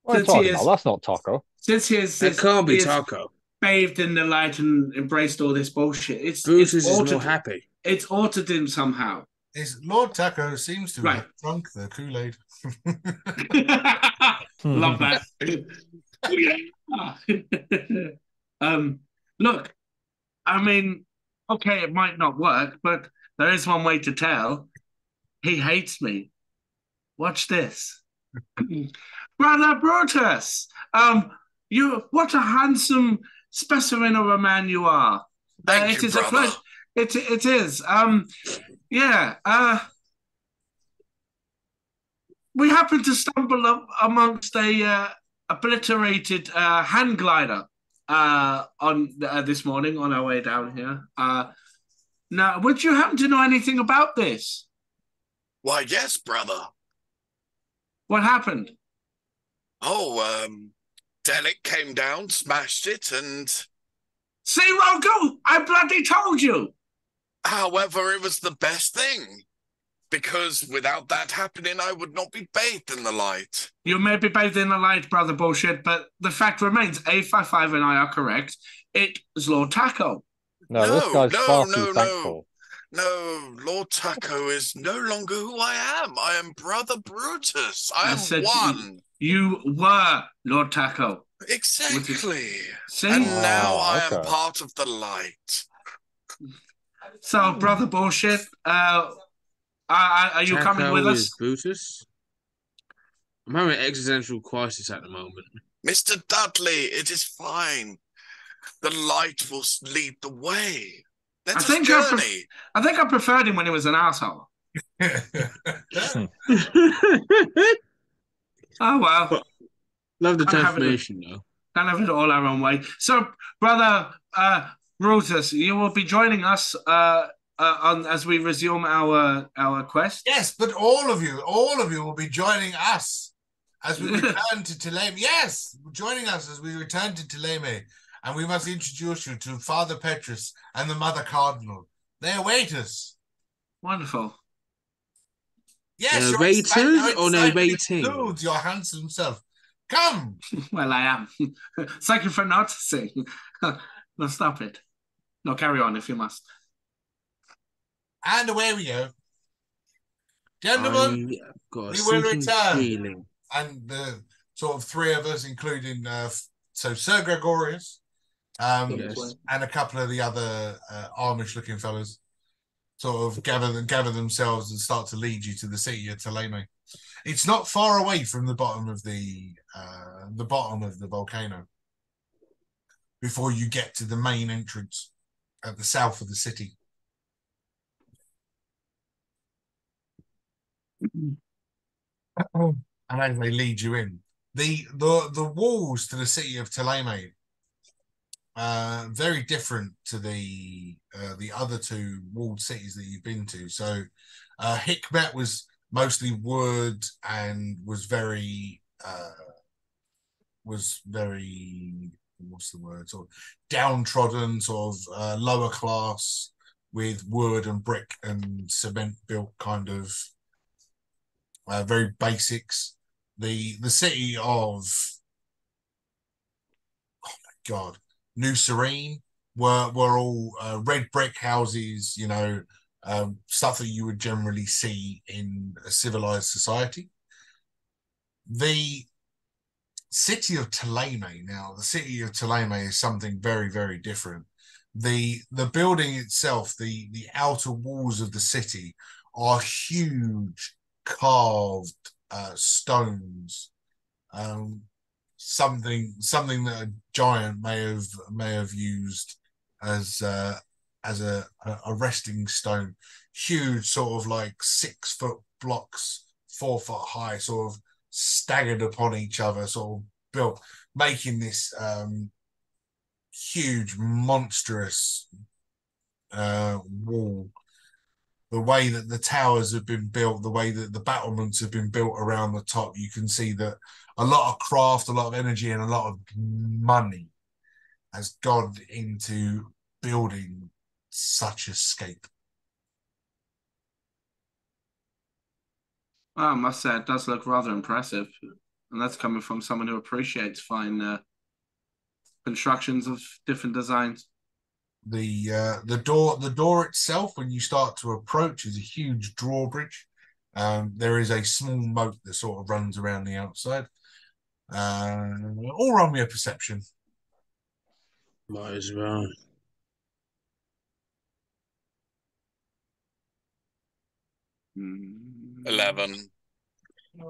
What are you Since he talking is- about? That's not Taco. Since he is, That can't be he is Taco. bathed in the light and embraced all this bullshit. Brutus it's is altered, more happy. It's altered him somehow. Is Lord Taco seems to Right. have drunk the Kool-Aid. Love that. Look, okay, it might not work, but There is one way to tell. He hates me. Watch this. Brother Brutus, what a handsome specimen of a man you are. Thank It you, is a brother. pleasure. It is. Yeah. We happened to stumble up amongst a obliterated hand glider on this morning on our way down here. Now, would you happen to know anything about this? Why, yes, brother. What happened? Oh, Delic came down, smashed it, and See, Rogo, I bloody told you. however, it was the best thing. Because without that happening, I would not be bathed in the light. You may be bathed in the light, brother bullshit, but the fact remains, A55 and I are correct. It is Lord Taco. No, this guy's far too no. thankful. No, Lord Taco is no longer who I am. I am Brother Brutus. I am said one. You were Lord Taco. Exactly. See? And now I am okay. part of the light. So, brother bullshit, are you coming with us? Brutus. I'm having an existential crisis at the moment. Mr. Dudley, it is fine. The light will lead the way. Let us journey. I think I preferred him when he was an asshole. Oh, well. Love the transformation, though. Can't have it all our own way. So, brother Brutus, you will be joining us as we resume our quest. Yes, but all of you will be joining us as we return to Teleme. Yes, joining us as we return to Teleme. And we must introduce you to Father Petrus and the Mother Cardinal. They await us. Wonderful. Yes, they're waiters or they're waiting? Includes your handsome self. Come. Well, I am. Thank you for noticing. No, stop it. No, carry on if you must. And away we go. Gentlemen, we will return. Feeling. And the sort of three of us, including Sir Gregorius, Yes. and a couple of the other Amish-looking fellas, sort of gather themselves and start to lead you to the city of Teleme. It's not far away from the bottom of the volcano before you get to the main entrance at the south of the city. And as they lead you in, the walls to the city of Teleme very different to the other two walled cities that you've been to. So Hikmet was mostly wood and was very what's the word, sort of downtrodden, sort of lower class, with wood and brick and cement built kind of very basics. The city of, oh my God, New Serene were all red brick houses, you know, stuff that you would generally see in a civilized society. The city of Teleme is something very, very different. The building itself, the outer walls of the city are huge carved stones. Something that a giant may have used as a resting stone. Huge, sort of like 6-foot blocks, 4 foot high, sort of staggered upon each other, sort of built, making this huge, monstrous wall. The way that the towers have been built, the way that the battlements have been built around the top, you can see that a lot of craft, a lot of energy, and a lot of money has gone into building such a scape. Well, I must say, it does look rather impressive. And that's coming from someone who appreciates fine constructions of different designs. The door itself, when you start to approach, is a huge drawbridge. There is a small moat that sort of runs around the outside. All roll me a perception. Might as well. Mm. 11.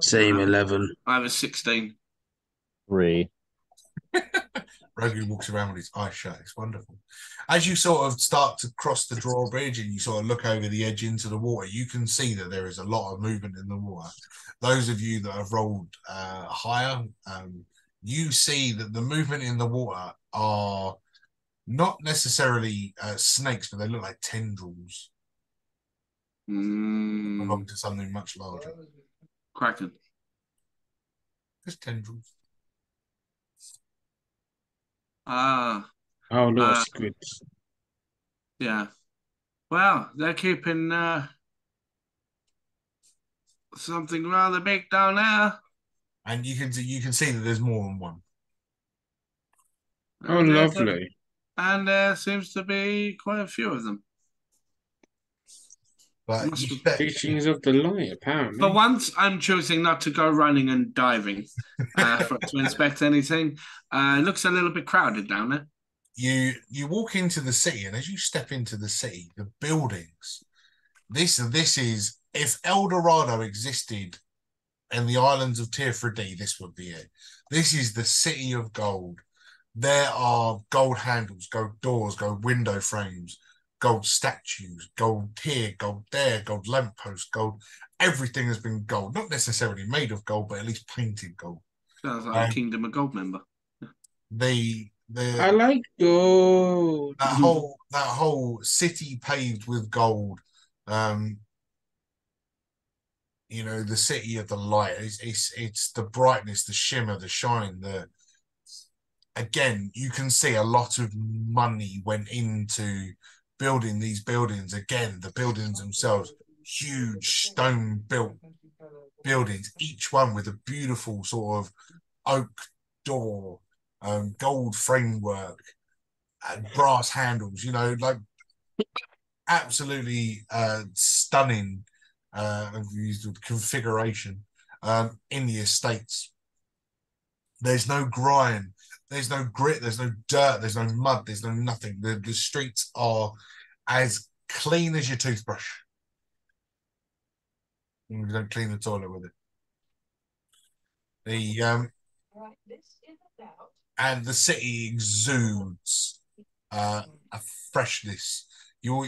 Same 11. I have a 16. 3. Rogu walks around with his eyes shut. It's wonderful. As you sort of start to cross the drawbridge and you sort of look over the edge into the water, you can see that there is a lot of movement in the water. Those of you that have rolled higher, you see that the movement in the water are not necessarily snakes, but they look like tendrils belong to something much larger. Kraken. Just tendrils. Ah, Oh, little Uh, squids. yeah. Well, they're keeping something rather big down there. And you can see that there's more than one. Oh, lovely. And there seems to be quite a few of them. But Must you be- Teachings of the light, For apparently. once, I'm choosing not to go running and diving to inspect anything. It looks a little bit crowded down there. you walk into the city, and as you step into the city, the buildings. This is if El Dorado existed in the islands of Tier 3D, this would be it. This is the city of gold. There are gold handles, gold doors, gold window frames, gold statues, gold here, gold there, gold lampposts, gold. Everything has been gold, not necessarily made of gold, but at least painted gold. Sounds like a Kingdom of Gold member. The I like gold. that whole city paved with gold. Um, the city of the light. It's the brightness, the shimmer, the shine. Again, you can see a lot of money went into building these buildings. Again, the buildings themselves, huge stone built buildings, each one with a beautiful sort of oak door, gold framework, brass handles. Like absolutely stunning configuration in the estates. There's no grime, there's no grit, there's no dirt, there's no mud, there's no nothing. The streets are as clean as your toothbrush. You don't clean the toilet with it. And the city exudes a freshness. You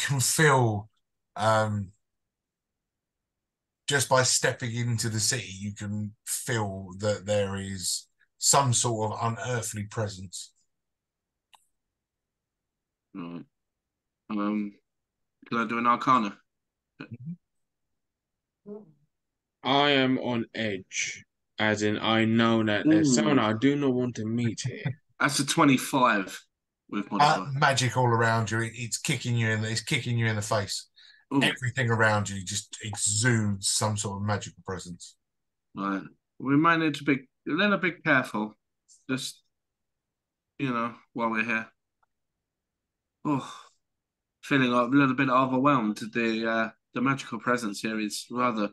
can feel just by stepping into the city, you can feel that there is some sort of unearthly presence. Right. Can I do an Arcana? I am on edge, as in I know that there's someone I do not want to meet here. That's a 25 with modifier. Magic all around you. It's kicking you in. It's kicking you in the face. Ooh. Everything around you just exudes some sort of magical presence. Right. We might need to be a little bit careful. Just, while we're here. Oh, feeling a little bit overwhelmed. The magical presence here is rather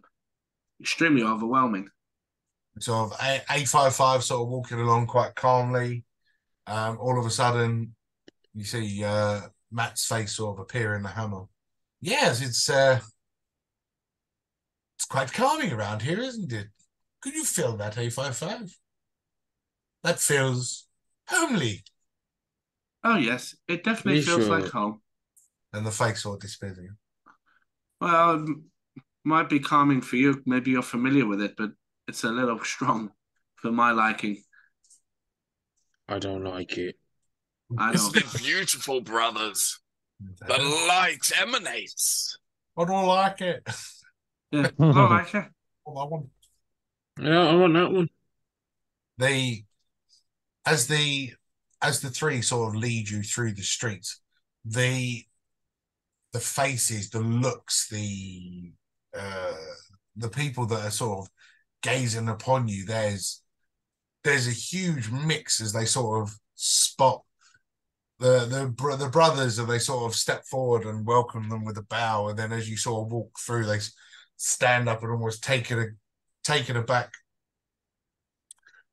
extremely overwhelming. Sort of A55 sort of walking along quite calmly. All of a sudden, you see Matt's face sort of appear in the hammer. Yes, it's quite calming around here, isn't it? Could you feel that, A55? That feels homely. Oh, yes. It definitely feels like home. And the face sort of disappears again. Well, it might be calming for you. Maybe you're familiar with it, but it's a little strong for my liking. I don't like it. Isn't it beautiful, brothers? The light emanates. I don't like it. Yeah, I don't like it. Well, I want. Yeah, I want that one. As the three sort of lead you through the streets, the faces, the looks, the people that are sort of gazing upon you, there's a huge mix as they sort of spot the brothers, and they sort of step forward and welcome them with a bow, and then as you sort of walk through, they stand up and almost taken aback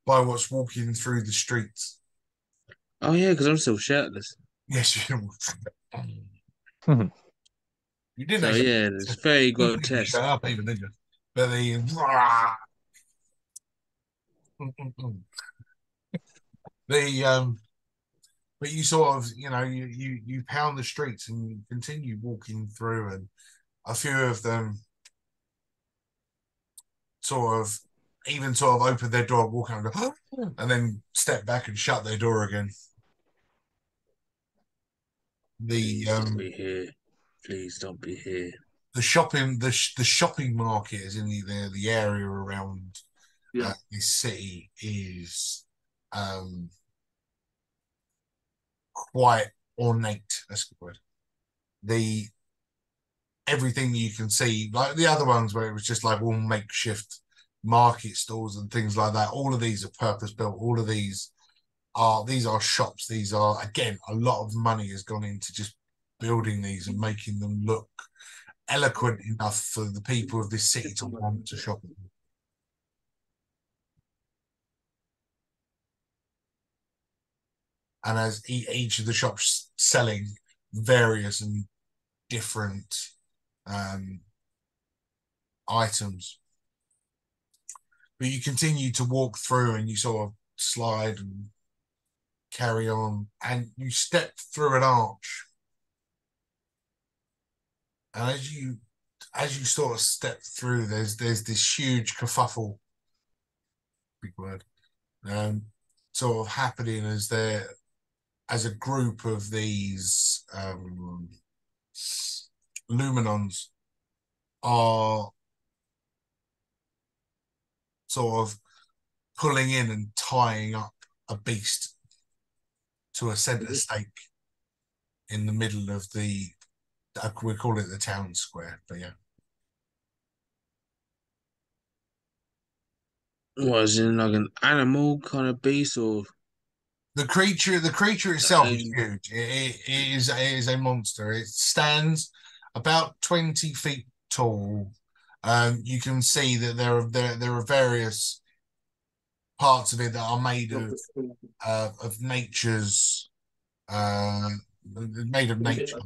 by what's walking through the streets. Oh yeah, because I'm still shirtless. Yes, you. You didn't So actually yeah, it's very completely grotesque. shut up, even did you? But the but you sort of, you pound the streets and you continue walking through, and a few of them sort of open their door, walk out and go, and then step back and shut their door again. The Please don't be here. Please don't be here. the shopping market is in the area around Yeah. this city is quite ornate. That's the word. The Everything you can see, like the other ones where it was just like all makeshift market stalls and things like that. All of these are purpose built. All of these are shops. These are, again, a lot of money has gone into just building these and making them look eloquent enough for the people of this city to want to shop at them. And as each of the shops selling various and different items, but you continue to walk through and you sort of slide and carry on, and you step through an arch, and as you sort of step through, there's this huge kerfuffle, big word, sort of happening as a group of these luminons are sort of pulling in and tying up a beast to a center stake in the middle of we call it the town square, but yeah. Was it like an animal kind of beast or The creature itself is um, huge. It is a monster. It stands about 20 feet tall. You can see that there are various parts of it that are made of nature's made of nature.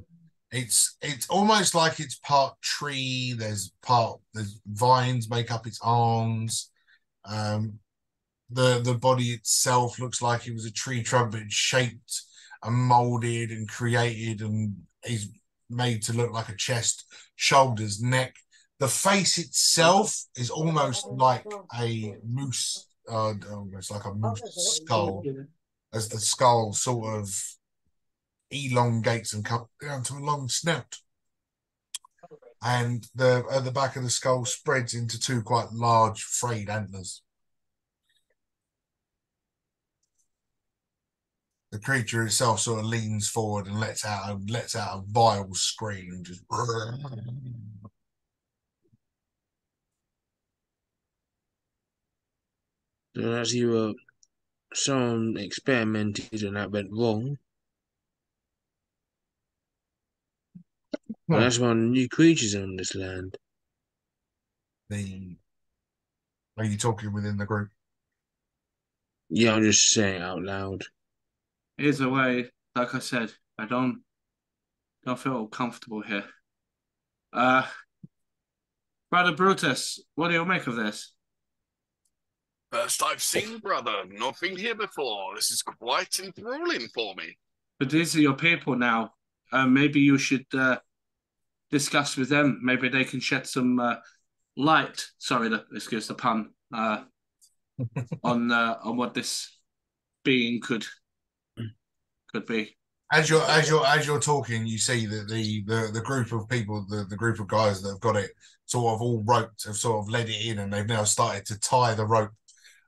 It's almost like it's part tree. There's vines make up its arms. Um, the body itself looks like it was a tree trunk, but it's shaped and molded and created and is made to look like a chest, shoulders, neck. The face itself is almost like a moose, almost like a moose skull, as the skull sort of elongates and comes down to a long snout. And at the back of the skull spreads into two quite large frayed antlers. The creature itself sort of leans forward and lets out a vile scream, just. as you were someone experimented and that went wrong? Well, that's one of the new creatures on this land. Are you talking within the group? Yeah, I'm just saying it out loud. Either way, like I said, I don't feel comfortable here. Brother Brutus, what do you make of this? First I've seen, brother. Not been here before. This is quite enthralling for me. But these are your people now. Maybe you should discuss with them. Maybe they can shed some light. Sorry, excuse the pun. On what this being could be. As you're talking, you see that the group of people, the group of guys that have got it sort of all roped, have sort of led it in, and they've now started to tie the rope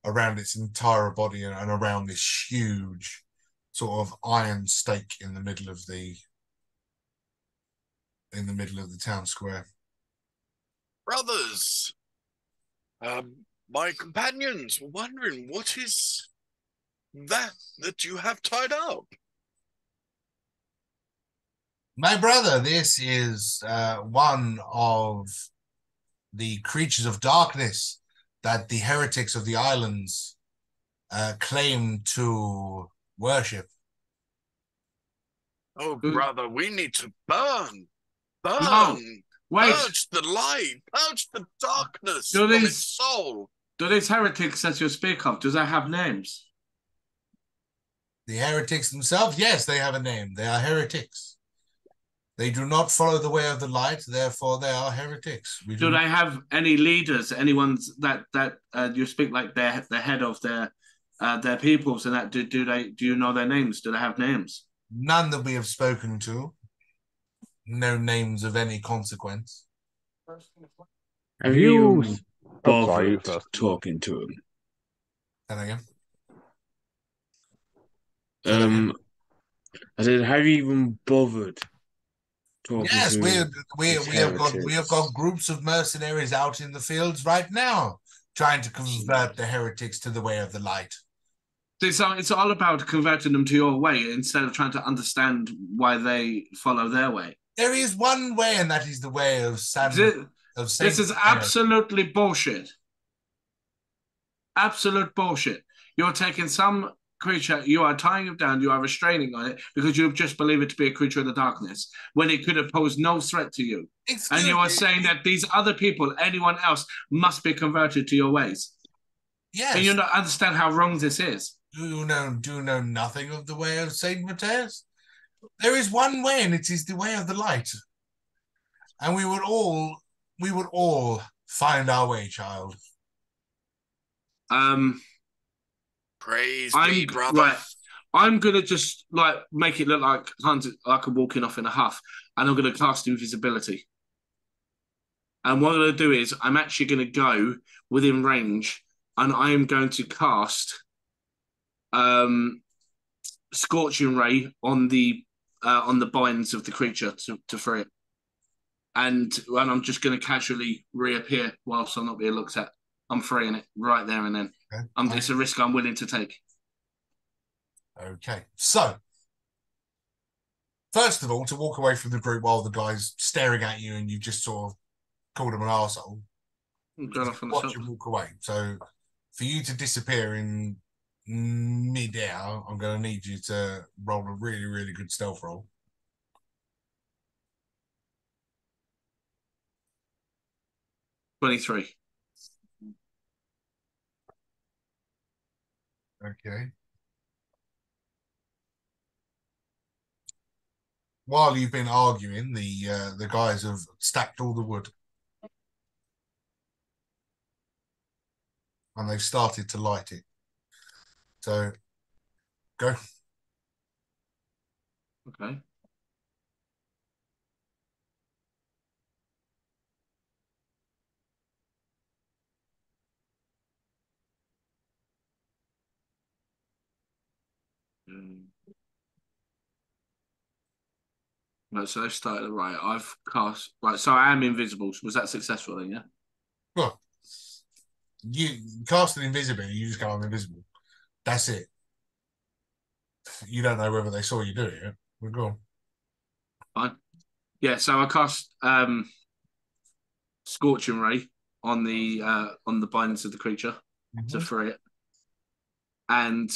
around its entire body and around this huge sort of iron stake in the middle of the town square. Brothers, my companions were wondering, what is that you have tied up? My brother, this is one of the creatures of darkness that the heretics of the islands claim to worship. Oh, brother, we need to burn Burn! Wait, Purge the light! Purge the darkness Do from these- its soul! do these heretics that you speak of, do they have names? The heretics themselves, yes, they have a name. They are heretics. They do not follow the way of the light, therefore they are heretics. We Do do they have any leaders? Anyone that you speak like they're the head of their peoples and that? Do you know their names? Do they have names? none that we have spoken to. No names of any consequence. Have You- you even Oh, sorry, you bothered first. talking to him? And again. Say that again. I said, have you even bothered talking Yes, to we these we have got heretics? groups of mercenaries out in the fields right now, trying to convert the heretics to the way of the light. It's all about converting them to your way instead of trying to understand why they follow their way. There is one way, and that is the way of This, Saint. this is absolutely bullshit. Absolute bullshit. You're taking some creature, you are tying it down, you are restraining on it because you just believe it to be a creature of the darkness when it could have posed no threat to you. Excuse And you are me. saying that these other people, anyone else, must be converted to your ways. Yes. And you don't understand how wrong this is. Do you know nothing of the way of Saint Matthias? There is one way, and it is the way of the light. And we would all find our way, child. Praise I'm be, brother. right. I'm gonna just like make it look like I'm walking off in a huff, and I'm gonna cast invisibility. And what I'm gonna do is I'm actually gonna go within range, and I am going to cast scorching ray on the binds of the creature to free it. And I'm just going to casually reappear whilst I'm not being looked at. I'm freeing it right there and then. Okay. It's a risk I'm willing to take. Okay. So, first of all, to walk away from the group while the guy's staring at you and you just sort of called him an arsehole, I'm going off on the watch top. you walk away. So, for you to disappear in mid-air, I'm going to need you to roll a really, really good stealth roll. $23. Okay. While you've been arguing, the guys have stacked all the wood. And they've started to light it. So, go. Okay. Right, so they've started right. I've cast right. So I am invisible. Was that successful then? Yeah. Well, you cast an invisibility, you just go, I'm invisible. That's it. You don't know whether they saw you do it yet. We're gone. Fine. Yeah. So I cast scorching ray on the bindings of the creature to free it, and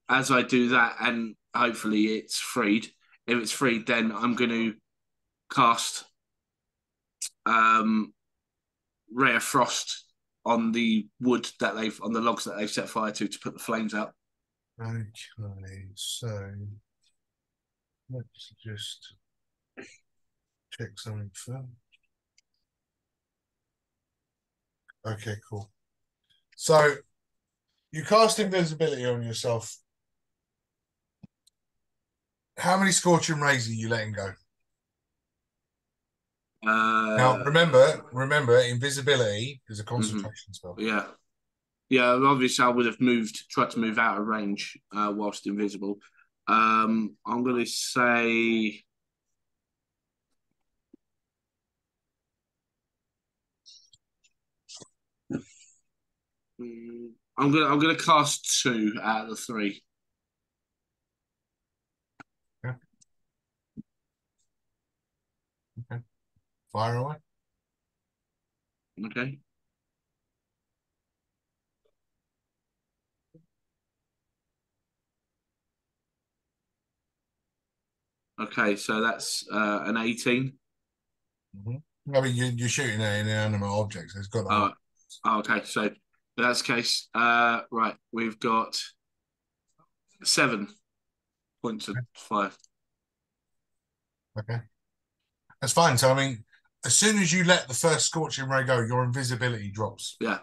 as I do that, and hopefully it's freed. If it's freed, then I'm going to cast ray of frost on the wood on the logs that they've set fire to put the flames out. Okay, so let's just check something first. Okay, cool. So you cast invisibility on yourself. How many scorching rays are you letting go? Now remember, invisibility is a concentration spell. Yeah. Yeah, obviously I would have tried to move out of range whilst invisible. I'm gonna say I'm gonna cast 2 out of the 3. Okay. Okay. Fire away. Okay. Okay, so that's an 18. I mean, you're shooting at inanimate objects. It's got to. Okay, so if that's the case, right, we've got 7 points of fire. Okay. That's fine. So, I mean, as soon as you let the first scorching ray go, your invisibility drops. Yeah.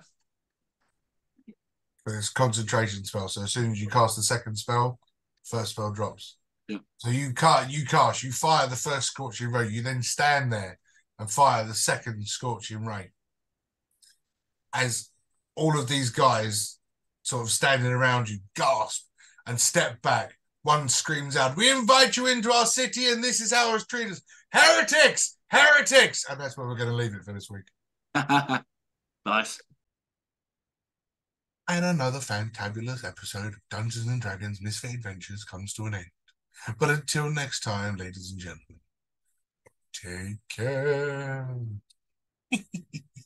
But it's a concentration spell. So, as soon as you cast the second spell, first spell drops. Yeah. So, you fire the first scorching ray. You then stand there and fire the second scorching ray. As all of these guys sort of standing around you gasp and step back. One screams out, "We invite you into our city, and this is how it's treated us. Heretics! Heretics!" And that's where we're going to leave it for this week. Nice. And another fantabulous episode of Dungeons and Dragons Misfit Adventures comes to an end. But until next time, ladies and gentlemen, take care.